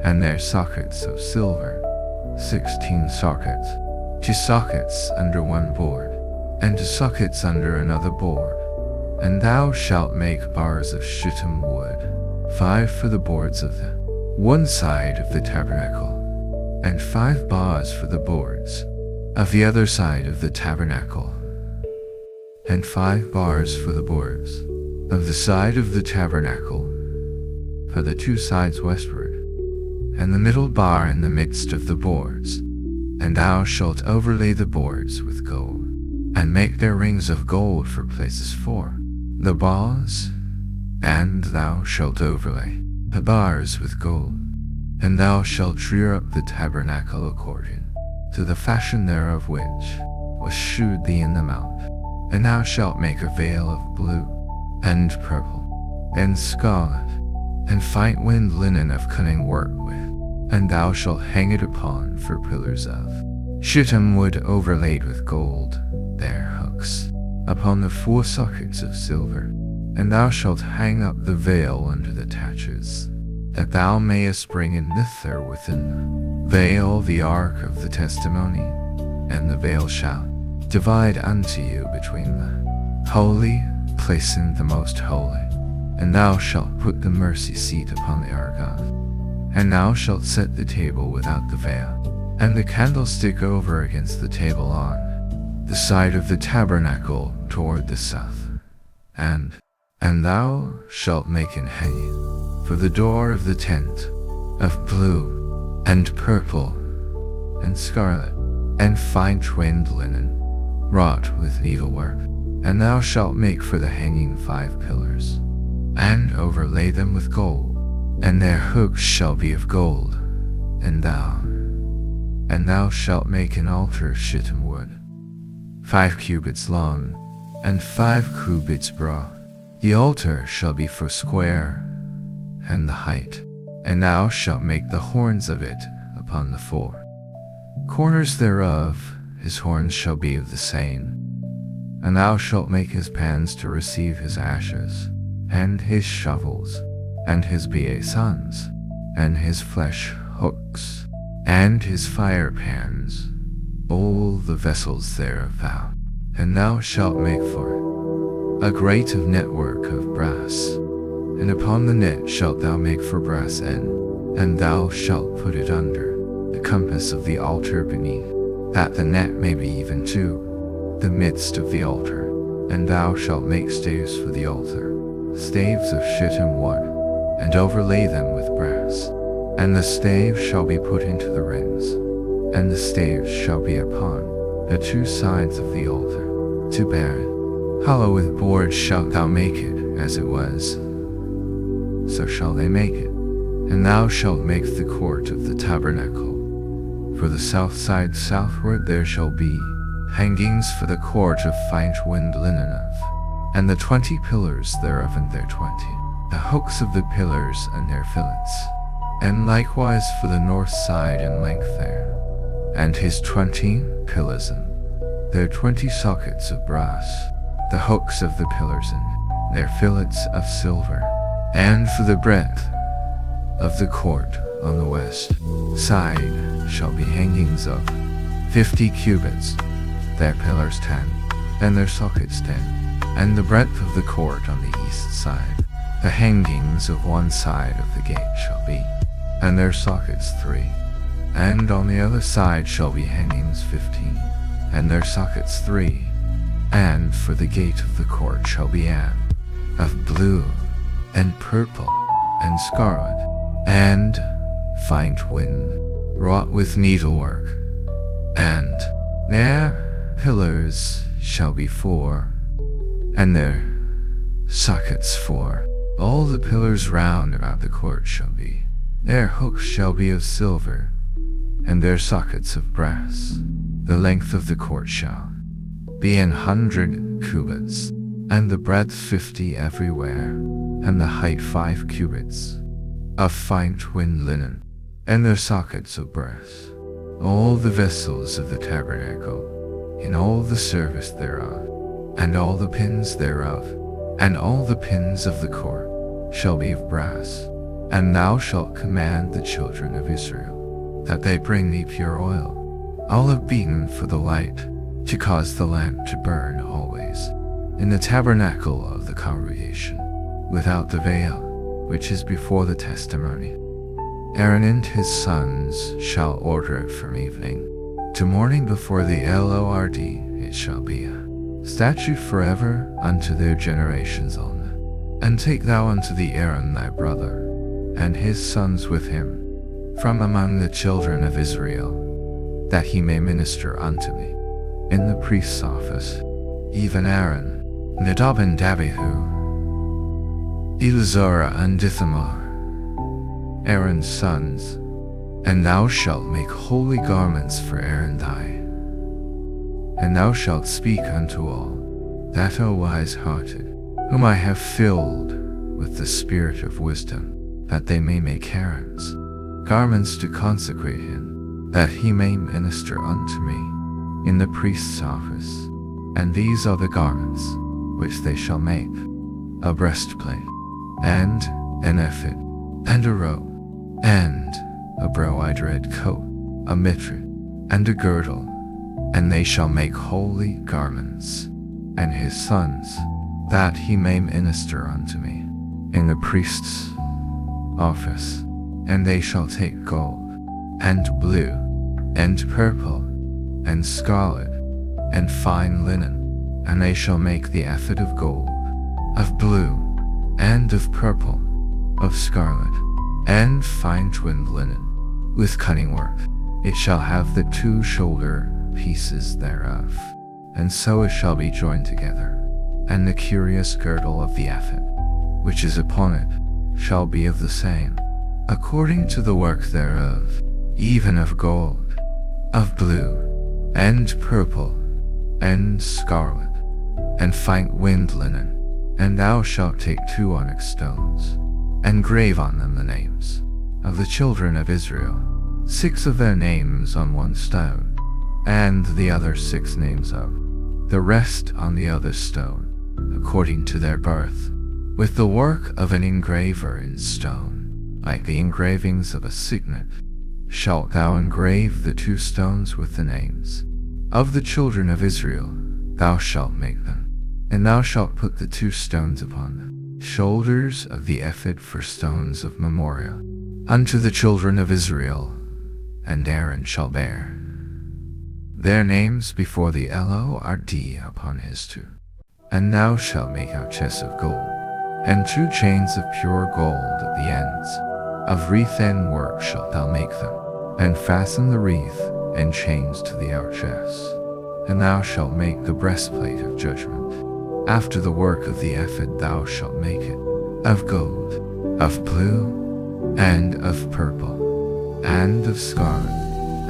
and their sockets of silver, 16 sockets, 2 sockets under one board, and 2 sockets under another board. And thou shalt make bars of shittim wood, 5 for the boards of the one side of the tabernacle, and 5 bars for the boards of the other side of the tabernacle, and 5 bars for the boards of the side of the tabernacle for the 2 sides westward, and the middle bar in the midst of the boards. And thou shalt overlay the boards with gold, and make their rings of gold for places for the bars. And thou shalt overlay the bars with gold. And thou shalt rear up the tabernacle according to the fashion thereof which was shewed thee in the mount. And thou shalt make a veil of blue, and purple, and scarlet, and fine wind linen of cunning work with. And thou shalt hang it upon for pillars of shittim wood overlaid with gold, their hooks upon the 4 sockets of silver. And thou shalt hang up the veil under the taches, that thou mayest bring in thither within the veil the ark of the testimony, and the veil shall divide unto you between the holy place and the most holy. And thou shalt put the mercy seat upon the ark of, and thou shalt set the table without the veil, and the candlestick over against the table on the side of the tabernacle toward the south. And thou shalt make an hanging for the door of the tent of blue and purple and scarlet and fine twinned linen, wrought with needlework. And thou shalt make for the hanging 5 pillars, and overlay them with gold, and their hooks shall be of gold. And thou shalt make an altar of shittim wood, 5 cubits long, and 5 cubits broad. The altar shall be foursquare, and the height. And thou shalt make the horns of it upon the 4 corners thereof. His horns shall be of the same. And thou shalt make his pans to receive his ashes, and his shovels, and his basons, and his flesh hooks, and his fire pans, all the vessels thereof thou. And thou shalt make for it a grate of network of brass, and upon the net shalt thou make for brass end, and thou shalt put it under the compass of the altar beneath, that the net may be even to the midst of the altar. And thou shalt make staves for the altar, staves of shittim wood, and overlay them with brass. And the staves shall be put into the rings, and the staves shall be upon the 2 sides of the altar, to bear it. Hollow with boards shalt thou make it, as it was, so shall they make it. And thou shalt make the court of the tabernacle. For the south side southward there shall be hangings for the court of fine twinned linen of, and the 20 pillars thereof and their 20, the hooks of the pillars and their fillets, and likewise for the north side in length there, and his 20 pillars and their 20 sockets of brass, the hooks of the pillars and their fillets of silver. And for the breadth of the court on the west side shall be hangings of 50 cubits, their pillars 10, and their sockets 10. And the breadth of the court on the east side, the hangings of one side of the gate shall be, and their sockets 3. And on the other side shall be hangings 15, and their sockets 3. And for the gate of the court shall be of blue, and purple, and scarlet, and fine twined, wrought with needlework. And their pillars shall be 4, and their sockets 4. All the pillars round about the court shall be. Their hooks shall be of silver, and their sockets of brass. The length of the court shall be 100 cubits, and the breadth 50 everywhere, and the height 5 cubits, of fine twinned linen, and their sockets of brass. All the vessels of the tabernacle, in all the service thereof, and all the pins thereof, and all the pins of the court, shall be of brass. And thou shalt command the children of Israel, that they bring thee pure oil, olive beaten for the light, to cause the lamp to burn always, in the tabernacle of the congregation, without the veil, which is before the testimony. Aaron and his sons shall order it from evening to morning before the Lord. It shall be a statute forever unto their generations only. And take thou unto thee Aaron thy brother, and his sons with him, from among the children of Israel, that he may minister unto me in the priest's office, even Aaron, Nadab and Abihu, Eleazar and Ithamar, Aaron's sons. And thou shalt make holy garments for Aaron thy. And thou shalt speak unto all that are wise-hearted, whom I have filled with the spirit of wisdom, that they may make Aaron's garments to consecrate him, that he may minister unto me in the priest's office. And these are the garments which they shall make: a breastplate, and an ephod, and a robe, and a broad red coat, a mitre, and a girdle, and they shall make holy garments, and his sons, that he may minister unto me in the priest's office. And they shall take gold, and blue, and purple, and scarlet, and fine linen, and they shall make the ephod of gold, of blue, and of purple, of scarlet, and fine twinned linen, with cunning work. It shall have the 2 shoulder pieces thereof, and so it shall be joined together. And the curious girdle of the ephod, which is upon it, shall be of the same, according to the work thereof, even of gold, of blue, and purple, and scarlet, and fine twinned linen. And thou shalt take 2 onyx stones, and grave on them the names of the children of Israel, 6 of their names on 1 stone, and the other 6 names of the rest on the other stone, according to their birth, with the work of an engraver in stone, like the engravings of a signet. Shalt thou engrave the 2 stones with the names of the children of Israel. Thou shalt make them, and thou shalt put the 2 stones upon the shoulders of the ephod for stones of memorial unto the children of Israel. And Aaron shall bear their names before the Lord upon his 2. And thou shalt make out chests of gold, and 2 chains of pure gold at the ends of wreath and work shalt thou make them, and fasten the wreath and chains to the outer chests. And thou shalt make the breastplate of judgment. After the work of the ephod thou shalt make it of gold, of blue, and of purple, and of scarlet,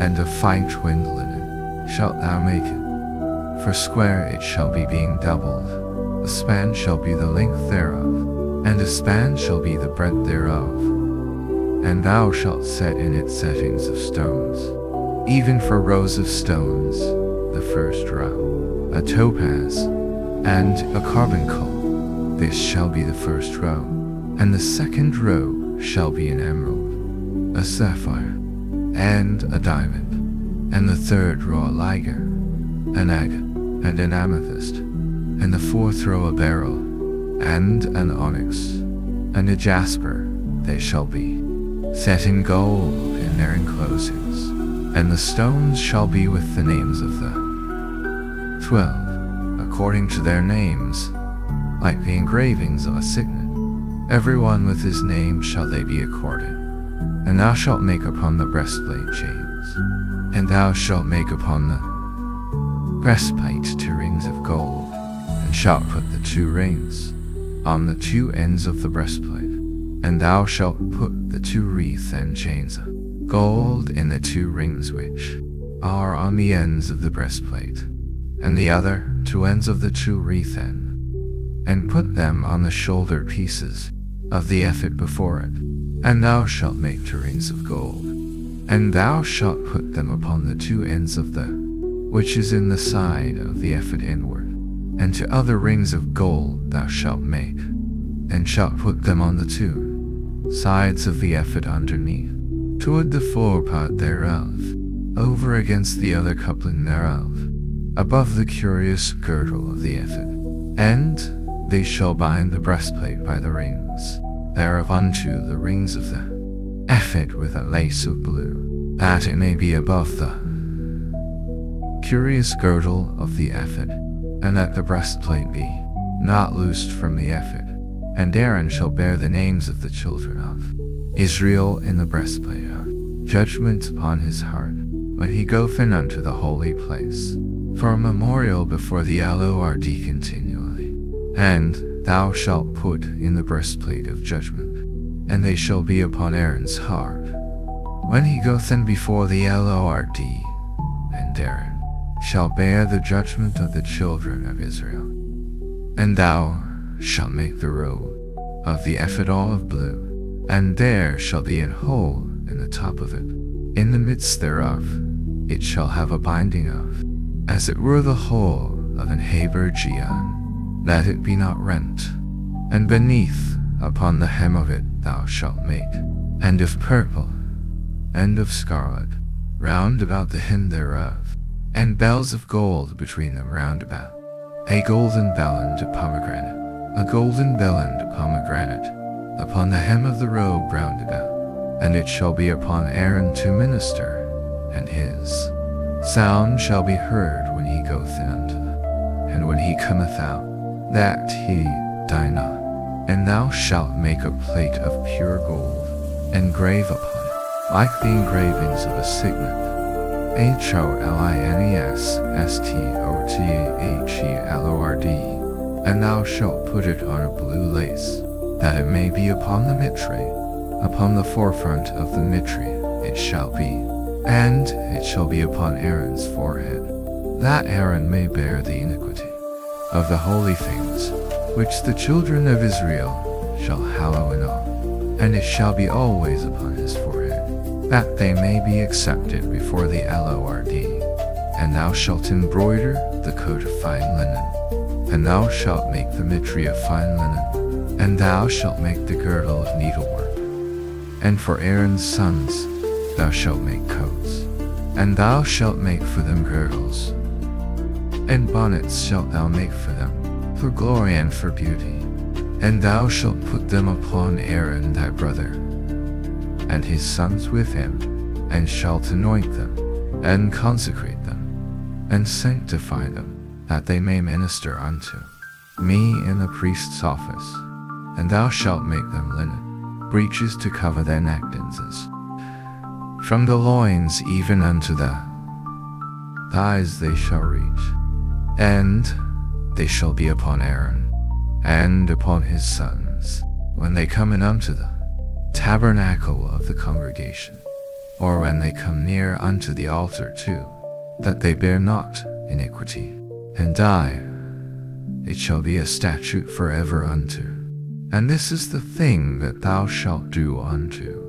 and of fine twinned linen shalt thou make it. For square it shall be, being doubled. A span shall be the length thereof, and a span shall be the breadth thereof. And thou shalt set in it settings of stones, even for rows of stones, the first row, a topaz, and a carbuncle. This shall be the first row, and the second row shall be an emerald, a sapphire, and a diamond, and the third row a liger, an agate, and an amethyst, and the fourth row a beryl, and an onyx, and a jasper. They shall be set in gold in their enclosings, and the stones shall be with the names of the 12, according to their names, like the engravings of a signet. Every one with his name shall they be accorded. And thou shalt make upon the breastplate chains, and thou shalt make upon the breastplate 2 rings of gold, and shalt put the 2 rings on the 2 ends of the breastplate. And thou shalt put the 2 wreaths and chains of gold in the 2 rings which are on the ends of the breastplate, and the other 2 ends of the 2 wreath end, and put them on the shoulder pieces of the ephod before it. And thou shalt make 2 rings of gold, and thou shalt put them upon the 2 ends of the which is in the side of the ephod inward. And 2 other rings of gold thou shalt make, and shalt put them on the 2 sides of the ephod underneath, toward the forepart thereof, over against the other coupling thereof, above the curious girdle of the ephod. And they shall bind the breastplate by the rings thereof unto the rings of the ephod with a lace of blue, that it may be above the curious girdle of the ephod, and that the breastplate be not loosed from the ephod. And Aaron shall bear the names of the children of Israel in the breastplate of judgment upon his heart, when he goeth in unto the holy place, for a memorial before the Lord continually. And thou shalt put in the breastplate of judgment, and they shall be upon Aaron's heart, when he goeth in before the Lord. And Aaron shall bear the judgment of the children of Israel. And thou shalt make the robe of the ephod all of blue, and there shall be an hole in the top of it. In the midst thereof it shall have a binding of, as it were the hole of an habergeon, that it be not rent. And beneath, upon the hem of it thou shalt make, and of purple, and of scarlet, round about the hem thereof, and bells of gold between them round about. A golden bell and a pomegranate, a golden bell and a pomegranate, upon the hem of the robe round about. And it shall be upon Aaron to minister, and his sound shall be heard when he goeth in unto them, and when he cometh out, that he die not. And thou shalt make a plate of pure gold, and grave upon it, like the engravings of a signet, HOLINESSTOTHELORD, and thou shalt put it on a blue lace, that it may be upon the mitre, upon the forefront of the mitre it shall be, and it shall be upon Aaron's forehead, that Aaron may bear the iniquity of the holy things, which the children of Israel shall hallow in awe, and it shall be always upon his forehead, that they may be accepted before the Lord. And thou shalt embroider the coat of fine linen, and thou shalt make the mitre of fine linen, and thou shalt make the girdle of needlework. And for Aaron's sons thou shalt make coats, and thou shalt make for them girdles, and bonnets shalt thou make for them, for glory and for beauty. And thou shalt put them upon Aaron thy brother, and his sons with him, and shalt anoint them, and consecrate them, and sanctify them, that they may minister unto me in the priest's office. And thou shalt make them linen, breeches to cover their neckdances, from the loins even unto the thighs they shall reach, and they shall be upon Aaron, and upon his sons, when they come in unto the tabernacle of the congregation, or when they come near unto the altar too, that they bear not iniquity, and die. It shall be a statute forever unto. And this is the thing that thou shalt do unto,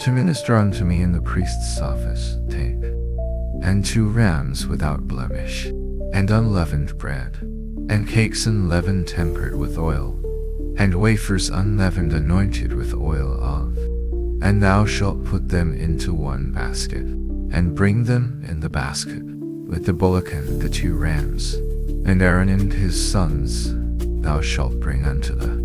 to minister unto me in the priest's office. Take and 2 rams without blemish, and unleavened bread, and cakes unleavened tempered with oil, and wafers unleavened anointed with oil of. And thou shalt put them into one basket, and bring them in the basket, with the bullock and the 2 rams. And Aaron and his sons thou shalt bring unto the,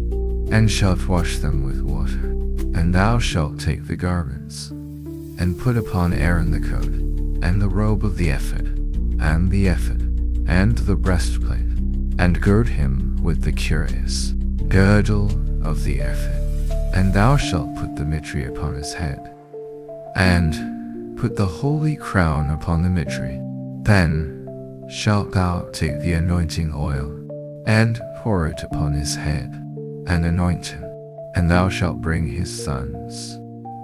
and shalt wash them with water. And thou shalt take the garments, and put upon Aaron the coat, and the robe of the ephod, and the ephod, and the breastplate, and gird him with the curious girdle of the ephod. And thou shalt put the mitre upon his head, and put the holy crown upon the mitre. Then shalt thou take the anointing oil, and pour it upon his head, and anoint him. And thou shalt bring his sons,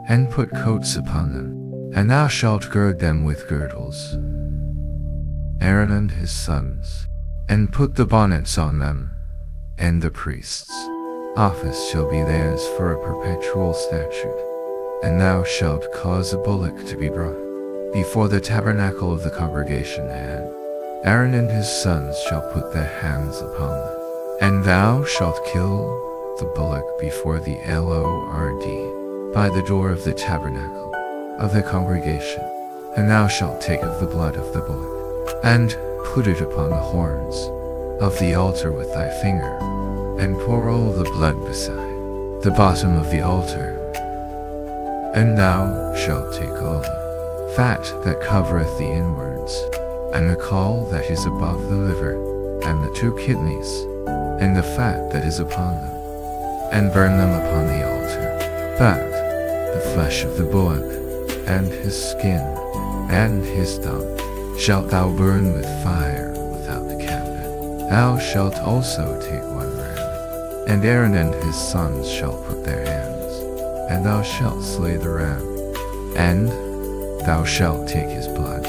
and put coats upon them, and thou shalt gird them with girdles, Aaron and his sons, and put the bonnets on them. And the priest's office shall be theirs for a perpetual statute. And thou shalt cause a bullock to be brought before the tabernacle of the congregation, and Aaron and his sons shall put their hands upon them. And thou shalt kill the bullock before the Lord by the door of the tabernacle of the congregation. And thou shalt take of the blood of the bullock, and put it upon the horns of the altar with thy finger, and pour all the blood beside the bottom of the altar. And thou shalt take all the fat that covereth the inwards, and the caul that is above the liver, and the 2 kidneys, and the fat that is upon them, and burn them upon the altar. But the flesh of the bullock, and his skin, and his dung, shalt thou burn with fire without the camp. Thou shalt also take 1 ram, and Aaron and his sons shall put their hands, and thou shalt slay the ram, and thou shalt take his blood,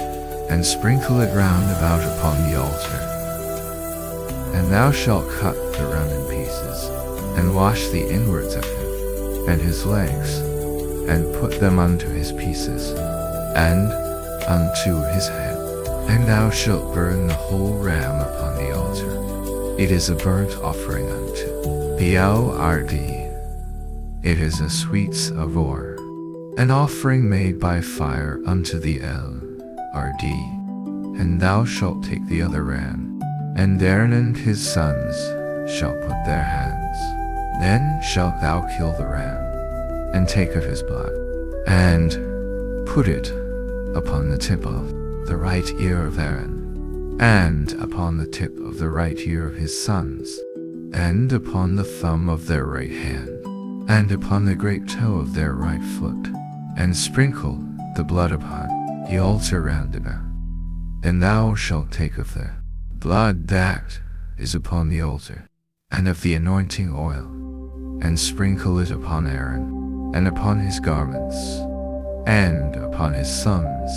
and sprinkle it round about upon the altar. And thou shalt cut the ram in pieces, and wash the inwards of him, and his legs, and put them unto his pieces, and unto his head. And thou shalt burn the whole ram upon the altar. It is a burnt offering unto the Lord. It is a sweet savour, an offering made by fire unto the Lord. and thou shalt take the other ram, and Aaron and his sons shall put their hands. Then shalt thou kill the ram, and take of his blood, and put it upon the tip of the right ear of Aaron, and upon the tip of the right ear of his sons, and upon the thumb of their right hand, and upon the great toe of their right foot, and sprinkle the blood upon the altar round about. And thou shalt take of the blood that is upon the altar, and of the anointing oil, and sprinkle it upon Aaron, and upon his garments, and upon his sons,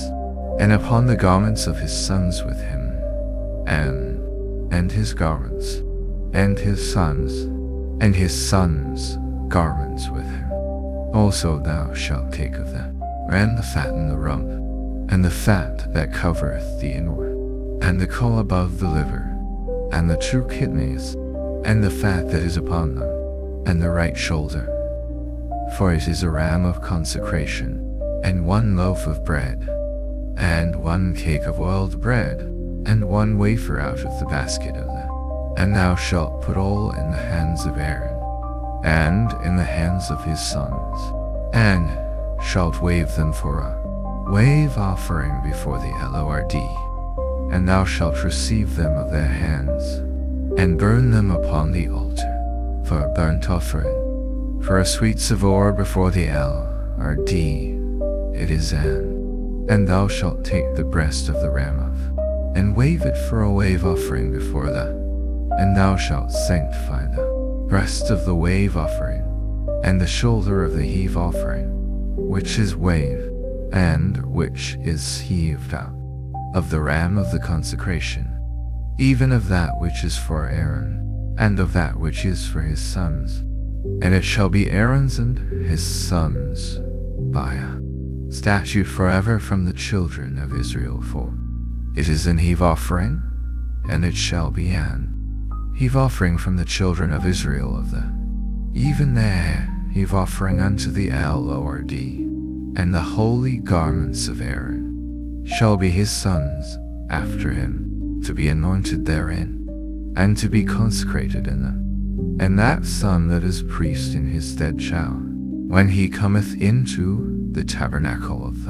and upon the garments of his sons with him, and his garments, and his sons' garments with him. Also thou shalt take of them, and the fat and the rump, and the fat that covereth the inward, and the caul above the liver, and the two kidneys, and the fat that is upon them, and the right shoulder. For it is a ram of consecration, and 1 loaf of bread, and 1 cake of oiled bread, and 1 wafer out of the basket of them. And thou shalt put all in the hands of Aaron, and in the hands of his sons, and shalt wave them for a wave offering before the Lord. And thou shalt receive them of their hands, and burn them upon the altar, for a burnt offering, for a sweet savour before the Lord. It is and thou shalt take the breast of the ram of, and wave it for a wave offering before and thou shalt sanctify the breast of the wave offering, and the shoulder of the heave offering, which is wave, and which is heaved out, of the ram of the consecration, even of that which is for Aaron, and of that which is for his sons. And it shall be Aaron's and his sons by a statute forever from the children of Israel, for it is an heave offering, and it shall be an heave offering from the children of Israel of even their heave offering unto the Lord. And the holy garments of Aaron shall be his sons after him, to be anointed therein, and to be consecrated in them. And that son that is priest in his stead shall, when he cometh into the tabernacle of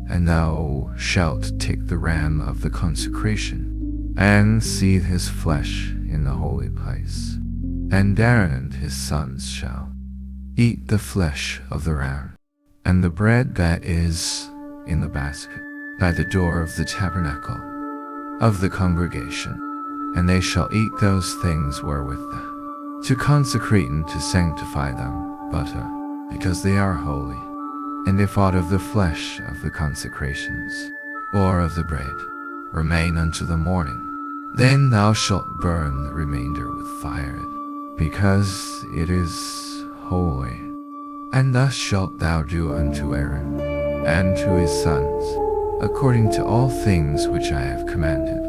and thou shalt take the ram of the consecration, and seethe his flesh in the holy place. And Aaron and his sons shall eat the flesh of the ram, and the bread that is in the basket, by the door of the tabernacle of the congregation. And they shall eat those things wherewith to consecrate and to sanctify them, but because they are holy. And if aught of the flesh of the consecrations, or of the bread, remain unto the morning, then thou shalt burn the remainder with fire, because it is holy. And thus shalt thou do unto Aaron, and to his sons, according to all things which I have commanded.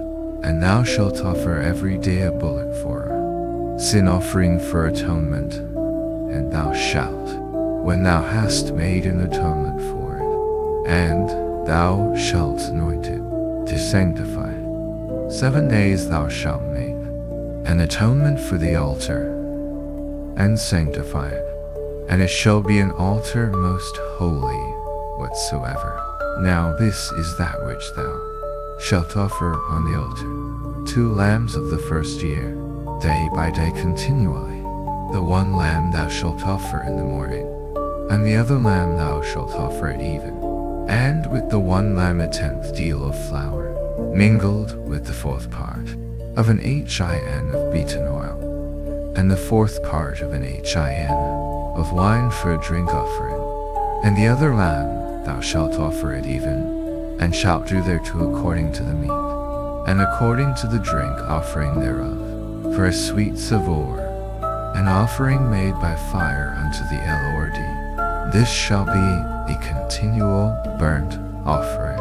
And thou shalt offer every day a bullock for a sin offering for atonement, and thou shalt, when thou hast made an atonement for it, and thou shalt anoint it, to sanctify. 7 days thou shalt make an atonement for the altar, and sanctify it, and it shall be an altar most holy whatsoever. Now this is that which thou shalt offer on the altar: 2 lambs of the first year, day by day continually. The 1 lamb thou shalt offer in the morning, and the other lamb thou shalt offer at even, and with the 1 lamb a 10th deal of flour, mingled with the 4th part of an hin of beaten oil, and the 4th part of an hin of wine for a drink offering. And the other lamb thou shalt offer at even, and shalt do thereto according to the meat, and according to the drink offering thereof, for a sweet savour, an offering made by fire unto the Lord. This shall be a continual burnt offering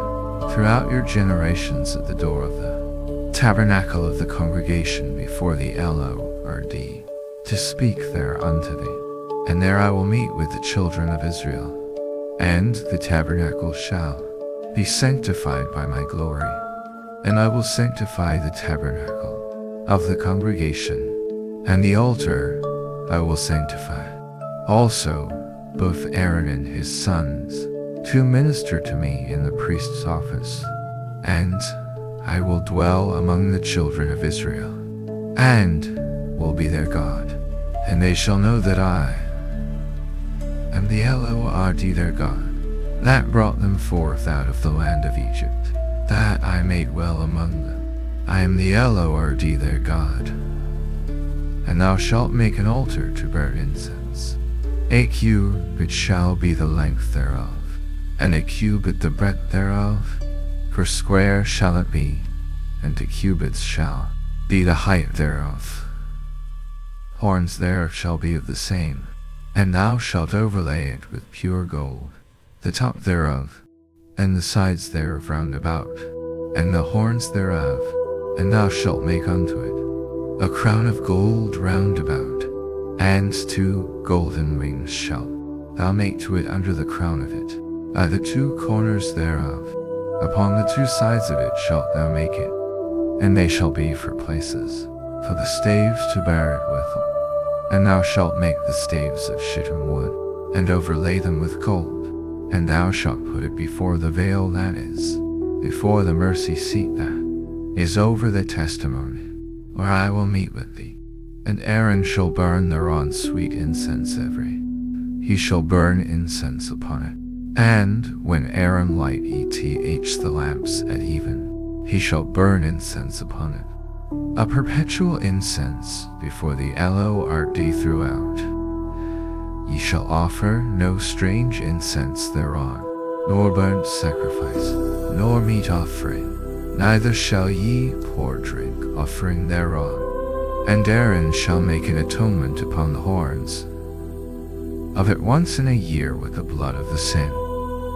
throughout your generations at the door of the tabernacle of the congregation before the Lord, to speak there unto thee. And there I will meet with the children of Israel, and the tabernacle shall be sanctified by my glory. And I will sanctify the tabernacle of the congregation, and the altar I will sanctify. Also, both Aaron and his sons, to minister to me in the priest's office. And I will dwell among the children of Israel, and will be their God. And they shall know that I am the Lord their God, that brought them forth out of the land of Egypt, that I made well among them. I am the Lord their God. And thou shalt make an altar to burn incense. 8 cubits shall be the length thereof, and 1 cubit the breadth thereof, for square shall it be, and 2 cubits shall be the height thereof. Horns thereof shall be of the same, and thou shalt overlay it with pure gold, the top thereof, and the sides thereof round about, and the horns thereof, and thou shalt make unto it a crown of gold round about, and 2 golden rings shalt thou make to it under the crown of it, at the 2 corners thereof. Upon the 2 sides of it shalt thou make it, and they shall be for places, for the staves to bear it withal. And thou shalt make the staves of shittim wood, and overlay them with gold, and thou shalt put it before the veil that is, before the mercy seat that is over the testimony, where I will meet with thee. And Aaron shall burn thereon sweet incense he shall burn incense upon it. And when Aaron light the lamps at even, he shall burn incense upon it, a perpetual incense before the Lord throughout. Ye shall offer no strange incense thereon, nor burnt sacrifice, nor meat offering, neither shall ye pour drink offering thereon. And Aaron shall make an atonement upon the horns of it once in a year with the blood of the sin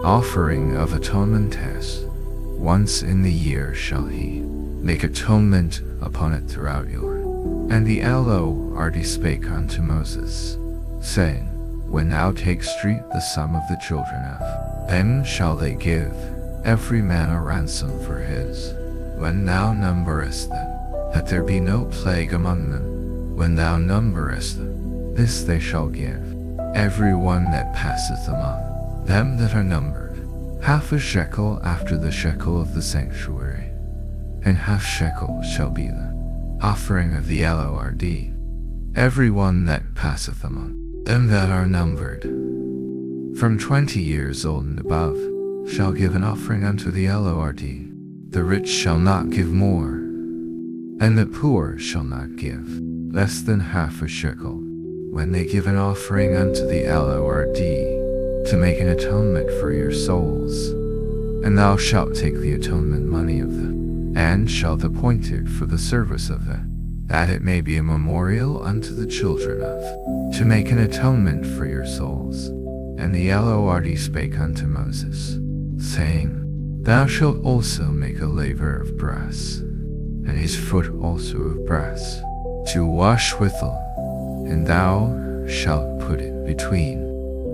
offering of atonement test. Once in the year shall he make atonement upon it throughout your. And the Lord spake unto Moses, saying, When thou takest the sum of the children of, then shall they give every man a ransom for his. When thou numberest them, that there be no plague among them, when thou numberest them, this they shall give, every one that passeth among them that are numbered, half a shekel after the shekel of the sanctuary, and half shekel shall be the offering of the Lord. Every one that passeth among them that are numbered, from 20 years old and above, shall give an offering unto the Lord. The rich shall not give more, and the poor shall not give less than half a shekel, when they give an offering unto the Lord, to make an atonement for your souls. And thou shalt take the atonement money of them, and shalt appoint it for the service of them, that it may be a memorial unto the children of, to make an atonement for your souls. And the Lord spake unto Moses, saying, Thou shalt also make a laver of brass, and his foot also of brass, to wash withal, and thou shalt put it between,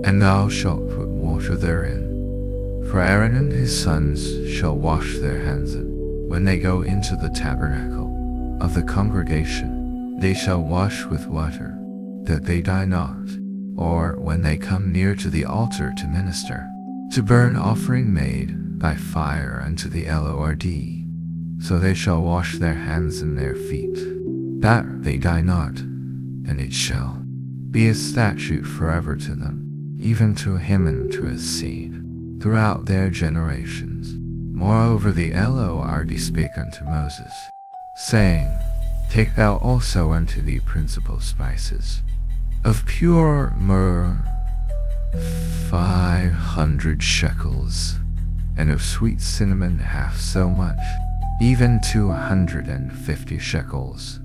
and thou shalt put water therein. For Aaron and his sons shall wash their hands when they go into the tabernacle of the congregation. They shall wash with water, that they die not, or when they come near to the altar to minister, to burn offering made by fire unto the Lord. So they shall wash their hands and their feet, that they die not, and it shall be a statute forever to them, even to him and to his seed, throughout their generations. Moreover the Lord spake unto Moses, saying, Take thou also unto thee principal spices, of pure myrrh 500 shekels, and of sweet cinnamon half so much, even 250 shekels,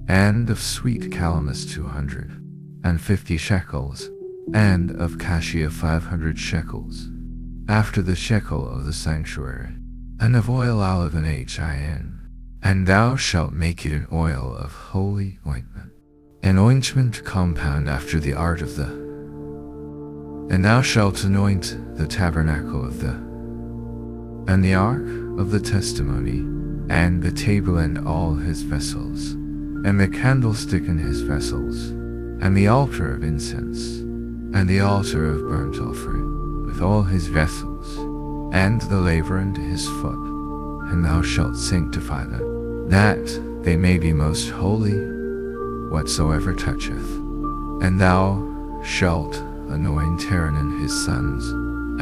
and of sweet calamus 250 shekels, and of cassia 500 shekels, after the shekel of the sanctuary, and of oil olive and hin. And thou shalt make it an oil of holy ointment, an ointment compound after the art of the. And thou shalt anoint the tabernacle of the and the ark of the testimony, and the table and all his vessels, and the candlestick and his vessels, and the altar of incense, and the altar of burnt offering, with all his vessels, and the laver and his foot. And thou shalt sanctify them, that they may be most holy, whatsoever toucheth. And thou shalt anoint Aaron and his sons,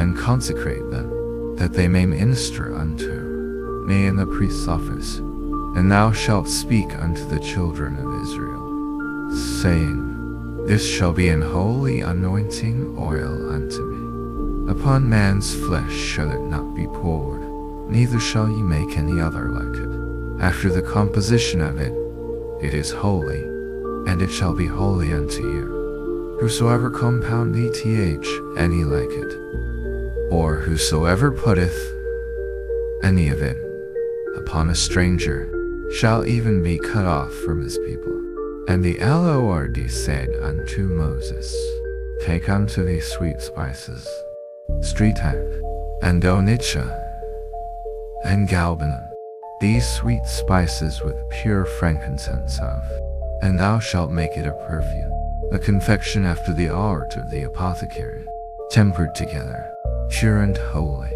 and consecrate them, that they may minister unto me in the priest's office. And thou shalt speak unto the children of Israel, saying, This shall be an holy anointing oil unto me. Upon man's flesh shall it not be poured, neither shall ye make any other like it. After the composition of it, it is holy, and it shall be holy unto you. Whosoever compoundeth any like it, or whosoever putteth any of it upon a stranger, shall even be cut off from his people. And the Lord said unto Moses, Take unto thee sweet spices, streetach, and onycha, and galbanum, these sweet spices with pure frankincense of, and thou shalt make it a perfume, a confection after the art of the apothecary, tempered together, pure and holy.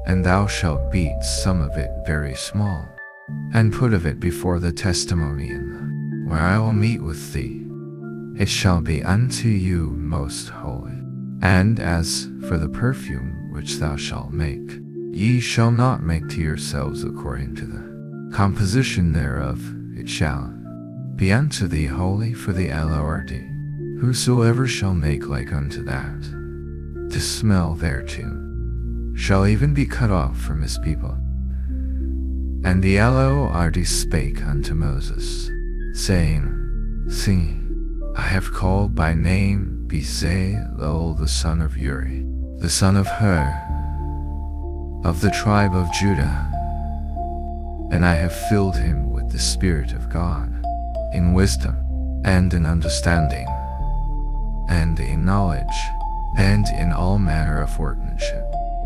And thou shalt beat some of it very small, and put of it before the testimony in the, where I will meet with thee. It shall be unto you most holy. And as for the perfume which thou shalt make, ye shall not make to yourselves according to the composition thereof. It shall be unto thee holy for the Lord. Whosoever shall make like unto that, to smell thereto, shall even be cut off from his people. And the Lord spake unto Moses, saying, See, I have called by name Bezalel the son of Uri, the son of Hur, of the tribe of Judah, and I have filled him with the Spirit of God, in wisdom, and in understanding, and in knowledge, and in all manner of workmanship,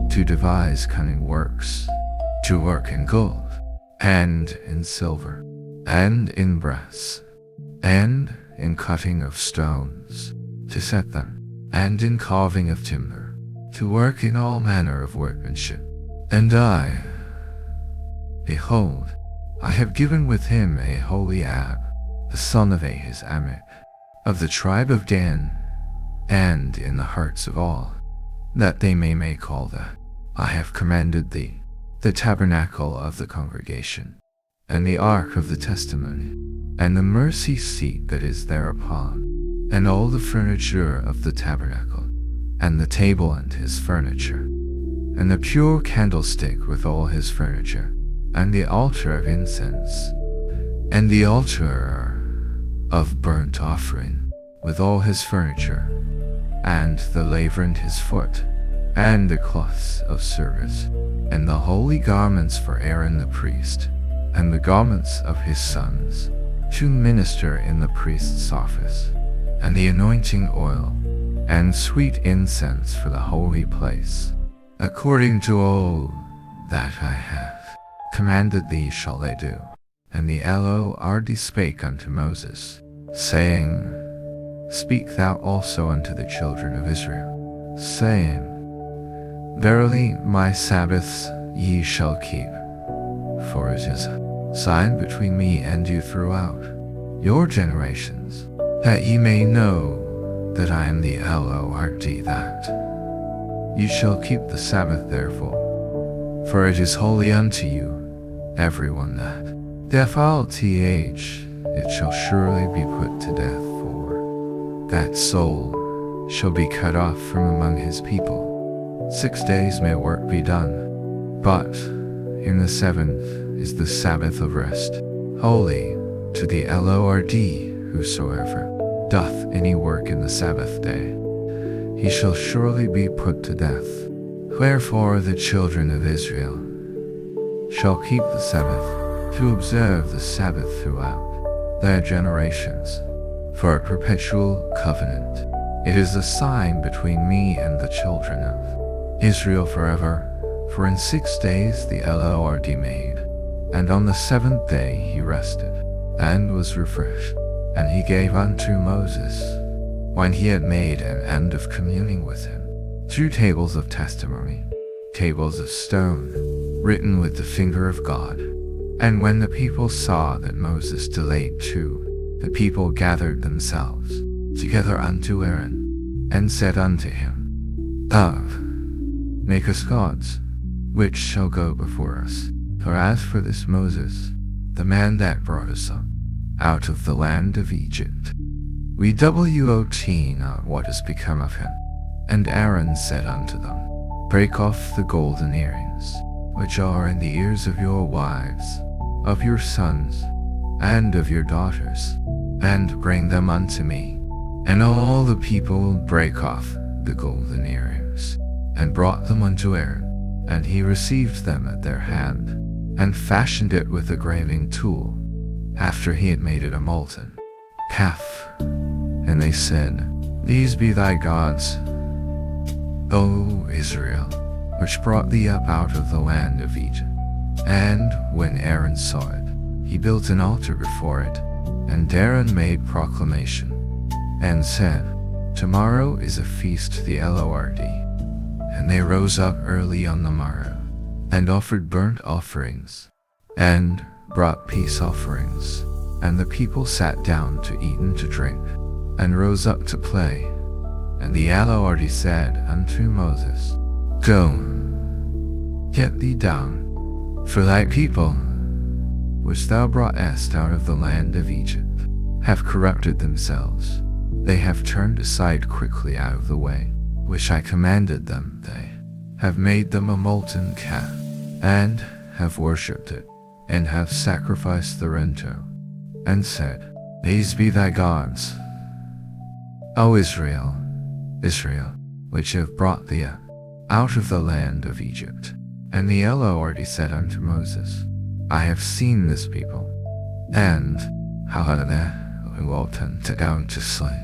to devise cunning works, to work in gold, and in silver, and in brass, and in cutting of stones, to set them, and in carving of timber, to work in all manner of workmanship. And I, behold, I have given with him Aholiab, the son of Ahisamach, of the tribe of Dan, and in the hearts of all, that they may make all that I have commanded thee, the tabernacle of the congregation, and the ark of the testimony, and the mercy seat that is thereupon, and all the furniture of the tabernacle, and the table and his furniture, and the pure candlestick with all his furniture, and the altar of incense, and the altar of burnt offering with all his furniture, and the laver and his foot, and the cloths of service, and the holy garments for Aaron the priest, and the garments of his sons, to minister in the priest's office, and the anointing oil, and sweet incense for the holy place. According to all that I have commanded thee shall they do. And the Lord spake unto Moses, saying, Speak thou also unto the children of Israel, saying, Verily my Sabbaths ye shall keep, for it is a sign between me and you throughout your generations, that ye may know that I am the Lord, that ye shall keep the Sabbath therefore, for it is holy unto you. Everyone that defileth, it shall surely be put to death, for that soul shall be cut off from among his people. 6 days may work be done, but in the seventh is the Sabbath of rest, holy to the Lord. Whosoever doth any work in the Sabbath day, he shall surely be put to death. Wherefore the children of Israel shall keep the Sabbath, to observe the Sabbath throughout their generations, for a perpetual covenant. It is a sign between me and the children of Israel forever, For in 6 days the Lord made, and on the 7th day he rested, and was refreshed. And he gave unto Moses, when he had made an end of communing with him, 2 tables of testimony, tables of stone, written with the finger of God. And when the people saw that Moses delayed too, the people gathered themselves together unto Aaron, and said unto him, Dove, make us gods, which shall go before us. For as for this Moses, the man that brought us up out of the land of Egypt, we wot not what is become of him. And Aaron said unto them, Break off the golden earrings, which are in the ears of your wives, of your sons, and of your daughters, and bring them unto me. And all the people brake off the golden earrings, and brought them unto Aaron, and he received them at their hand, and fashioned it with a graving tool, after he had made it a molten calf. And they said, These be thy gods, O Israel, which brought thee up out of the land of Egypt. And when Aaron saw it, he built an altar before it, and Aaron made proclamation, and said, Tomorrow is a feast to the Lord. And they rose up early on the morrow, and offered burnt offerings, and brought peace offerings. And the people sat down to eat and to drink, and rose up to play. And the Lord said unto Moses, Go, get thee down, for thy people, which thou broughtest out of the land of Egypt, have corrupted themselves. They have turned aside quickly out of the way, which I commanded them. They have made them a molten calf, and have worshipped it, and have sacrificed thereunto, and said, These be thy gods, O Israel, Israel, which have brought thee up out of the land of Egypt. And the Lord said unto Moses, I have seen this people, and how they will turn to down to slay.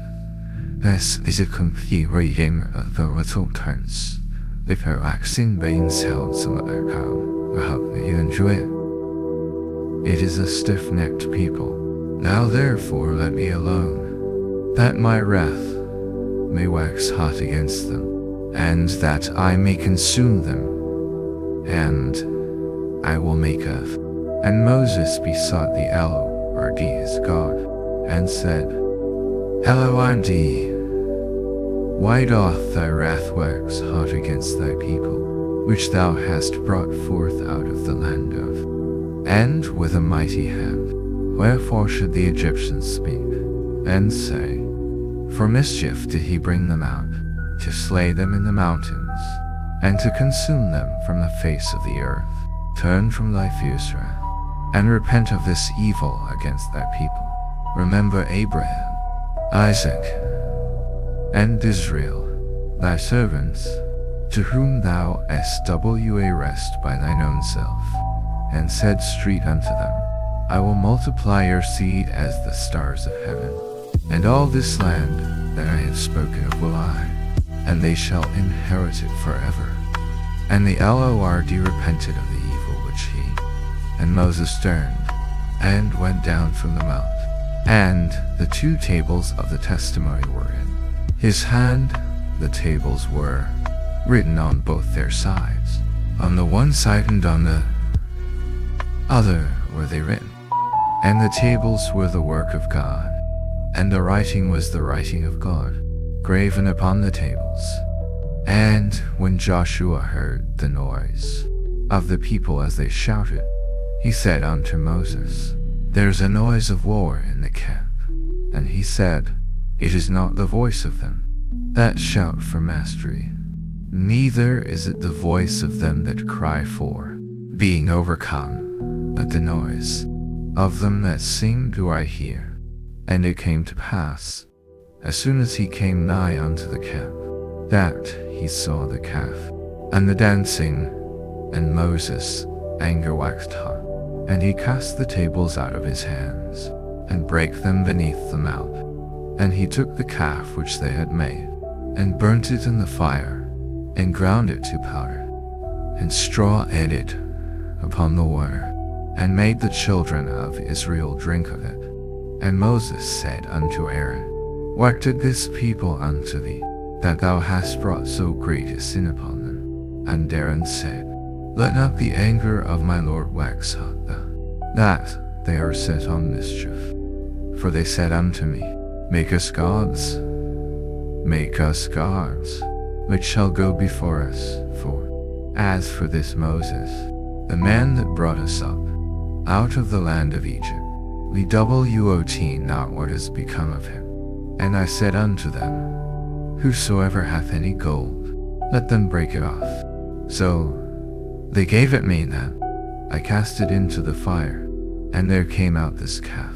This is a complete reading of the little turns. If her accent being held some other cow, I hope that you enjoy it. It is a stiff-necked people. Now therefore let me alone, that my wrath may wax hot against them, and that I may consume them, and I will make of. And Moses besought the Lord his God, and said, Lord, why doth thy wrath wax hot against thy people, which thou hast brought forth out of the land of, and with a mighty hand? Wherefore should the Egyptians speak, and say, For mischief did he bring them out, to slay them in the mountains, and to consume them from the face of the earth? Turn from thy fierce wrath, and repent of this evil against thy people. Remember Abraham, Isaac, and Israel, thy servants, to whom thou SWA rest by thine own self, and said straight unto them, I will multiply your seed as the stars of heaven, and all this land that I have spoken of will I, and they shall inherit it forever. And the Lord repented of the evil which he and Moses turned, and went down from the mount. And the 2 tables of the testimony were in his hand. The tables were written on both their sides. On the one side and on the other were they written. And the tables were the work of God, and the writing was the writing of God, graven upon the tables. And when Joshua heard the noise of the people as they shouted, he said unto Moses, There's a noise of war in the camp. And he said, It is not the voice of them that shout for mastery, neither is it the voice of them that cry for being overcome, but the noise of them that sing do I hear. And it came to pass, as soon as he came nigh unto the camp, that he saw the calf, and the dancing, and Moses' anger waxed hot, and he cast the tables out of his hands, and brake them beneath the mount. And he took the calf which they had made, and burnt it in the fire, and ground it to powder, and straw it upon the water, and made the children of Israel drink of it. And Moses said unto Aaron, What did this people unto thee, that thou hast brought so great a sin upon them? And Aaron said, Let not the anger of my Lord wax hot, that they are set on mischief. For they said unto me, Make us gods, which shall go before us. For as for this Moses, the man that brought us up out of the land of Egypt, we wot not what is become of him. And I said unto them, Whosoever hath any gold, let them break it off. So they gave it me, then I cast it into the fire, and there came out this calf.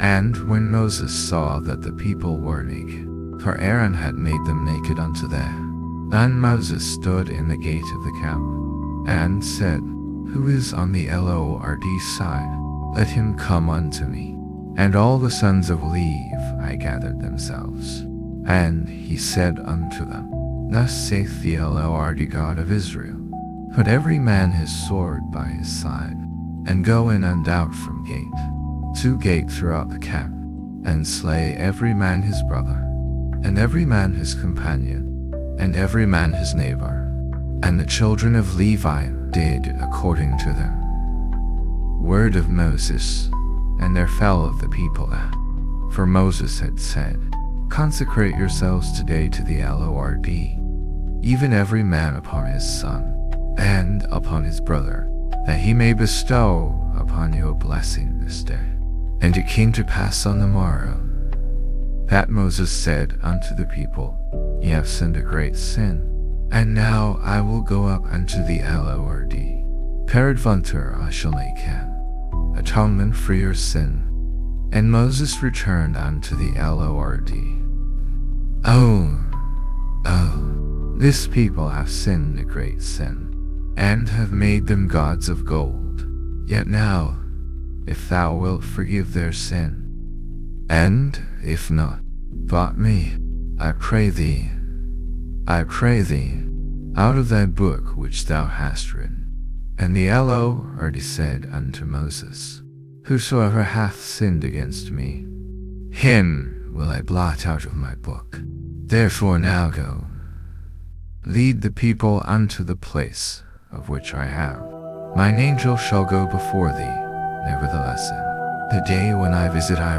And when Moses saw that the people were naked, for Aaron had made them naked unto them, then Moses stood in the gate of the camp, and said, Who is on the Lord side? Let him come unto me. And all the sons of Levi gathered themselves. And he said unto them, Thus saith the Lord God of Israel, Put every man his sword by his side, and go in and out from gate to gate throughout the camp, and slay every man his brother, and every man his companion, and every man his neighbor. And the children of Levi did according to the word of Moses, and there fell of the people that. For Moses had said, Consecrate yourselves today to the Lord, even every man upon his son, and upon his brother, that he may bestow upon you a blessing this day. And it came to pass on the morrow, that Moses said unto the people, Ye have sinned a great sin, and now I will go up unto the Lord. Peradventure I shall make atonement for your sin. And Moses returned unto the Lord. This people have sinned a great sin, and have made them gods of gold. Yet now, if thou wilt forgive their sin, and if not, blot me, I pray thee, out of thy book which thou hast written. And the Lord said unto Moses, Whosoever hath sinned against me, him will I blot out of my book. Therefore now go, lead the people unto the place of which I have. Mine angel shall go before thee. Nevertheless, the day when I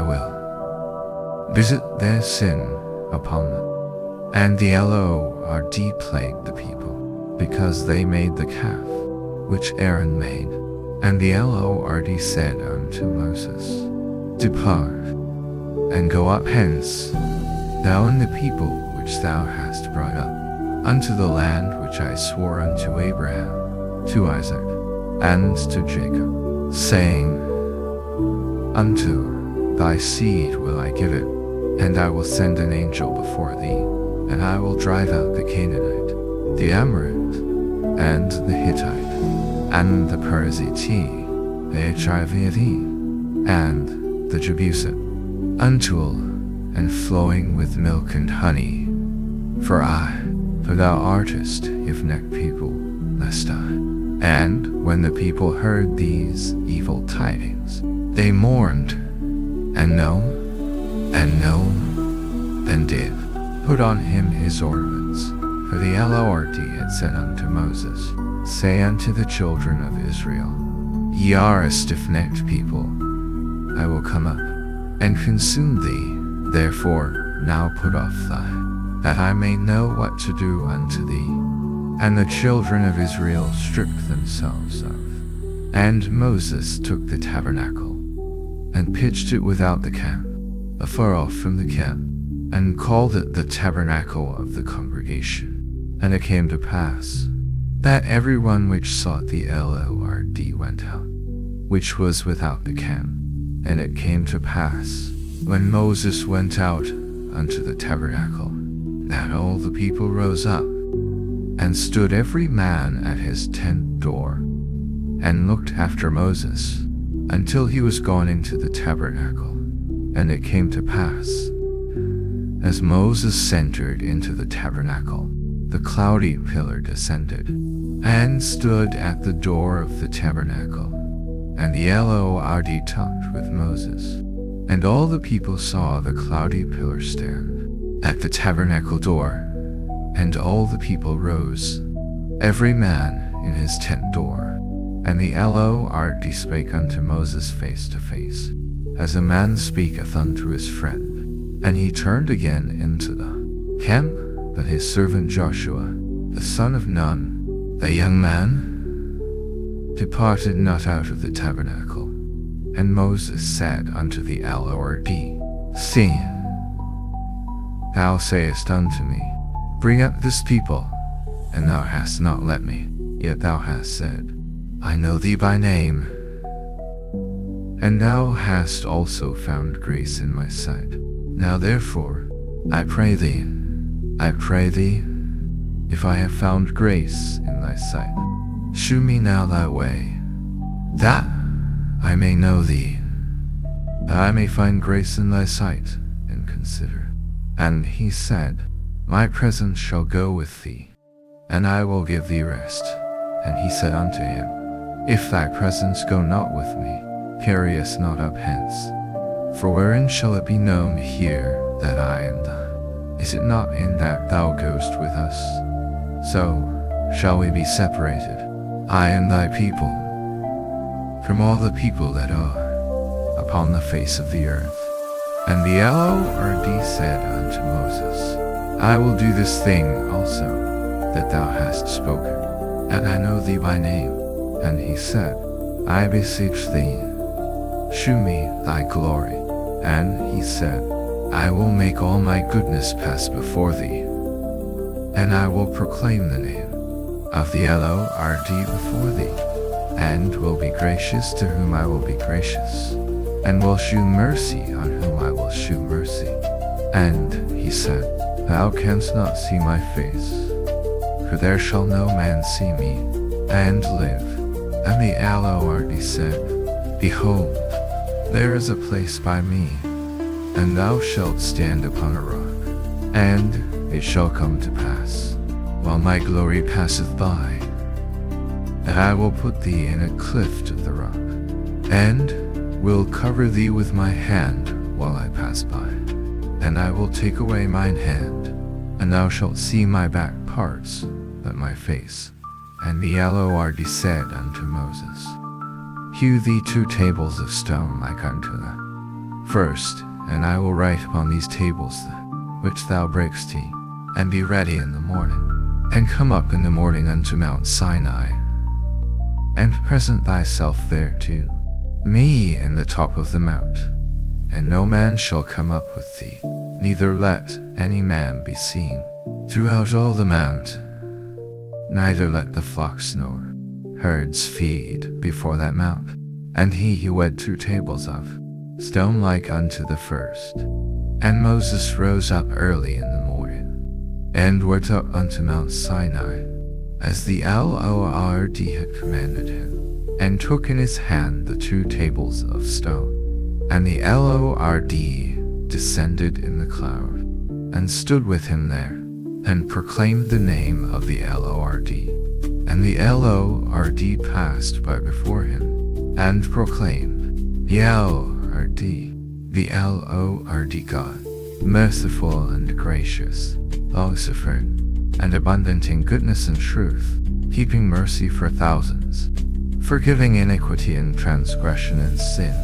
will visit their sin upon them. And the Lord plagued the people, because they made the calf which Aaron made. And the Lord said unto Moses, Depart, and go up hence, thou and the people which thou hast brought up, unto the land which I swore unto Abraham, to Isaac, and to Jacob, saying, Unto thy seed will I give it, and I will send an angel before thee, and I will drive out the Canaanite, the Amorite, and the Hittite, and the Perizzite, the Hivite, and the Jebusite, unto and flowing with milk and honey. For thou artest if-neck people, lest I. And when the people heard these evil tidings, they mourned, and then did put on him his ornaments. For the Lord had said unto Moses, Say unto the children of Israel, Ye are a stiff-necked people. I will come up and consume thee. Therefore now put off that I may know what to do unto thee. And the children of Israel stripped themselves of. And Moses took the tabernacle, and pitched it without the camp, afar off from the camp, and called it the tabernacle of the congregation. And it came to pass, that every one which sought the Lord went out, which was without the camp. And it came to pass, when Moses went out unto the tabernacle, that all the people rose up, and stood every man at his tent door, and looked after Moses, until he was gone into the tabernacle. And it came to pass, as Moses entered into the tabernacle, the cloudy pillar descended, and stood at the door of the tabernacle. And the Lord talked with Moses. And all the people saw the cloudy pillar stand at the tabernacle door. And all the people rose, every man in his tent door. And the Lord spake unto Moses face to face, as a man speaketh unto his friend. And he turned again into the camp, but his servant Joshua, the son of Nun, the young man, departed not out of the tabernacle. And Moses said unto the Lord, See, thou sayest unto me, Bring up this people, and thou hast not let me. Yet thou hast said, I know thee by name, and thou hast also found grace in my sight. Now therefore, I pray thee, if I have found grace in thy sight, shew me now thy way, that I may know thee, that I may find grace in thy sight, and consider. And he said, My presence shall go with thee, and I will give thee rest. And he said unto him, If thy presence go not with me, carry us not up hence. For wherein shall it be known here that I am thine? Is it not in that thou goest with us? So shall we be separated, I and thy people, from all the people that are upon the face of the earth. And the Lord said unto Moses, I will do this thing also that thou hast spoken, and I know thee by name. And he said, I beseech thee, shew me thy glory. And he said, I will make all my goodness pass before thee, and I will proclaim the name of the Lord before thee, and will be gracious to whom I will be gracious, and will shew mercy on whom I will shew mercy. And he said, Thou canst not see my face, for there shall no man see me, and live. And the Lord said, Behold, there is a place by me, and thou shalt stand upon a rock. And it shall come to pass, while my glory passeth by, that I will put thee in a cleft of the rock, and will cover thee with my hand while I pass by. And I will take away mine hand, and thou shalt see my back parts, but my face. And the Lord said unto Moses, Hew thee 2 tables of stone like unto the first, and I will write upon these tables which thou breakest, and be ready in the morning, and come up in the morning unto Mount Sinai, and present thyself there to me in the top of the mount. And no man shall come up with thee, neither let any man be seen throughout all the mount, neither let the flocks nor herds feed before that mount. And he wed 2 tables of stone like unto the first. And Moses rose up early in the morning, and went up unto Mount Sinai, as the Lord had commanded him, and took in his hand the 2 tables of stone. And the Lord descended in the cloud, and stood with him there, and proclaimed the name of the Lord. And the Lord passed by before him, and proclaimed, The Lord God, merciful and gracious, long-suffering, and abundant in goodness and truth, keeping mercy for thousands, forgiving iniquity and transgression and sin,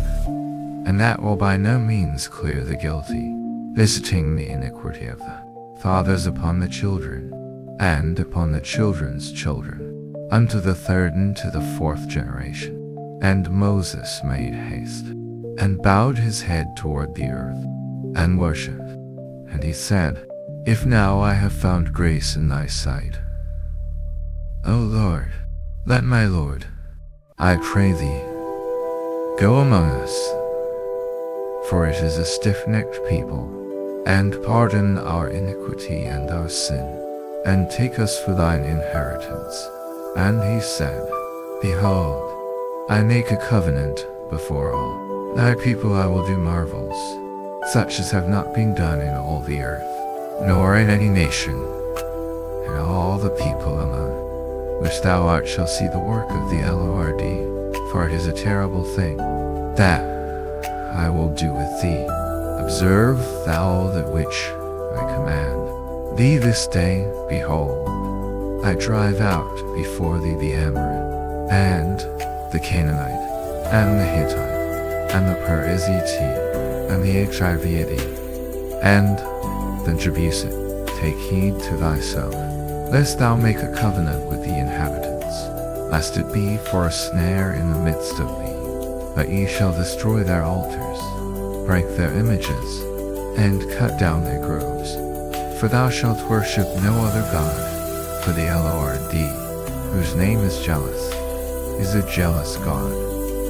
and that will by no means clear the guilty, visiting the iniquity of the fathers upon the children, and upon the children's children, unto the 3rd and to the 4th generation. And Moses made haste, and bowed his head toward the earth, and worshipped. And he said, If now I have found grace in thy sight, O Lord, let my Lord, I pray thee, go among us, for it is a stiff-necked people, and pardon our iniquity and our sin, and take us for thine inheritance. And he said, Behold, I make a covenant before all thy people. I will do marvels, such as have not been done in all the earth, nor in any nation, in all the people among which thou art shall see the work of the Lord, for it is a terrible thing that I will do with thee. Observe thou all that which I command thee this day. Behold, I drive out before thee the Amorite, and the Canaanite, and the Hittite, and the Perizzite, and the Hivite, and the Jebusite. Take heed to thyself, lest thou make a covenant with the inhabitants, lest it be for a snare in the midst of thee. But ye shall destroy their altars, break their images, and cut down their groves. For thou shalt worship no other God, for the Lord, whose name is jealous, is a jealous God,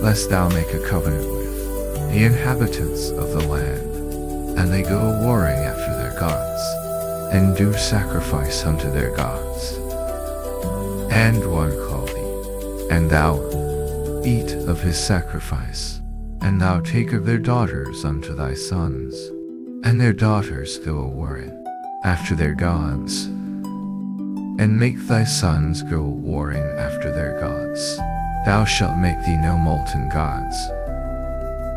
lest thou make a covenant with the inhabitants of the land, and they go a-warring after their gods, and do sacrifice unto their gods. And one call thee, and thou eat of his sacrifice, and thou take of their daughters unto thy sons, and their daughters go a-warring after their gods, and make thy sons go a-warring after their gods. Thou shalt make thee no molten gods.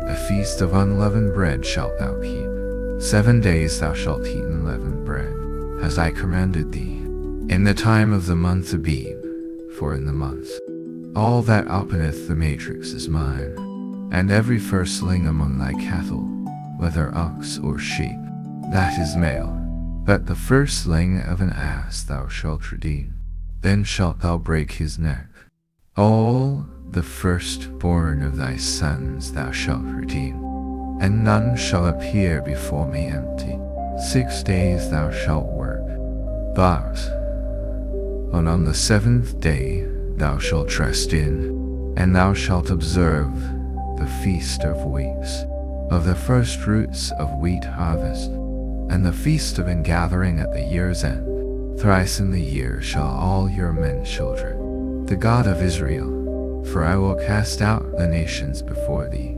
A feast of unleavened bread shalt thou keep. 7 days thou shalt eat unleavened bread, as I commanded thee, in the time of the month Abib, for in the month all that openeth the matrix is mine, and every firstling among thy cattle, whether ox or sheep, that is male. But the firstling of an ass thou shalt redeem, then shalt thou break his neck. All the firstborn of thy sons thou shalt redeem, and none shall appear before me empty. 6 days thou shalt work, but on the 7th day thou shalt rest in, and thou shalt observe the feast of weeks, of the first fruits of wheat harvest, and the feast of ingathering at the year's end. Thrice in the year shall all your men children, the God of Israel, for I will cast out the nations before thee,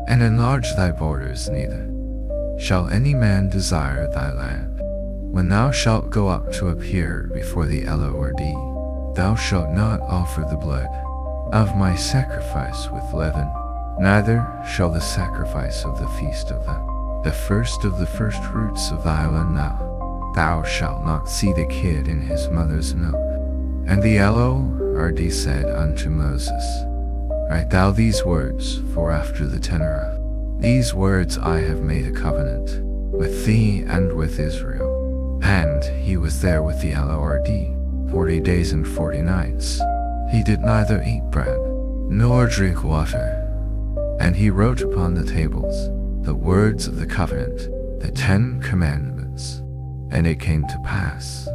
and enlarge thy borders, neither shall any man desire thy land. When thou shalt go up to appear before the Lord, thou shalt not offer the blood of my sacrifice with leaven, neither shall the sacrifice of the feast of the first of the first fruits of thy land. Thou shalt not see the kid in his mother's milk. And the Lord said unto Moses, Write thou these words, for after the tenor of these words I have made a covenant with thee and with Israel. And he was there with the Lord 40 days and 40 nights. He did neither eat bread nor drink water. And he wrote upon the tables the words of the covenant, the 10 commandments. And it came to pass,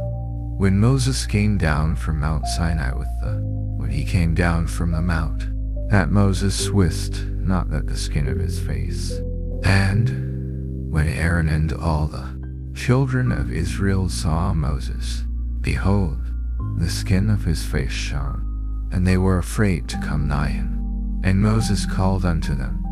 when Moses came down from Mount Sinai when he came down from the mount, that Moses wist not that the skin of his face. And when Aaron and all the children of Israel saw Moses, behold, the skin of his face shone, and they were afraid to come nigh him. And Moses called unto them,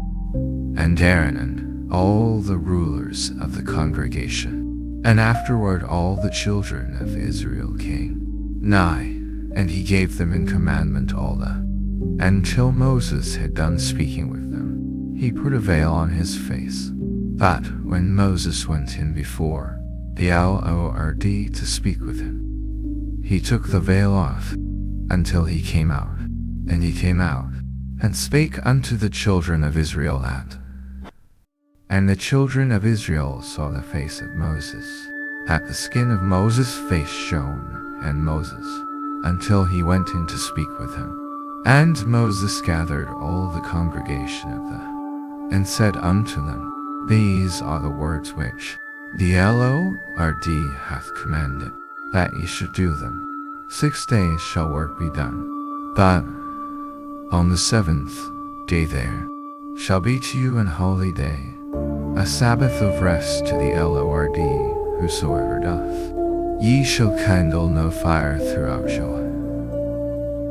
and Aaron and all the rulers of the congregation, and afterward all the children of Israel came nigh, and he gave them in commandment all that. And till Moses had done speaking with them, he put a veil on his face. But when Moses went in before the Lord to speak with him, he took the veil off until he came out. And he came out and spake unto the children of Israel and the children of Israel saw the face of Moses, that the skin of Moses' face shone, and Moses, until he went in to speak with him. And Moses gathered all the congregation and said unto them, These are the words which the Lord hath commanded, that ye should do them. 6 days shall work be done, but on the 7th day there shall be to you an holy day, a Sabbath of rest to the Lord. Whosoever doth, ye shall kindle no fire throughout your.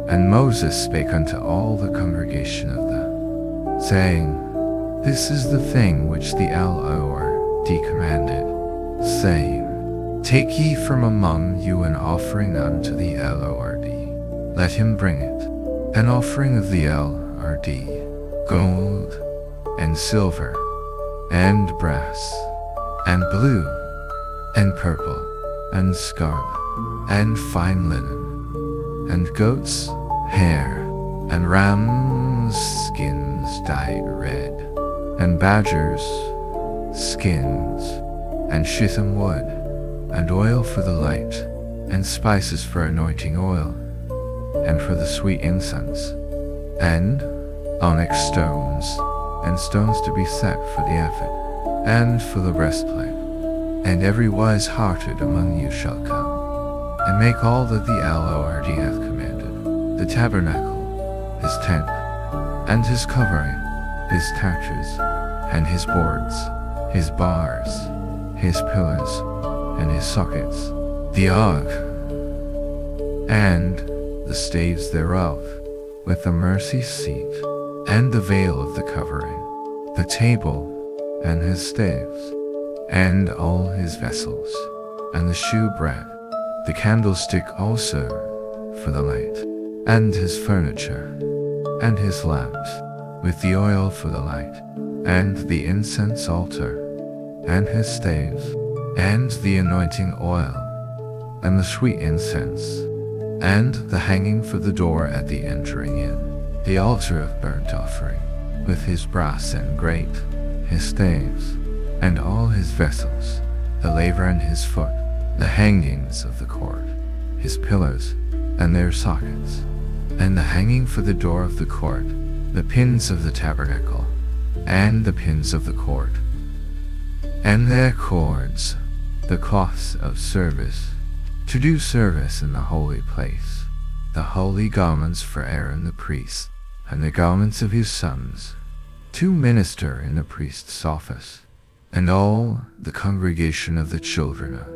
And Moses spake unto all the congregation of them, saying, This is the thing which the Lord commanded, saying, Take ye from among you an offering unto the Lord. let him bring it, an offering of the LRD, gold, and silver, and brass, and blue, and purple, and scarlet, and fine linen, and goats' hair, and rams' skins dyed red, and badgers' skins, and shittim wood, and oil for the light, and spices for anointing oil, and for the sweet incense, and onyx stones, and stones to be set for the ephod, and for the breastplate. And every wise-hearted among you shall come, and make all that the Lord hath commanded, the tabernacle, his tent, and his covering, his taches, and his boards, his bars, his pillars, and his sockets, the ark, and the staves thereof, with the mercy seat, and the veil of the covering, the table, and his staves, and all his vessels, and the shewbread, the candlestick also for the light, and his furniture, and his lamps, with the oil for the light, and the incense altar, and his staves, and the anointing oil, and the sweet incense, and the hanging for the door at the entering in, the altar of burnt offering, with his brass and grate, his staves, and all his vessels, the laver and his foot, the hangings of the court, his pillars, and their sockets, and the hanging for the door of the court, the pins of the tabernacle, and the pins of the court, and their cords, the cloths of service, to do service in the holy place, the holy garments for Aaron the priest, and the garments of his sons, to minister in the priest's office, and all the congregation of the children of.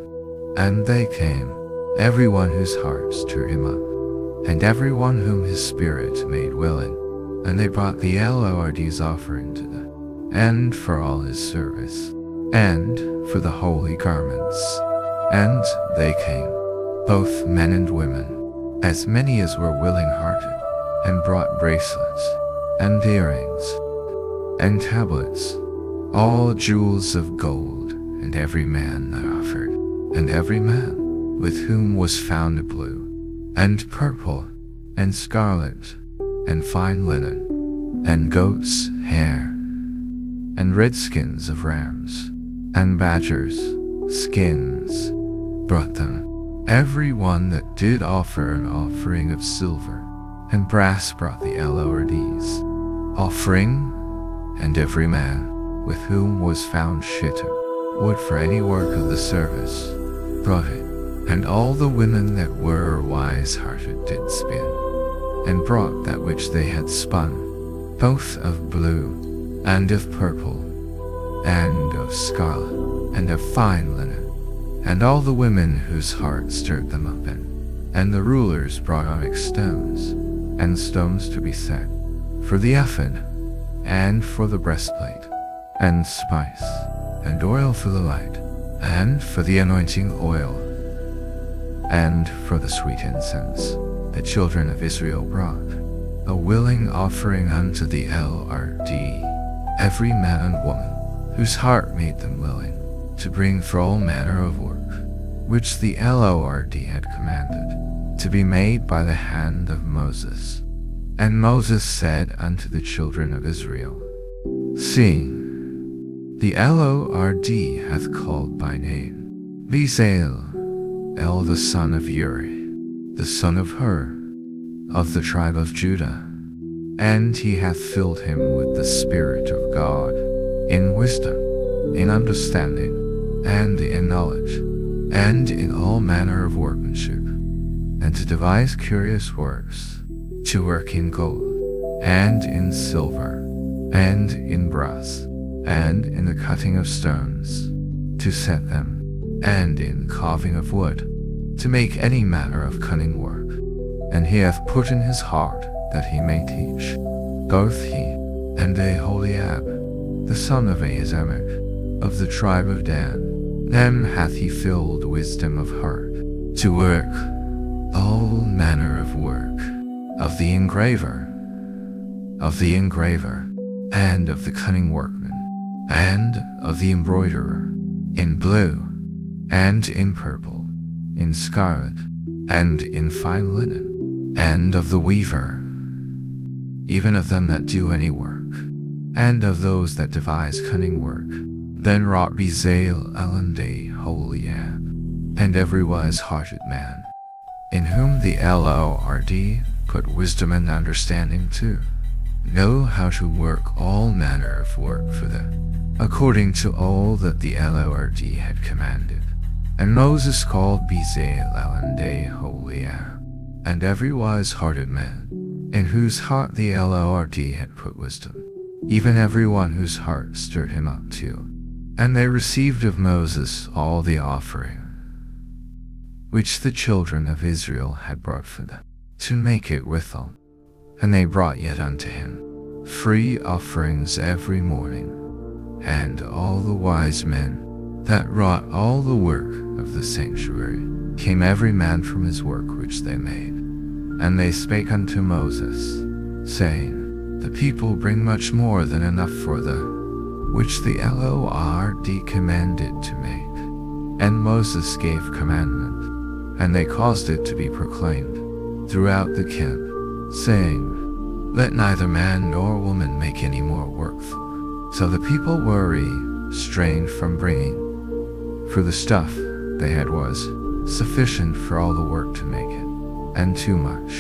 And they came, every one whose heart stirred him up, and every one whom his spirit made willing, and they brought the Lord's offering to them, and for all his service, and for the holy garments. And they came, both men and women, as many as were willing-hearted, and brought bracelets, and earrings, and tablets, all jewels of gold, and every man that offered, and every man with whom was found blue, and purple, and scarlet, and fine linen, and goats' hair, and red skins of rams, and badgers' skins, brought them, every one that did offer an offering of silver, and brass brought the Lord's offering, and every man with whom was found shittim wood for any work of the service, brought it, and all the women that were wise-hearted did spin, and brought that which they had spun, both of blue, and of purple, and of scarlet, and of fine linen, and all the women whose heart stirred them up in, and the rulers brought onyx stones, and stones to be set, for the ephod, and for the breastplate, and spice, and oil for the light, and for the anointing oil, and for the sweet incense, the children of Israel brought, a willing offering unto the Lord, every man and woman, whose heart made them willing, to bring for all manner of work, which the Lord had commanded, to be made by the hand of Moses. And Moses said unto the children of Israel, See, the Lord hath called by name Bezalel the son of Uri, the son of Hur, of the tribe of Judah, and he hath filled him with the Spirit of God, in wisdom, in understanding, and in knowledge, and in all manner of workmanship, and to devise curious works, to work in gold, and in silver, and in brass, and in the cutting of stones, to set them, and in carving of wood, to make any manner of cunning work. And he hath put in his heart that he may teach, both he and Aholiab, the son of Ahisamach, of the tribe of Dan. Them hath he filled wisdom of heart, to work all manner of work, of the engraver, and of the cunning workman, and of the embroiderer, in blue, and in purple, in scarlet, and in fine linen, and of the weaver, even of them that do any work, and of those that devise cunning work. Then wrought Bezalel and Aholiab, and every wise-hearted man, in whom the Lord put wisdom and understanding to know how to work all manner of work for them, according to all that the Lord had commanded. And Moses called Bezalel and Aholiab, and every wise-hearted man, in whose heart the Lord had put wisdom, even every one whose heart stirred him up to. And they received of Moses all the offering which the children of Israel had brought for them, to make it withal. And they brought yet unto him free offerings every morning. And all the wise men that wrought all the work of the sanctuary came every man from his work which they made. And they spake unto Moses, saying, The people bring much more than enough for the which the Lord commanded to make. And Moses gave commandment, and they caused it to be proclaimed throughout the camp, saying, Let neither man nor woman make any more work for. So the people were restrained from bringing, for the stuff they had was sufficient for all the work to make it, and too much.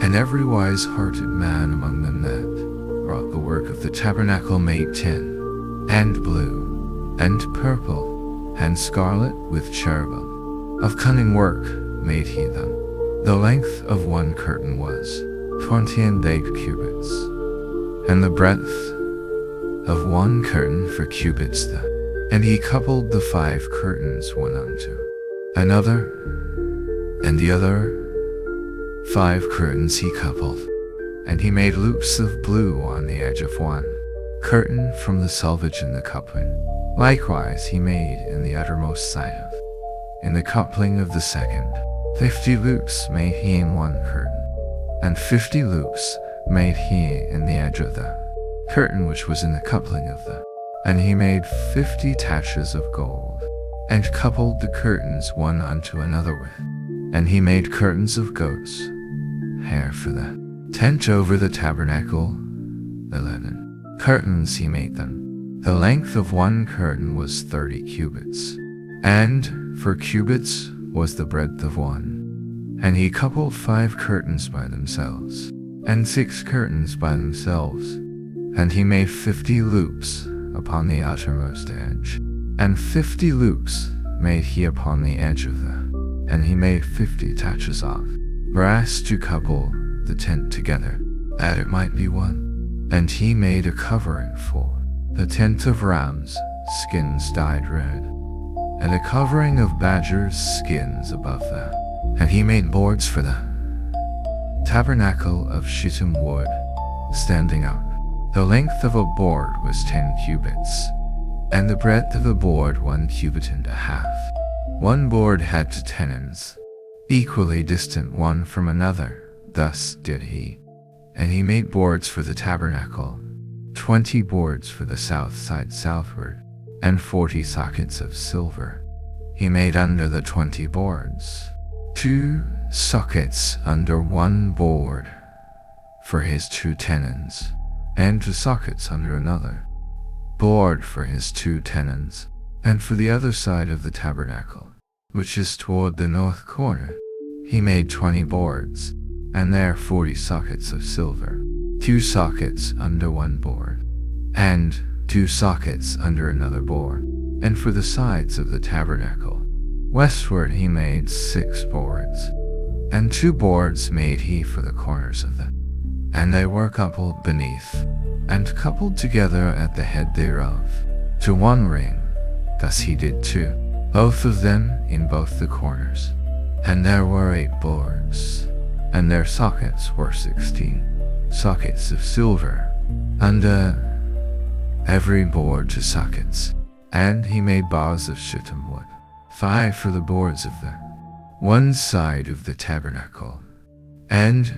And every wise-hearted man among them that wrought the work of the tabernacle made 10, and blue, and purple, and scarlet with cherubim. Of cunning work made he them. The length of one curtain was 28 cubits, and the breadth of one curtain 4 cubits. And he coupled the 5 curtains one unto another, and the other 5 curtains he coupled. And he made loops of blue on the edge of one curtain from the selvage in the coupling. Likewise he made in the uttermost side of, in the coupling of the second, 50 loops made he in one curtain, and 50 loops made he in the edge of the curtain which was in the coupling of the. And he made 50 taches of gold, and coupled the curtains one unto another with. And he made curtains of goats' hair for the tent over the tabernacle, the linen curtains he made them. The length of one curtain was 30 cubits, and 4 cubits was the breadth of one. And he coupled 5 curtains by themselves, and 6 curtains by themselves. And he made 50 loops upon the uttermost edge, and 50 loops made he upon the edge of the. And he made 50 taches of brass to couple the tent together, that it might be one. And he made a covering for the tent of rams' skins dyed red, and a covering of badgers' skins above that. And he made boards for the tabernacle of shittim wood, standing up. The length of a board was 10 cubits, and the breadth of a board 1 cubit and a half. One board had 2 tenons, equally distant one from another. Thus did he. And he made boards for the tabernacle, 20 boards for the south side southward, and 40 sockets of silver. He made under the 20 boards 2 sockets under one board for his 2 tenons, and 2 sockets under another board for his 2 tenons. And for the other side of the tabernacle, which is toward the north corner, he made 20 boards, and there 40 sockets of silver, 2 sockets under one board, and 2 sockets under another board. And for the sides of the tabernacle, westward he made 6 boards, and 2 boards made he for the corners of them. And they were coupled beneath, and coupled together at the head thereof, to one ring. Thus he did 2, both of them in both the corners. And there were 8 boards, and their sockets were 16 sockets of silver, under every board 2 sockets. And he made bars of shittim wood, 5 for the boards of the one side of the tabernacle, and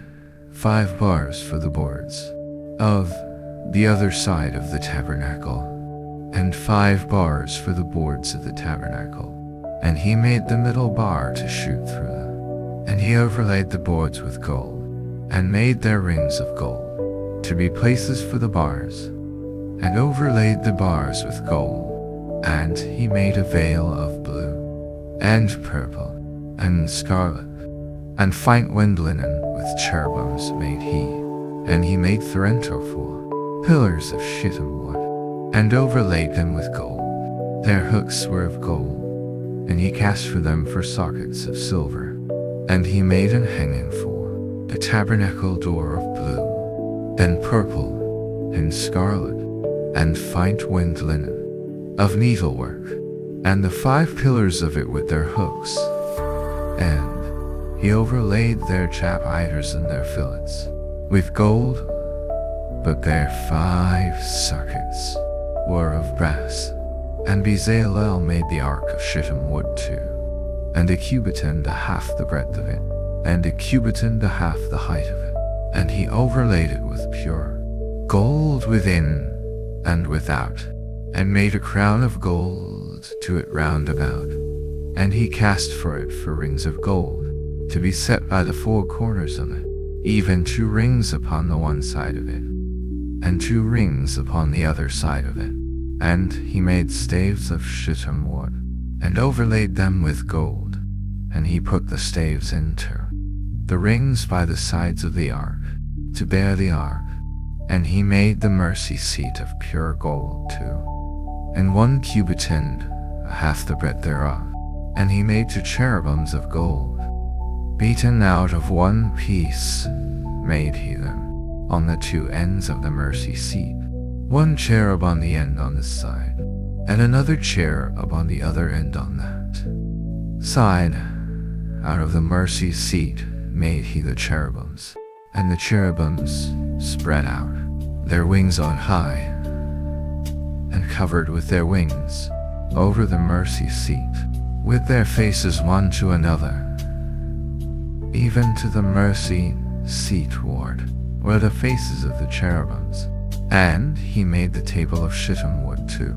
5 bars for the boards of the other side of the tabernacle, and 5 bars for the boards of the tabernacle. And he made the middle bar to shoot through them. And he overlaid the boards with gold, and made their rings of gold to be places for the bars, and overlaid the bars with gold. And he made a veil of blue, and purple, and scarlet, and fine wind linen with cherubims made he. And he made 4 pillars of shittim wood, and overlaid them with gold. Their hooks were of gold, and he cast for them 4 sockets of silver. And he made an hanging for the tabernacle door of blue, and purple, and scarlet, and fine wind linen, of needlework, and the 5 pillars of it with their hooks. And he overlaid their chapiters and their fillets with gold, but their 5 sockets were of brass. And Bezalel made the ark of shittim wood too, and 1 cubit and a half the breadth of it, and 1 cubit and a half the height of it. And he overlaid it with pure gold within and without, and made a crown of gold to it round about. And he cast for it 4 rings of gold, to be set by the 4 corners of it, even 2 rings upon the one side of it, and 2 rings upon the other side of it. And he made staves of shittim wood, and overlaid them with gold. And he put the staves into the rings by the sides of the ark, to bear the ark. And he made the mercy seat of pure gold too, and 1 cubit and a half the breadth thereof. And he made 2 cherubims of gold, beaten out of 1 piece made he them, on the 2 ends of the mercy seat, 1 cherub on the end on this side, and another cherub on the other end on that side. Out of the mercy seat made he the cherubims, and the cherubims spread out their wings on high, and covered with their wings over the mercy seat, with their faces one to another. Even to the mercy seat ward were the faces of the cherubims. And he made the table of shittim wood too,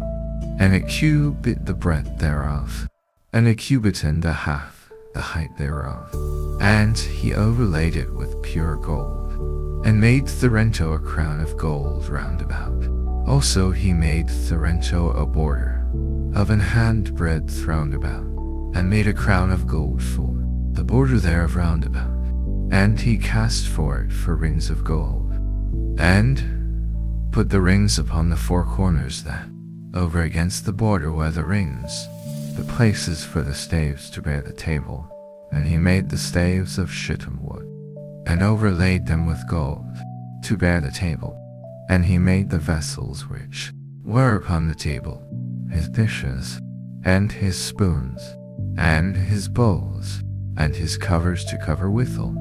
and 1 cubit the breadth thereof, and 1 cubit and a half the height thereof. And he overlaid it with pure gold, and made Thorento a crown of gold round about. Also he made Thorento a border of an handbreadth round about, and made a crown of gold for the border thereof round about. And he cast for it 4 rings of gold, and put the rings upon the 4 corners that over against the border were the rings, the places for the staves to bear the table. And he made the staves of shittim wood, and overlaid them with gold to bear the table. And he made the vessels which were upon the table, his dishes, and his spoons, and his bowls, and his covers to cover withal,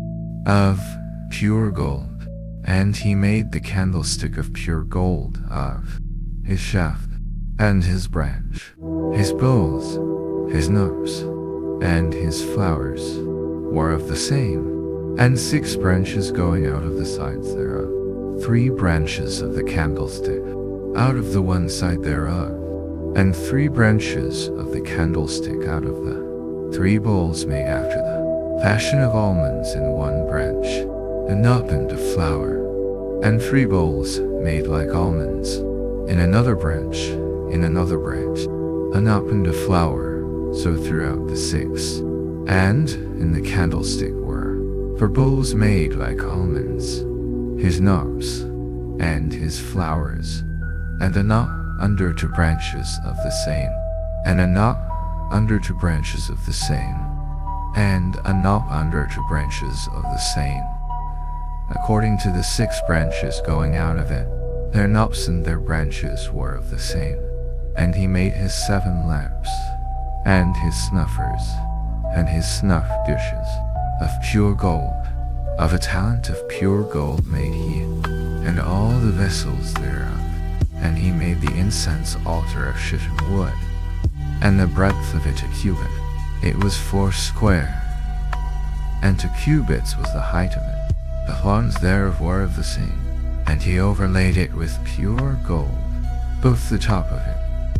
of pure gold. And he made the candlestick of pure gold of his shaft, and his branch, his bowls, his knobs, and his flowers were of the same, and 6 branches going out of the sides thereof, 3 branches of the candlestick out of the one side thereof, and 3 branches of the candlestick out of the 3 bowls made after the fashion of almonds in 1 branch, a knobend of flour, and 3 bowls made like almonds in another branch, a knobend of flour, so throughout the 6. And in the candlestick were 4 bowls made like almonds, his knobs, and his flowers, and a knot under 2 branches of the same, and a knot under 2 branches of the same, and a knot under 2 branches of the same, according to the 6 branches going out of it. Their knops and their branches were of the same. And he made his 7 lamps, and his snuffers, and his snuff dishes, of pure gold, of a talent of pure gold made he, and all the vessels thereof. And he made the incense altar of shittim wood, and the breadth of it 1 cubit. It was 4 square, and 2 cubits was the height of it. The horns thereof were of the same, and he overlaid it with pure gold, both the top of it,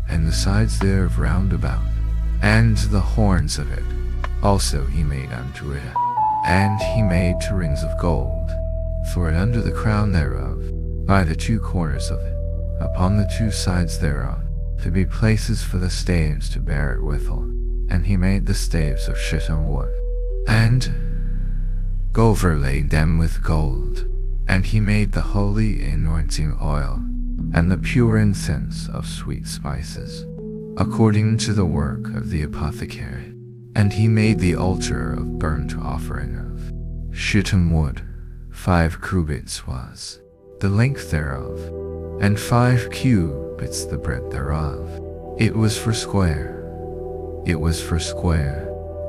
and the sides thereof round about, and the horns of it. Also he made unto it, and he made two rings of gold for it under the crown thereof, by the two corners of it, upon the two sides thereof, to be places for the staves to bear it withal. And he made the staves of shittim wood, and overlaid them with gold. And he made the holy anointing oil, and the pure incense of sweet spices, according to the work of the apothecary. And he made the altar of burnt offering of shittim wood. 5 cubits was the length thereof, and 5 cubits the breadth thereof. It was for square,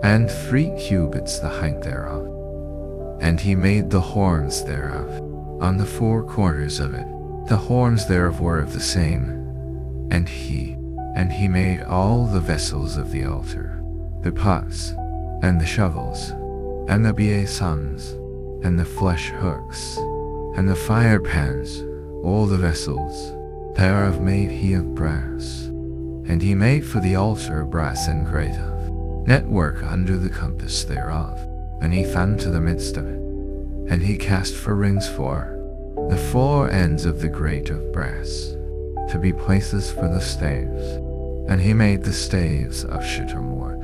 and 3 cubits the height thereof. And he made the horns thereof on the 4 corners of it. The horns thereof were of the same. And he made all the vessels of the altar, the pots, and the shovels, and the basins, and the flesh hooks, and the fire pans. All the vessels thereof made he of brass. And he made for the altar brass engraved network under the compass thereof, and he fanned to the midst of it. And he cast for rings for the 4 ends of the grate of brass, to be places for the staves. And he made the staves of shittim wood,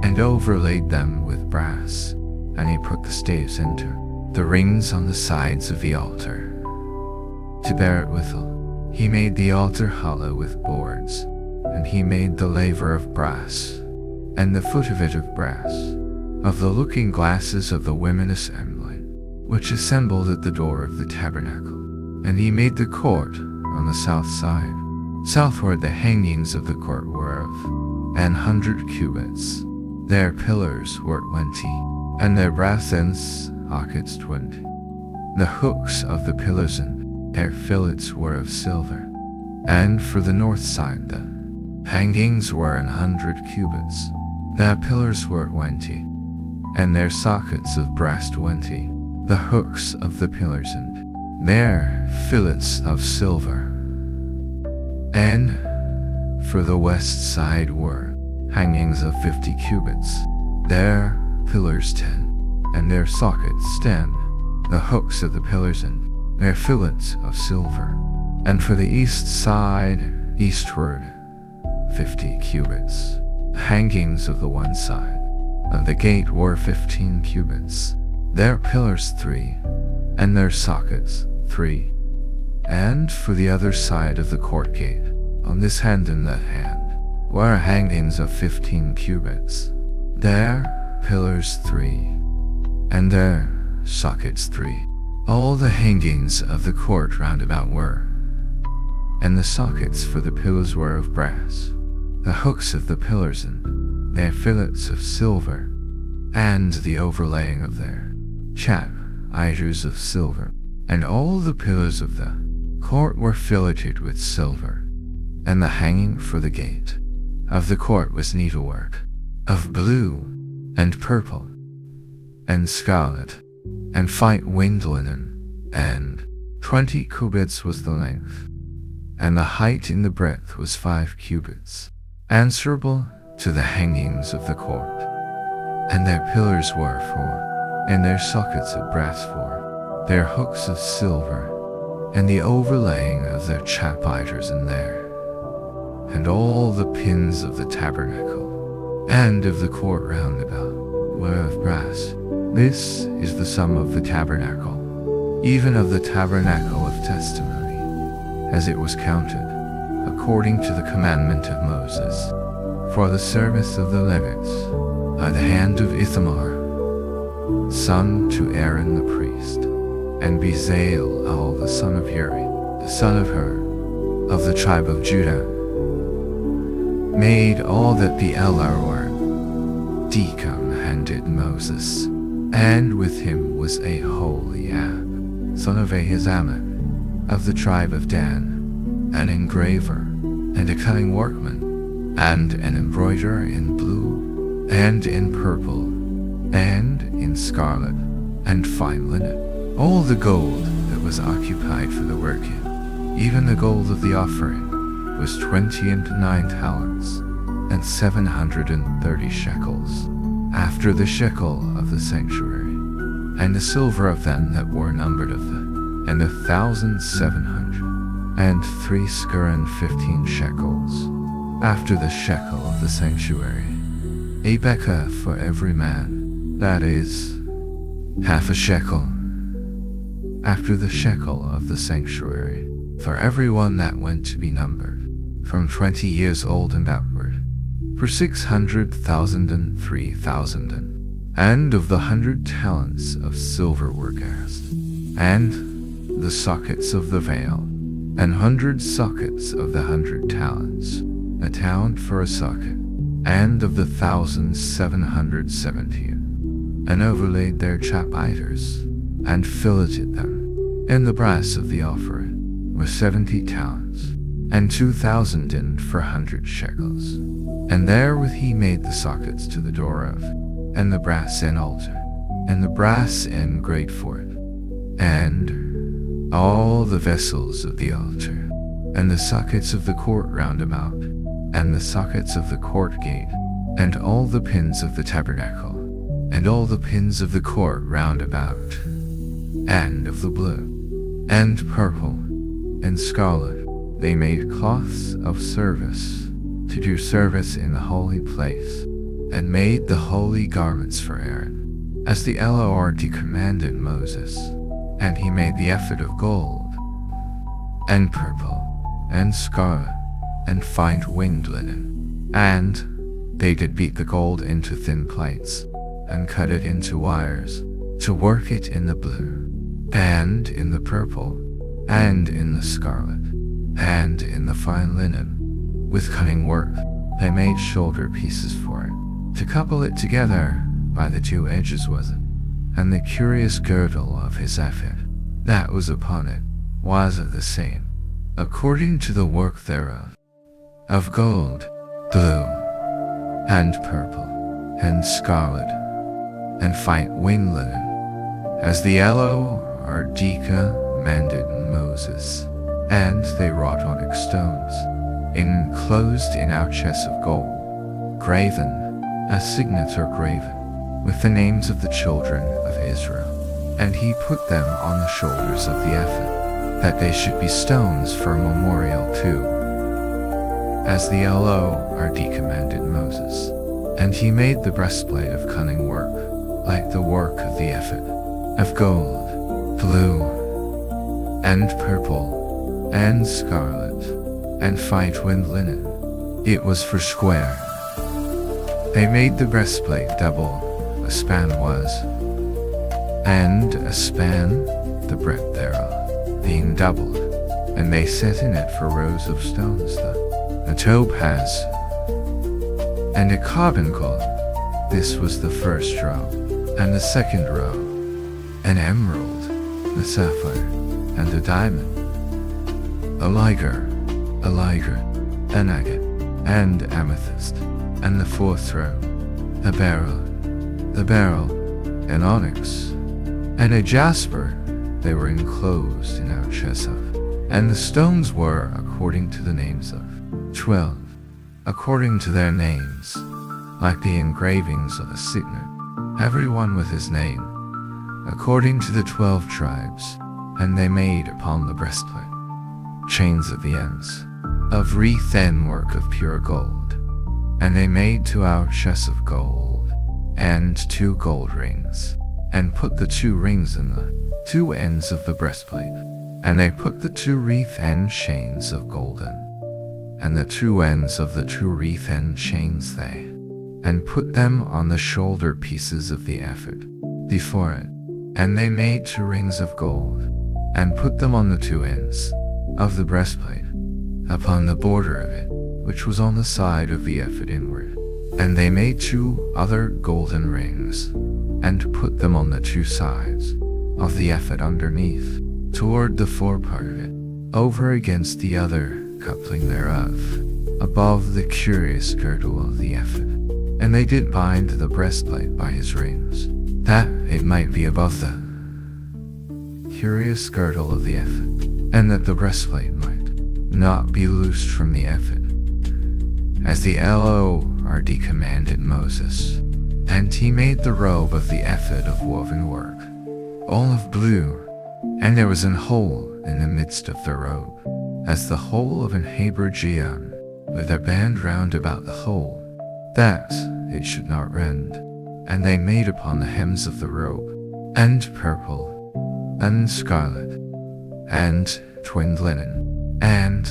and overlaid them with brass. And he put the staves into the rings on the sides of the altar, to bear it withal. He made the altar hollow with boards, and he made the laver of brass, and the foot of it of brass, of the looking glasses of the women assembling, which assembled at the door of the tabernacle. And he made the court on the south side. Southward the hangings of the court were of 100 cubits. Their pillars were 20, and their brass ends sockets 20. The hooks of the pillars and their fillets were of silver. And for the north side the hangings were 100 cubits. Their pillars were 20, and their sockets of brass 20. The hooks of the pillars and their fillets of silver. And for the west side were hangings of 50 cubits. Their pillars 10, and their sockets 10. The hooks of the pillars and their fillets of silver. And for the east side, eastward, 50 cubits. The hangings of the one side of the gate were 15 cubits. Their pillars 3, and their sockets 3. And for the other side of the court gate, on this hand and that hand, were hangings of 15 cubits. Their pillars 3, and their sockets 3. All the hangings of the court round about were, and the sockets for the pillars were of brass. The hooks of the pillars and their fillets of silver, and the overlaying of their chapiters of silver. And all the pillars of the court were filleted with silver. And the hanging for the gate of the court was needlework of blue and purple and scarlet and fine winged linen, and 20 cubits was the length, and the height in the breadth was 5 cubits, answerable to the hangings of the court. And their pillars were 4, and their sockets of brass 4, their hooks of silver, and the overlaying of their chapiters in there. And all the pins of the tabernacle, and of the court round about, were of brass. This is the sum of the tabernacle, even of the tabernacle of testimony, as it was counted, according to the commandment of Moses, for the service of the Levites, by the hand of Ithamar, son to Aaron the priest, and Bezalel the son of Uri, the son of Hur, of the tribe of Judah, made all that the Elor deacon handed Moses. And with him was Aholiab, son of Ahisamach, of the tribe of Dan, an engraver, and a cunning workman, and an embroiderer in blue, and in purple, and in scarlet, and fine linen, All the gold that was occupied for the working, even the gold of the offering, was 29 talents, and 730 shekels, after the shekel of the sanctuary, and the silver of them that were numbered of them, and 1,700, and 315 shekels, after the shekel of the sanctuary, a bekah for every man, that is, half a shekel, after the shekel of the sanctuary, for every one that went to be numbered, from 20 years old and outward, for 600,000 and 3,000, and of the 100 talents of silver were cast, and the sockets of the veil, and 100 sockets of the 100 talents, a talent for a socket, and of the 1,770, and overlaid their chapiters, and filleted them, in the brass of the offering, were 70 talents, and 2,400 shekels. And therewith he made the sockets to the door of, and the brass end altar, and the brass end grate for it, and all the vessels of the altar, and the sockets of the court round about, and the sockets of the court gate, and all the pins of the tabernacle, and all the pins of the court round about, and of the blue, and purple, and scarlet. They made cloths of service, to do service in the holy place, and made the holy garments for Aaron, as the Lord commanded Moses. And he made the ephod of gold, and purple, and scarlet, and fine winged linen. And they did beat the gold into thin plates, and cut it into wires, to work it in the blue, and in the purple, and in the scarlet, and in the fine linen. With cunning work, they made shoulder pieces for it, to couple it together by the two edges with it. And the curious girdle of his ephod, that was upon it, was of the same, according to the work thereof, of gold, blue, and purple, and scarlet, and fine winged linen, as the Lord commanded Moses. And they wrought onyx stones, enclosed in our chest of gold, graven, a signet or graven, with the names of the children of Israel. And he put them on the shoulders of the ephod, that they should be stones for a memorial too, as the Lord commanded Moses. And he made the breastplate of cunning work, like the work of the ephod, of gold, blue, and purple, and scarlet, and fine winged linen. It was for square. They made the breastplate double, a span was, and a span the breadth thereof, being doubled, and they set in it for rows of stones a topaz, and a carbuncle. This was the first row, and the second row, an emerald, a sapphire, and a diamond, a liger, an agate, and amethyst, and the fourth row, a beryl, an onyx, and a jasper. They were enclosed in our chest of, and the stones were according to the names of 12, according to their names, like the engravings of a signet, every one with his name, according to the 12 tribes. And they made upon the breastplate chains at the ends, of wreath end work of pure gold. And they made to our chest of gold, and 2 gold rings, and put the 2 rings in the 2 ends of the breastplate. And they put the 2 wreath end chains of golden, and the 2 ends of the 2 wreath end chains and put them on the shoulder pieces of the ephod before it. And they made 2 rings of gold, and put them on the 2 ends of the breastplate, upon the border of it, which was on the side of the ephod inward. And they made 2 other golden rings, and put them on the 2 sides of the ephod underneath, toward the forepart of it, over against the other coupling thereof, above the curious girdle of the ephod. And they did bind the breastplate by his rings, that it might be above the curious girdle of the ephod, and that the breastplate might not be loosed from the ephod, as the Lord commanded Moses. And he made the robe of the ephod of woven work, all of blue, and there was an hole in the midst of the robe, as the hole of an habergeon, with a band round about the hole, that it should not rend. And they made upon the hems of the robe, and purple, and scarlet, and twinned linen, and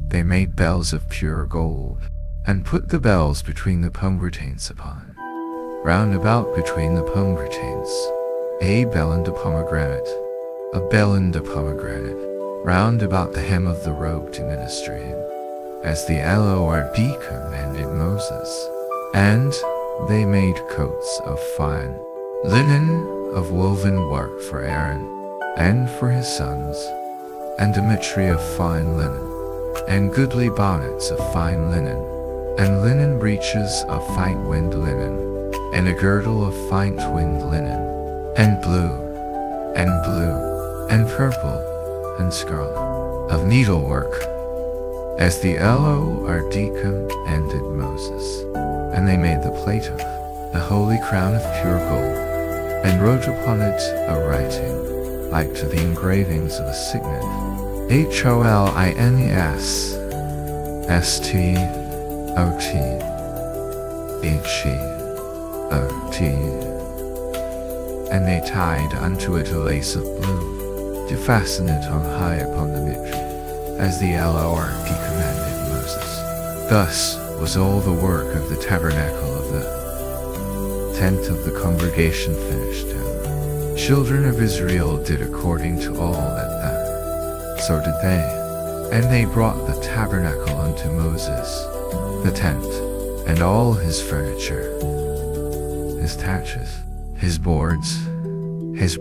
they made bells of pure gold, and put the bells between the pomegranates upon. Round about between the pomegranates, a bell and a pomegranate, a bell and a pomegranate, round about the hem of the robe to minister in, as the Lord commanded Moses. And they made coats of fine linen of woven work for Aaron and for his sons, and a mitre of fine linen, and goodly bonnets of fine linen, and linen breeches of fine twinned linen, and a girdle of fine twinned linen, and blue, and purple, and scarlet, of needlework, as the Lord commanded Moses. And they made the plate of the holy crown of pure gold, and wrote upon it a writing, like to the engravings of a signet, HOLINES, STOTHEOT. And they tied unto it a lace of blue, to fasten it on high upon the mitre, as the Lord commanded Moses. Thus was all the work of the tabernacle of the tent of the congregation finished, and the children of Israel did according to all that so did they. And they brought the tabernacle unto Moses, the tent, and all his furniture, his taches, his boards, his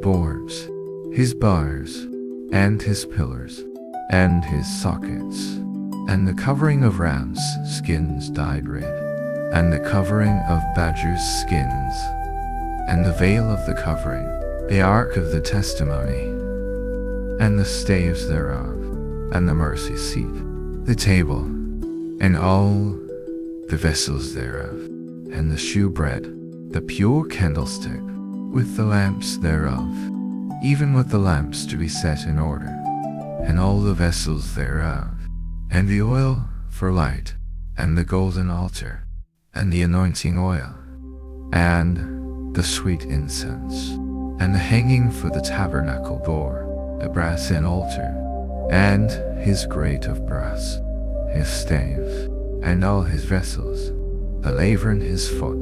bars, and his pillars, and his sockets, and the covering of rams' skins dyed red, and the covering of badgers' skins, and the veil of the covering, the ark of the testimony, and the staves thereof, and the mercy seat, the table, and all the vessels thereof, and the shewbread, the pure candlestick, with the lamps thereof, even with the lamps to be set in order, and all the vessels thereof, and the oil for light, and the golden altar, and the anointing oil, and the sweet incense, and the hanging for the tabernacle door, the brassen altar, and his grate of brass, his staves, and all his vessels, the laver and his foot,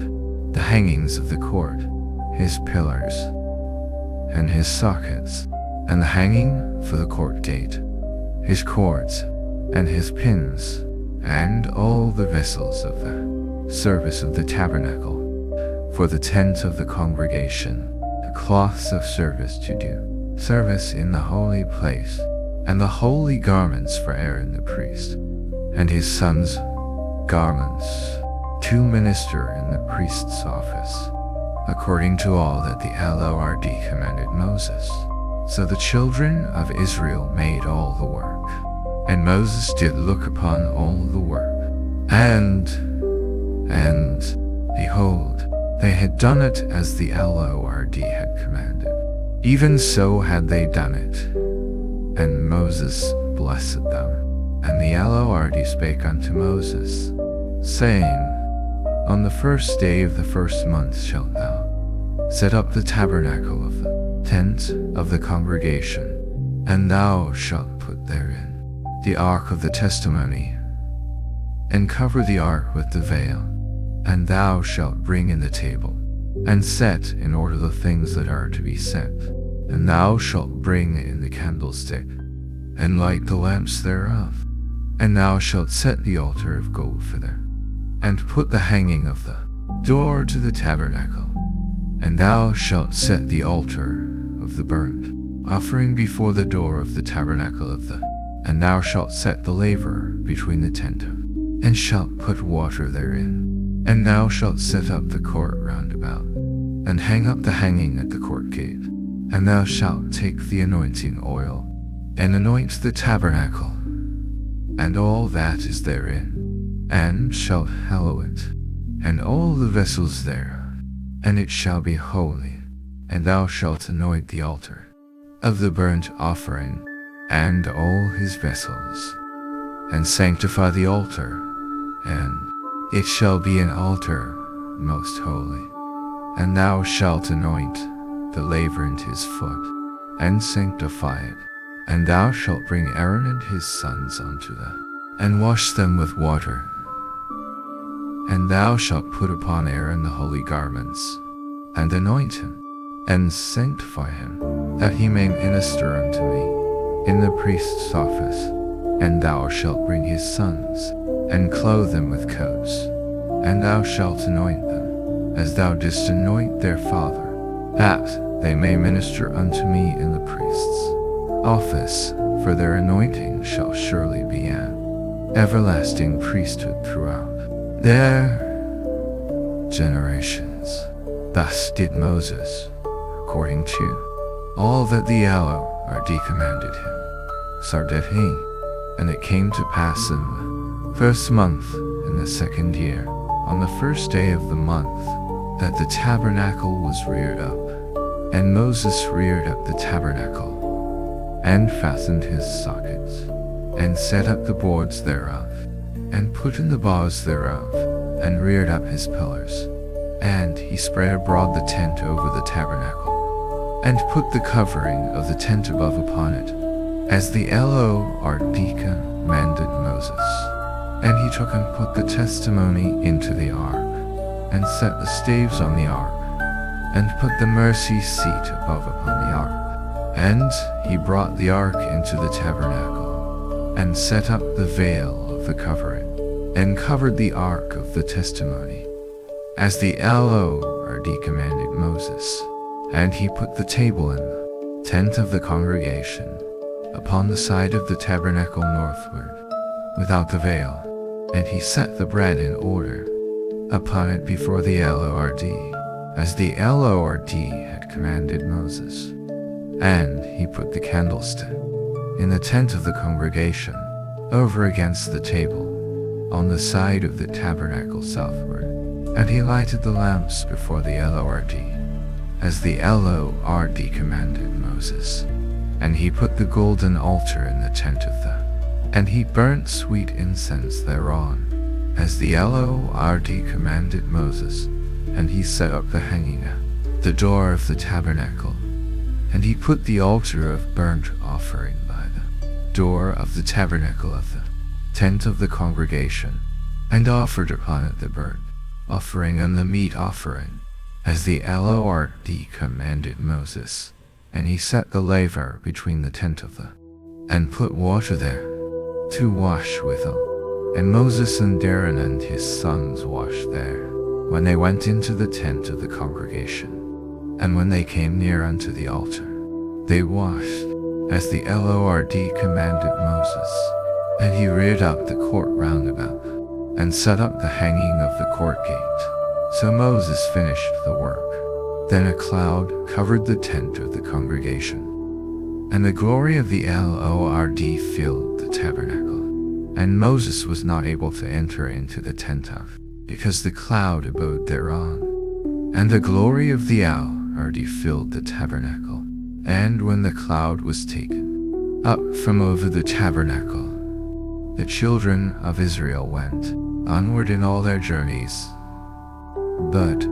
the hangings of the court, his pillars, and his sockets, and the hanging for the court gate, his cords, and his pins, and all the vessels of the service of the tabernacle, for the tent of the congregation, the cloths of service to do service in the holy place, and the holy garments for Aaron the priest, and his sons' garments, to minister in the priest's office, according to all that the Lord commanded Moses. So the children of Israel made all the work, and Moses did look upon all the work, and behold, they had done it as the Lord had commanded. Even so had they done it, and Moses blessed them. And the Lord spake unto Moses, saying, On the first day of the first month shalt thou set up the tabernacle of the tent of the congregation, and thou shalt put therein the ark of the testimony, and cover the ark with the veil, and thou shalt bring in the table, and set in order the things that are to be set, and thou shalt bring in the candlestick, and light the lamps thereof, and thou shalt set the altar of gold for them, and put the hanging of the door to the tabernacle, and thou shalt set the altar of the burnt offering before the door of the tabernacle of the, and thou shalt set the laver between the tent of, and shalt put water therein, and thou shalt set up the court round about, and hang up the hanging at the court gate, And thou shalt take the anointing oil, and anoint the tabernacle, and all that is therein, and shalt hallow it, and all the vessels thereof, and it shall be holy. And thou shalt anoint the altar of the burnt offering, and all his vessels, and sanctify the altar, and it shall be an altar most holy. And thou shalt anoint the laver and his foot, and sanctify it. And thou shalt bring Aaron and his sons unto thee, and wash them with water. And thou shalt put upon Aaron the holy garments, and anoint him, and sanctify him, that he may minister unto me in the priest's office. And thou shalt bring his sons, and clothe them with coats, and thou shalt anoint them, as thou didst anoint their father, that they may minister unto me in the priest's office, for their anointing shall surely be an everlasting priesthood throughout their generations. Thus did Moses, according to all that the Lord commanded him. So did he. And it came to pass in the first month, in the second year, on the first day of the month, that the tabernacle was reared up. And Moses reared up the tabernacle, and fastened his sockets, and set up the boards thereof, and put in the bars thereof, and reared up his pillars. And he spread abroad the tent over the tabernacle, and put the covering of the tent above upon it, as the Lord commanded Moses. And he took and put the testimony into the ark, and set the staves on the ark, and put the mercy seat above upon the ark. And he brought the ark into the tabernacle, and set up the veil of the covering, and covered the ark of the testimony, as the Lord commanded Moses. And he put the table in the tent of the congregation, upon the side of the tabernacle northward, without the veil. And he set the bread in order upon it before the Lord, as the Lord had commanded Moses. And he put the candlestick in the tent of the congregation, over against the table, on the side of the tabernacle southward. And he lighted the lamps before the Lord, as the Lord commanded Moses. And he put the golden altar in the tent of the, and he burnt sweet incense thereon, as the Lord commanded Moses. And he set up the hanging at the door of the tabernacle. And he put the altar of burnt offering by the door of the tabernacle of the tent of the congregation, and offered upon it the burnt offering and the meat offering, as the Lord commanded Moses. And he set the laver between the tent of the, and put water there, to wash withal. And Moses and Aaron and his sons washed there, when they went into the tent of the congregation. And when they came near unto the altar, they washed, as the Lord commanded Moses. And he reared up the court round about, and set up the hanging of the court gate. So Moses finished the work. Then a cloud covered the tent of the congregation, and the glory of the Lord filled the tabernacle. And Moses was not able to enter into the tent of, because the cloud abode thereon. And the glory of the Lord filled the tabernacle. And when the cloud was taken up from over the tabernacle, the children of Israel went onward in all their journeys. But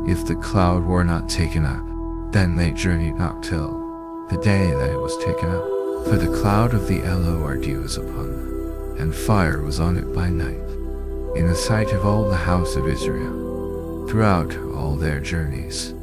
if the cloud were not taken up, then they journeyed not till the day that it was taken up. For the cloud of the Lord was upon them, and fire was on it by night, in the sight of all the house of Israel, throughout all their journeys.